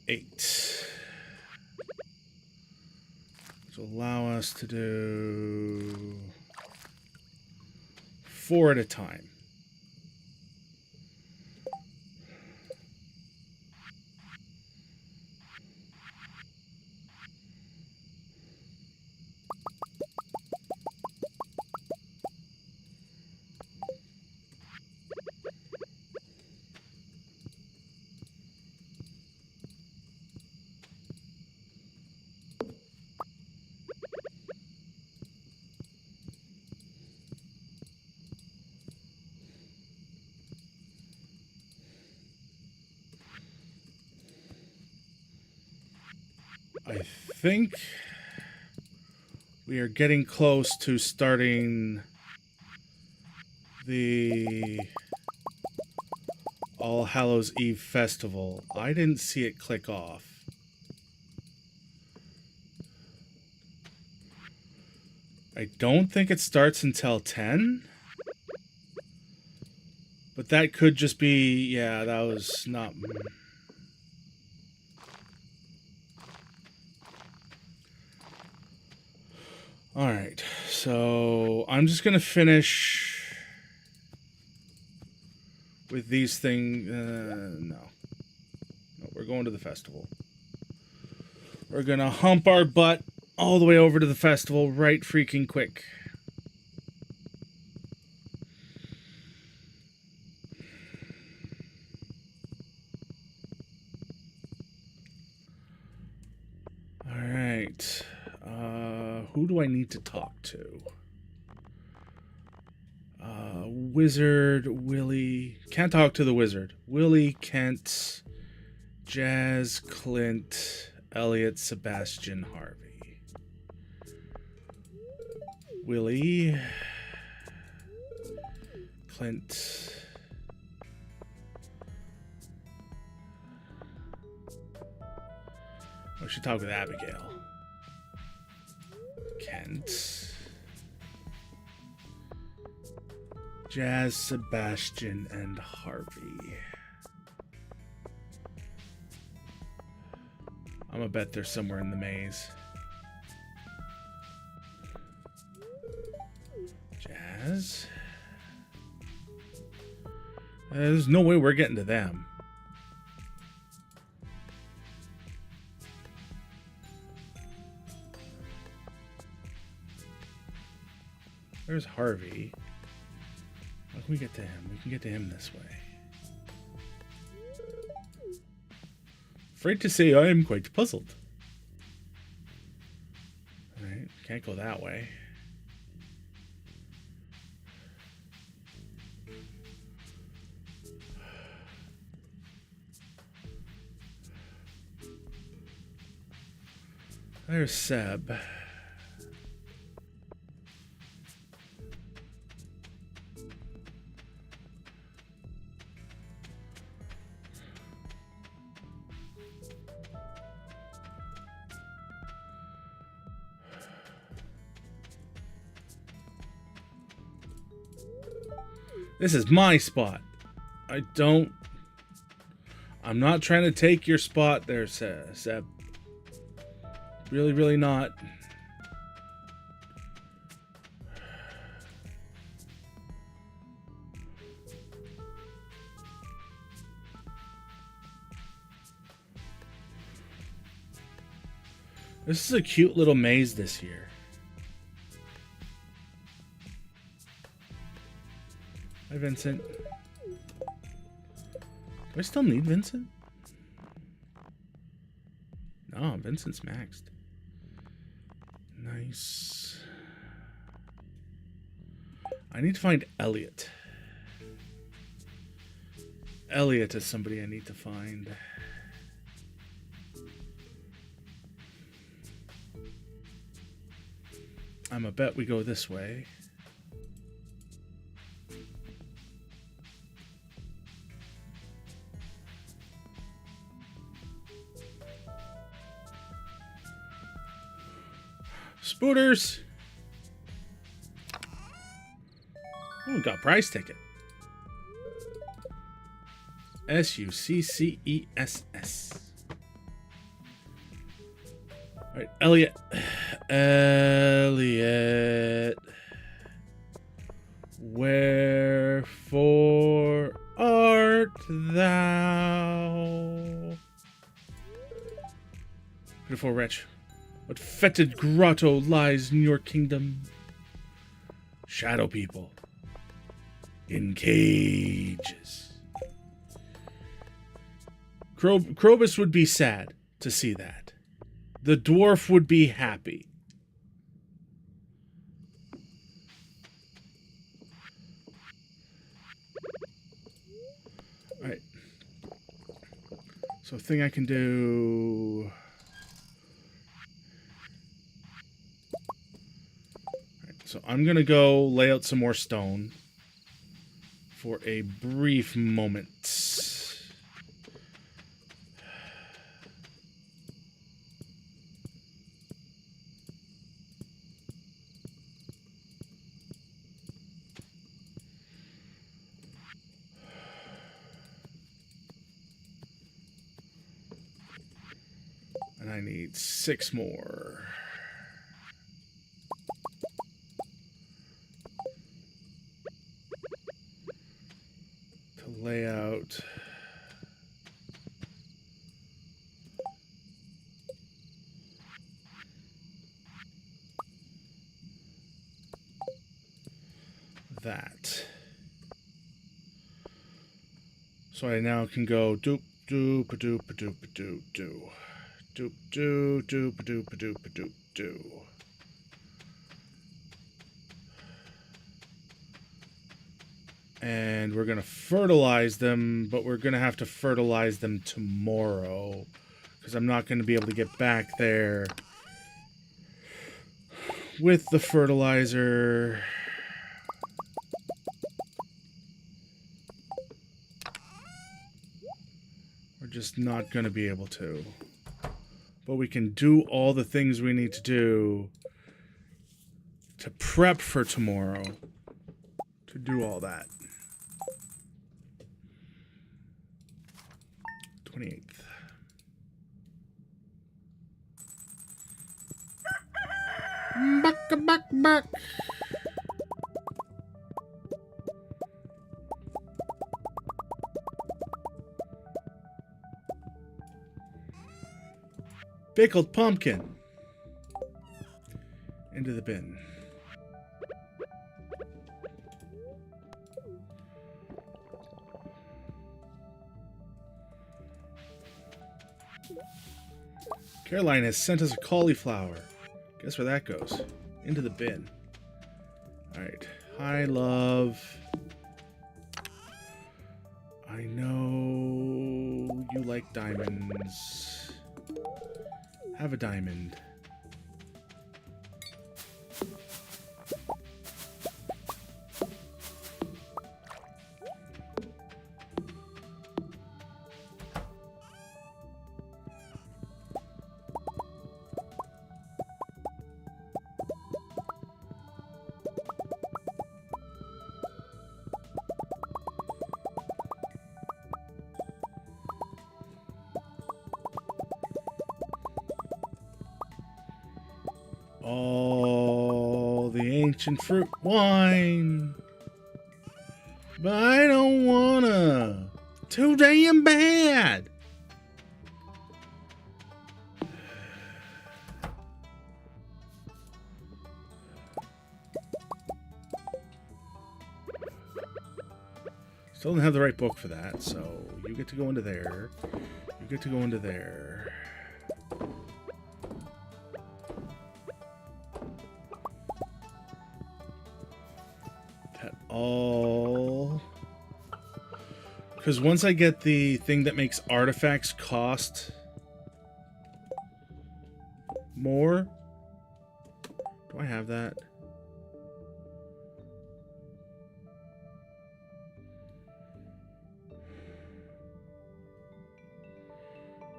Eight. So allow us to do 4 at a time. I think we are getting close to starting the All Hallows Eve festival. I didn't see it click off. I don't think it starts until 10. But that could just be, yeah, that was not... Alright, so I'm just going to finish with these things. No, we're going to the festival. We're going to hump our butt all the way over to the festival right freaking quick. Alright. Who do I need to talk to? Wizard, Willie. Can't talk to the wizard. Willie, Kent, Jazz, Clint, Elliot, Sebastian, Harvey. Willie, Clint. I should talk with Abigail. Kent. Jazz, Sebastian, and Harvey. I'm gonna bet they're somewhere in the maze. Jazz. There's no way we're getting to them. Where's Harvey? How can we get to him? We can get to him this way. Afraid to say I am quite puzzled. Alright, can't go that way. There's Seb. This is my spot. I'm not trying to take your spot there, Seb. Really, really not. This is a cute little maze this year. Hi, Vincent. Do I still need Vincent? No, Vincent's maxed. Nice. I need to find Elliot. Elliot is somebody I need to find. I'm a bet we go this way. Spooters! Oh, we got a prize ticket. Success. Alright, Elliot. Elliot. Wherefore art thou? Beautiful wretch. What fetid grotto lies in your kingdom? Shadow people. In cages. Krobus would be sad to see that. The dwarf would be happy. Alright. So a thing I can do... So I'm going to go lay out some more stone for a brief moment. And I need 6 more. Layout. That. So I now can go doop doop doop doop doop doop doop doop doop doop doop doop doop. And we're going to fertilize them, but we're going to have to fertilize them tomorrow because I'm not going to be able to get back there with the fertilizer. We're just not going to be able to. But we can do all the things we need to do to prep for tomorrow to do all that. 28th. Back. Pickled pumpkin. Into the bin. Caroline has sent us a cauliflower. Guess where that goes? Into the bin. Alright. Hi, love. I know you like diamonds. Have a diamond. Oh, the ancient fruit wine. But I don't wanna. Too damn bad. Still don't have the right book for that, so you get to go into there. You get to go into there. All because once I get the thing that makes artifacts cost more, do I have that?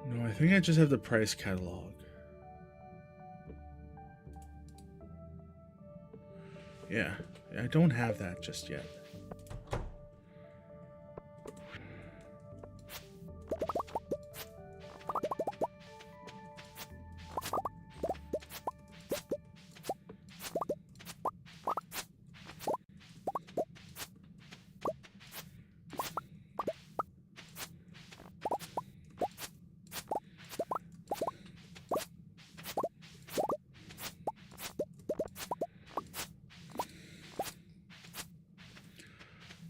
No, I think I just have the price catalog. Yeah. I don't have that just yet.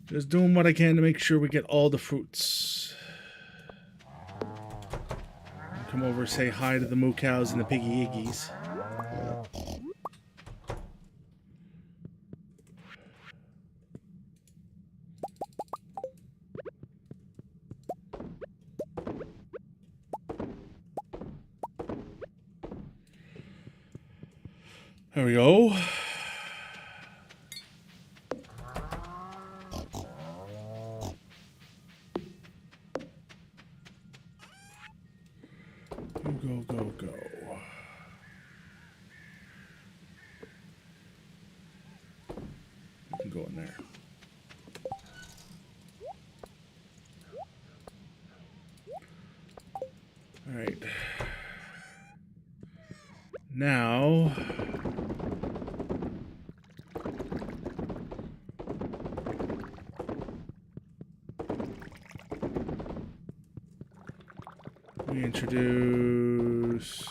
Just doing what I can to make sure we get all the fruits. Come over, say hi to the moo cows and the piggy iggies. There we go. Go. You can go in there. All right. Now, we introduce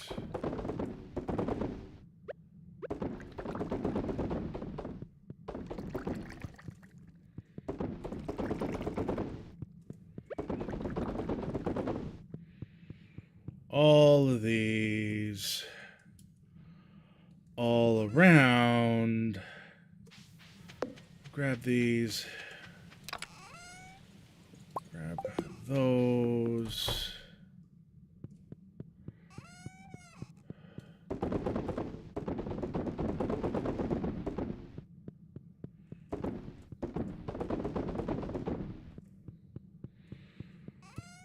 all of these all around. Grab these. Grab those.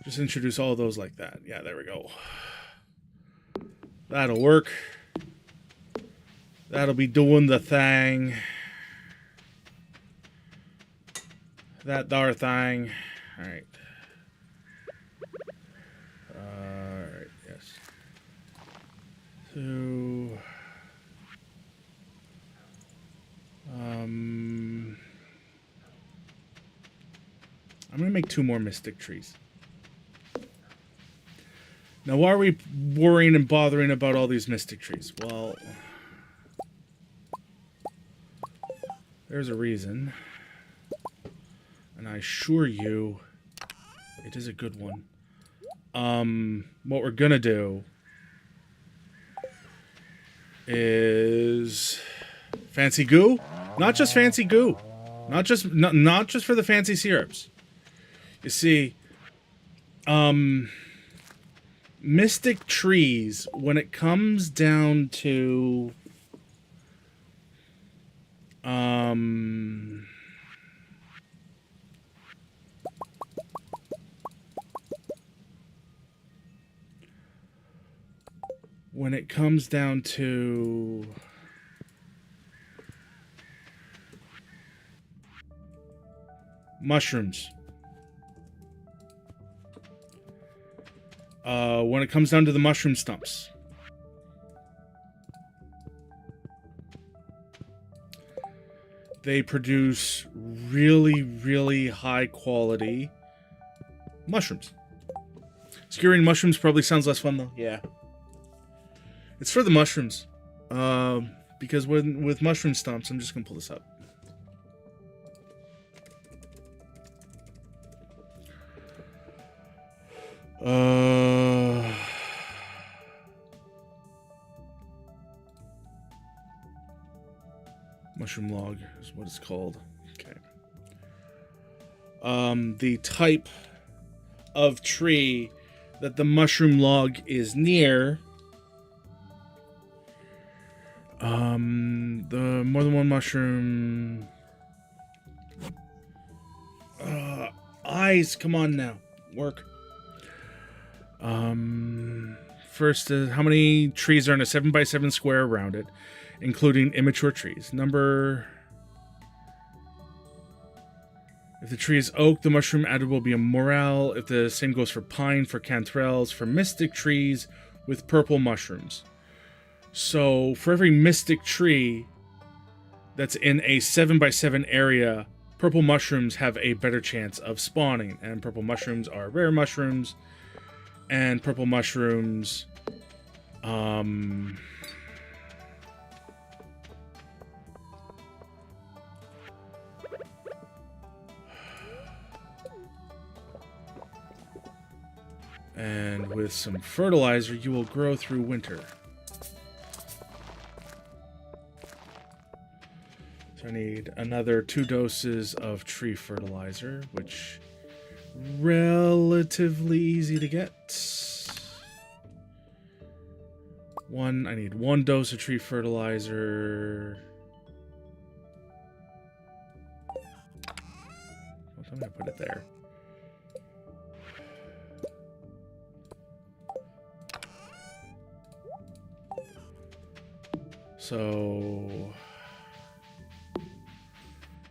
Just introduce all of those like that. Yeah, there we go. That'll work. That'll be doing the thing. That dar thing. Alright. Alright, yes. So... I'm gonna make 2 more mystic trees. Now, why are we worrying and bothering about all these mystic trees? Well, there's a reason. And I assure you, it is a good one. What we're gonna do is fancy goo. Not just fancy goo. Not just for the fancy syrups. You see, mystic trees, when it comes down to when it comes down to mushrooms. When it comes down to the mushroom stumps. They produce really, really high quality mushrooms. Skewering mushrooms probably sounds less fun though. Yeah. It's for the mushrooms. Because with mushroom stumps, I'm just gonna pull this up. Mushroom log is what it's called. Okay. The type of tree that the mushroom log is near. The more than one mushroom. Eyes, come on now, work. First, how many trees are in a 7x7 square around it, including immature trees? Number. If the tree is oak, the mushroom added will be a morel. If the same goes for pine, for canterelles, for mystic trees with purple mushrooms. So for every mystic tree that's in a 7x7 area, purple mushrooms have a better chance of spawning. And purple mushrooms are rare mushrooms. And purple mushrooms, and with some fertilizer, you will grow through winter. So I need another 2 doses of tree fertilizer, which relatively easy to get. I need 1 dose of tree fertilizer. I'm gonna put it there. So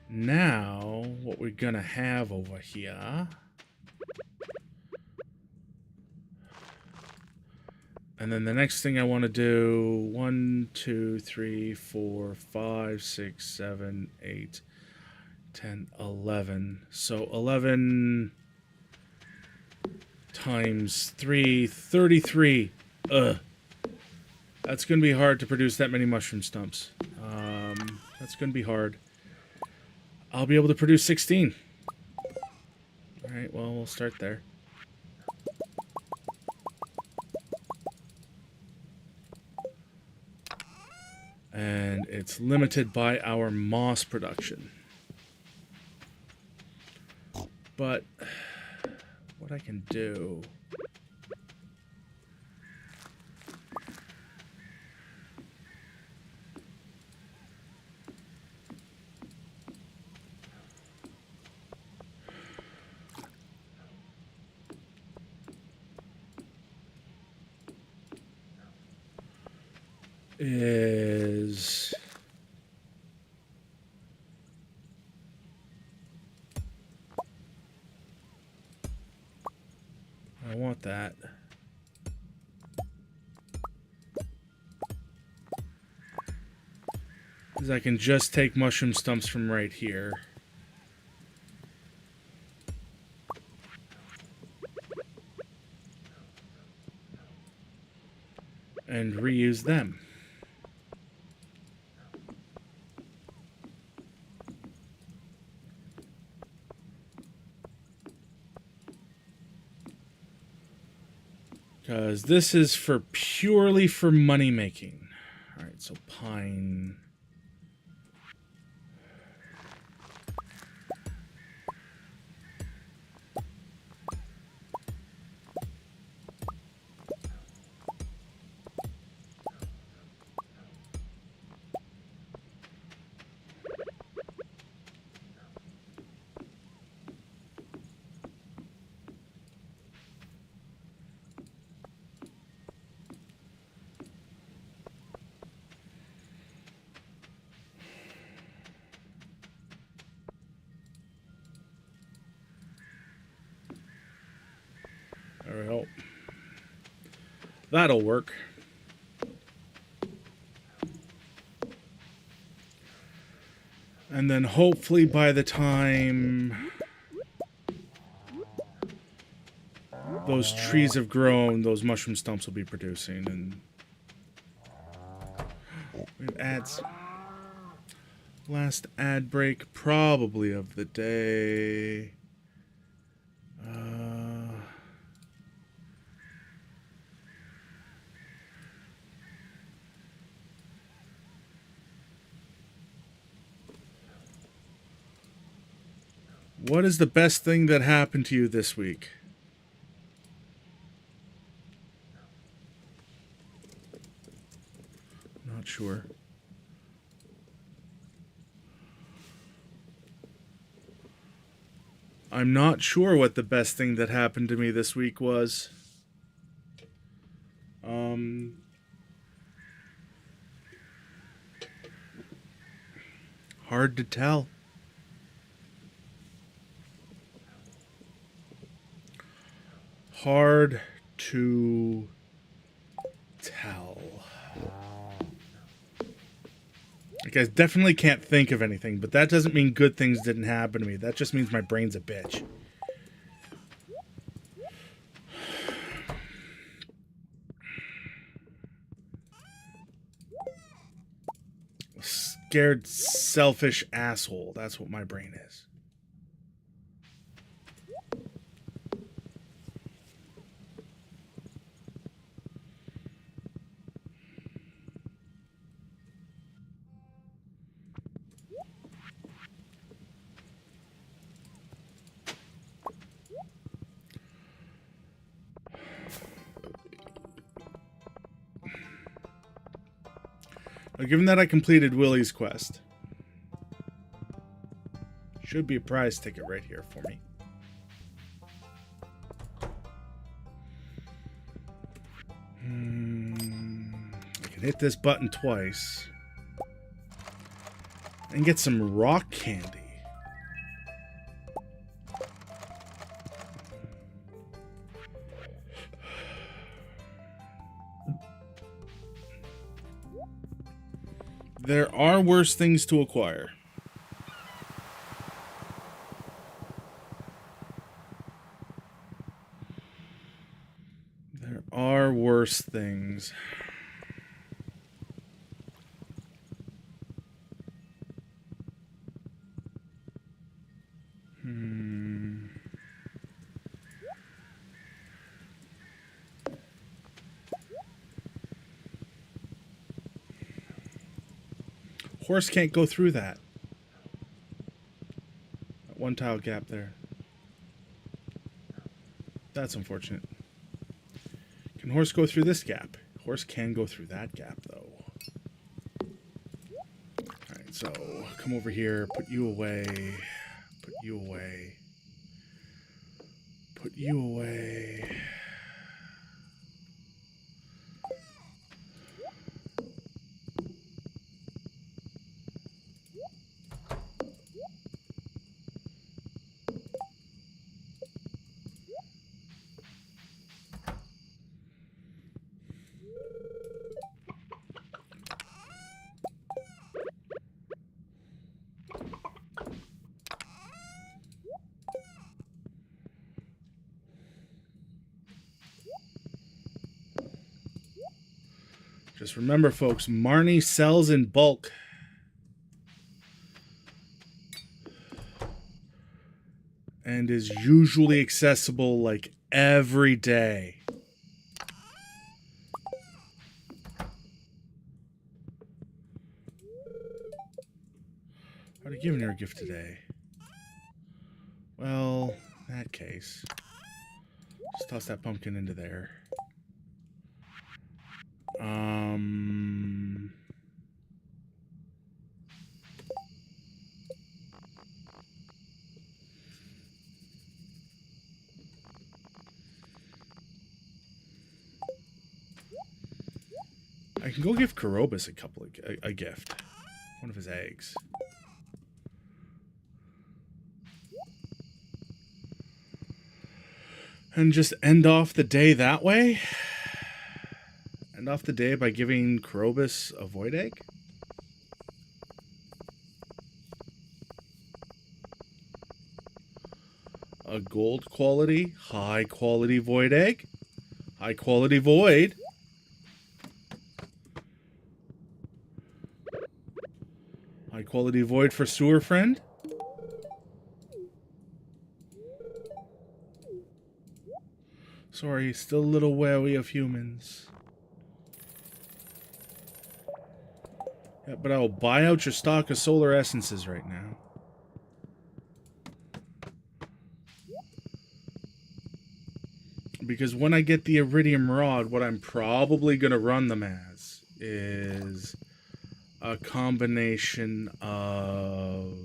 now what we're gonna have over here, and then the next thing I want to do, 1, 2, 3, 4, 5, 6, 7, 8, 10, 11. So 11 times 3, 33. That's going to be hard to produce that many mushroom stumps. That's going to be hard. I'll be able to produce 16. Alright, well, we'll start there. And it's limited by our moss production. But what I can do is I want that. Because I can just take mushroom stumps from right here. And reuse them. Because this is purely for money making. All right, so pine. Well, that'll work. And then hopefully by the time those trees have grown, those mushroom stumps will be producing. And we have ads. Last ad break probably of the day. What is the best thing that happened to you this week? Not sure. I'm not sure what the best thing that happened to me this week was. Hard to tell. Hard to tell. Like, I definitely can't think of anything, but that doesn't mean good things didn't happen to me. That just means my brain's a bitch. Scared, selfish asshole. That's what my brain is. Now, given that I completed Willie's quest, should be a prize ticket right here for me. I can hit this button twice and get some rock candy. There are worse things to acquire. There are worse things. Horse can't go through that. That one tile gap there. That's unfortunate. Can horse go through this gap? Horse can go through that gap, though. Alright, so come over here, put you away. Put you away. Put you away. Just remember, folks, Marnie sells in bulk. And is usually accessible like every day. Already given her a gift today. Well, in that case, just toss that pumpkin into there. I can go give Karobus a gift. One of his eggs. And just end off the day that way? End off the day by giving Karobus a void egg? A gold quality, high quality void egg? High quality void? High quality void for sewer friend? Sorry, still a little wary of humans. Yeah, but I'll buy out your stock of solar essences right now. Because when I get the iridium rod, what I'm probably going to run them as is a combination of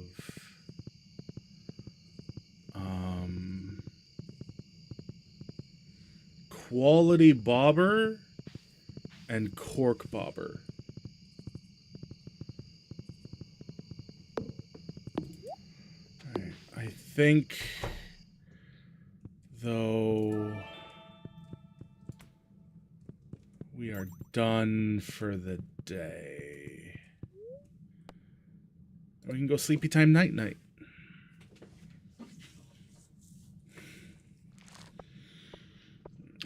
quality bobber and cork bobber. Alright, I think, though, we are done for the day. We can go sleepy time night-night.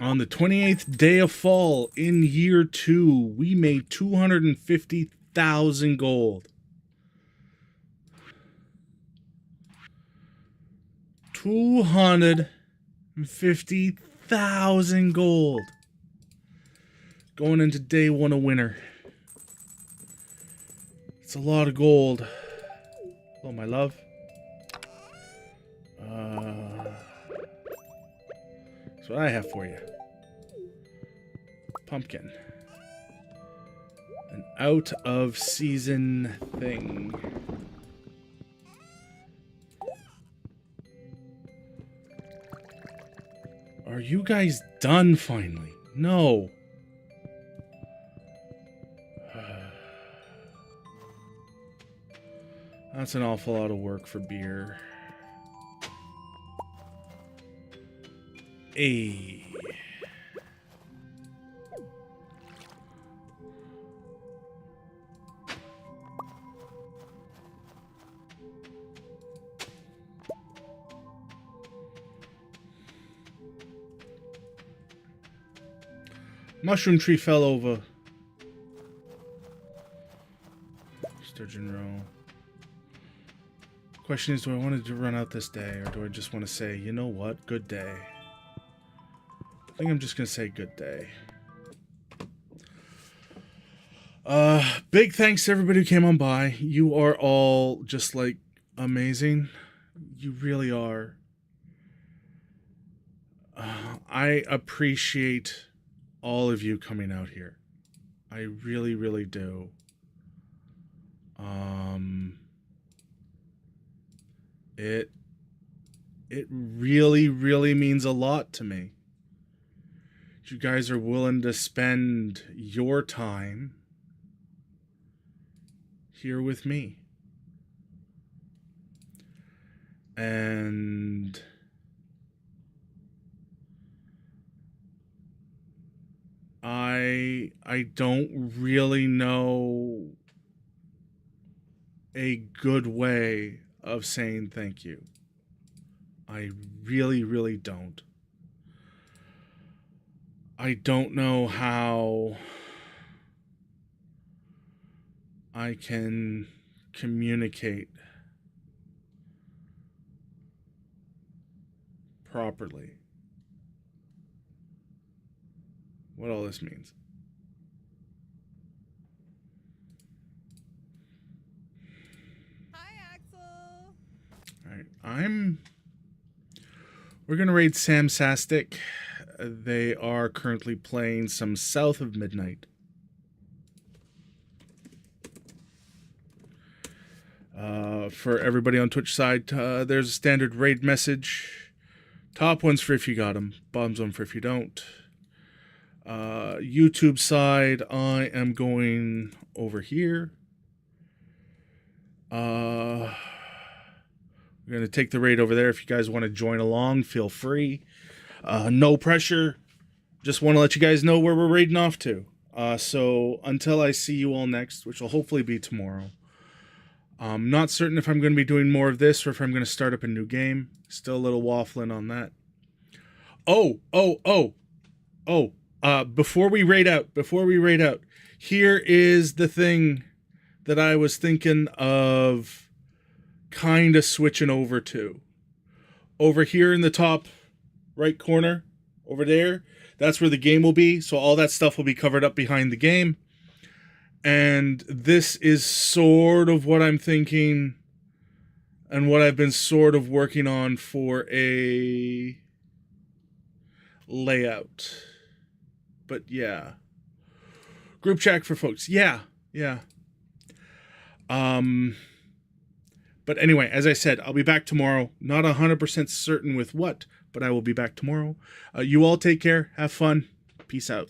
On the 28th day of fall in year 2, we made 250,000 gold. 250,000 gold. Going into day 1 of winter. It's a lot of gold. Hello, my love. That's what I have for you. Pumpkin. An out-of-season thing. Are you guys done finally? No. That's an awful lot of work for beer. Hey. Mushroom tree fell over. Sturgeon roll. Question is, do I want to run out this day, or do I just want to say, you know what, good day? I think I'm just going to say good day. Big thanks to everybody who came on by. You are all just, like, amazing. You really are. I appreciate all of you coming out here. I really, really do. It really, really means a lot to me. You guys are willing to spend your time here with me. And I don't really know a good way of saying thank you. I really, really don't. I don't know how I can communicate properly what all this means. Hi, Axel. We're gonna raid Sam Sastic. They are currently playing some South of Midnight. For everybody on Twitch side, there's a standard raid message. Top one's for if you got them. Bottom's one for if you don't. YouTube side, I am going over here. We're going to take the raid over there. If you guys want to join along, feel free. No pressure. Just want to let you guys know where we're raiding off to. So until I see you all next, which will hopefully be tomorrow. I'm not certain if I'm going to be doing more of this or if I'm going to start up a new game. Still a little waffling on that. Before we raid out, here is the thing that I was thinking of kind of switching over to. Over here in the top right corner, over there, that's where the game will be. So all that stuff will be covered up behind the game. And this is sort of what I'm thinking and what I've been sort of working on for a layout. But yeah. Group chat for folks. Yeah. But anyway, as I said, I'll be back tomorrow. Not 100% certain with what, but I will be back tomorrow. You all take care. Have fun. Peace out.